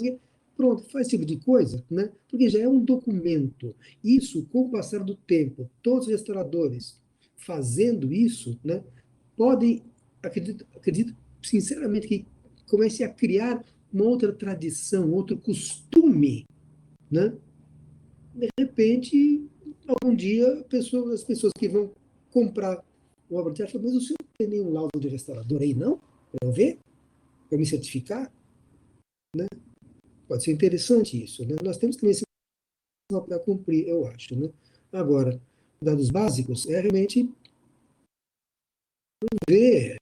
Pronto, faz esse tipo de coisa, né? Porque já é um documento. Isso, com o passar do tempo, todos os restauradores fazendo isso, né, podem, acredito sinceramente que comece a criar uma outra tradição, outro costume, né? De repente, algum dia, as pessoas que vão comprar uma obra de arte falam, mas o senhor não tem nenhum laudo de restaurador aí, não? Para eu ver? Para me certificar? Né? Pode ser interessante isso, né? Nós temos também esse para cumprir, eu acho, né? Agora, dados básicos, é realmente ver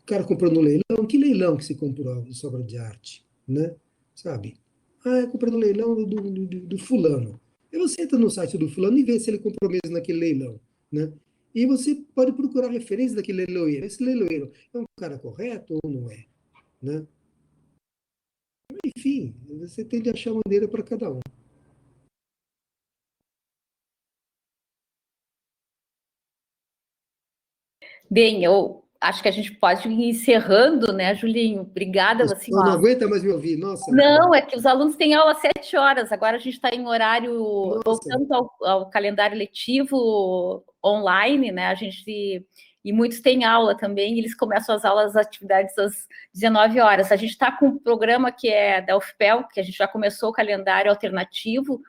o cara comprando um leilão, que leilão que se comprou essa obra de arte, né? Sabe? Comprou no leilão do fulano. E você entra no site do fulano e vê se ele comprou mesmo naquele leilão, né? E você pode procurar referência daquele leiloeiro. Esse leiloeiro é um cara correto ou não é, né? Enfim, você tem de achar maneira para cada um. Bem, eu acho que a gente pode ir encerrando, né, Julinho? Obrigada, Você assim, não ó. aguenta mais me ouvir, nossa. Não, é que os alunos têm aula às 7 horas, agora a gente está em horário, Nossa, voltando ao calendário letivo online, né? E muitos têm aula também, e eles começam as atividades às 19 horas. A gente está com um programa que é da UFPEL, que a gente já começou o calendário alternativo,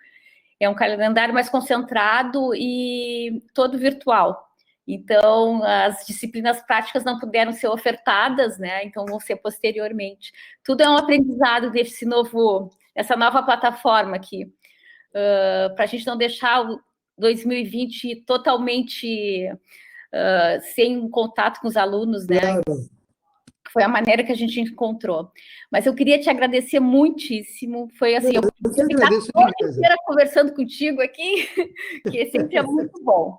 é um calendário mais concentrado e todo virtual. Então, as disciplinas práticas não puderam ser ofertadas, né? Então, vão ser posteriormente. Tudo é um aprendizado dessa nova plataforma aqui, para a gente não deixar o 2020 totalmente sem contato com os alunos, né? claro. Foi a maneira que a gente encontrou. Mas eu queria te agradecer muitíssimo. Foi assim, eu Eu que podia ficar agradeço a noite demais. inteira conversando contigo aqui, que sempre é muito bom.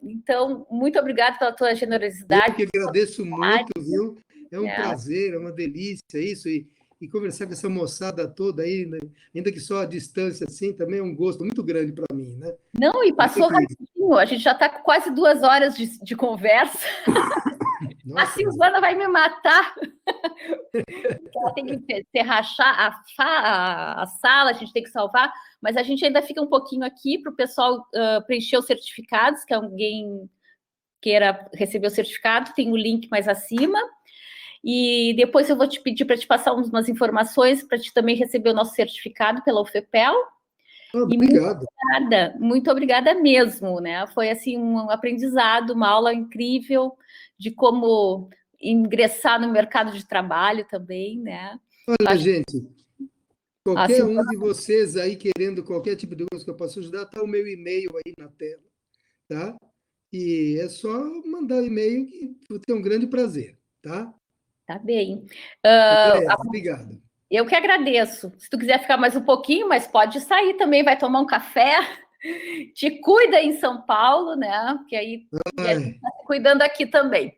Então, muito obrigada pela tua Eu generosidade. que agradeço muito, viu? É um Né? prazer, é uma delícia isso. E conversar com essa moçada toda aí, né? Ainda que só a distância, assim, também é um gosto muito grande para mim, né? Não, e passou Sempre, rapidinho. A gente já está com quase 2 horas de conversa. A nossa, Silvana vai me matar. Ela tem que rachar a sala, a gente tem que salvar, mas a gente ainda fica um pouquinho aqui para o pessoal preencher os certificados, que alguém queira receber o certificado, tem o link mais acima. E depois eu vou te pedir para te passar umas informações para te também receber o nosso certificado pela UFPEL. E obrigado. muito obrigada mesmo, né? Foi assim um aprendizado, uma aula incrível de como ingressar no mercado de trabalho também, né? Olha, gente, qualquer Assim, um de vocês aí querendo qualquer tipo de coisa que eu possa ajudar, tá o meu e-mail aí na tela, tá? E é só mandar o e-mail que eu tenho um grande prazer, tá? tá bem. Andréia, obrigado. Eu que agradeço. Se tu quiser ficar mais um pouquinho, mas pode sair também, vai tomar um café. Te cuida em São Paulo, né? Que aí e a gente está se cuidando aqui também.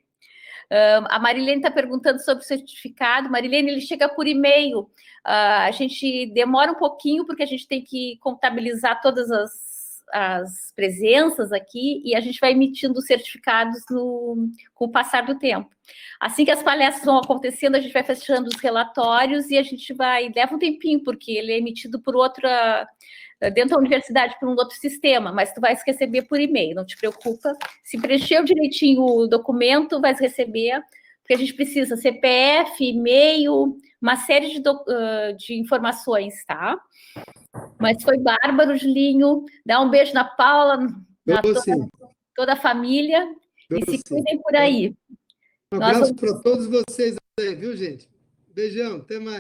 A Marilene está perguntando sobre o certificado. Marilene, ele chega por e-mail. A gente demora um pouquinho, porque a gente tem que contabilizar todas as presenças aqui e a gente vai emitindo os certificados com o passar do tempo. Assim que as palestras vão acontecendo, a gente vai fechando os relatórios e a gente leva um tempinho, porque ele é emitido por dentro da universidade por um outro sistema, mas tu vais receber por e-mail, não te preocupa. Se preencheu direitinho o documento, vais receber, porque a gente precisa CPF, e-mail, uma série de informações, tá? Mas foi bárbaro, Julinho. Dá um beijo na Paula, toda a família, e se cuidem por aí. Um abraço para todos vocês aí, viu, gente? Beijão, até mais.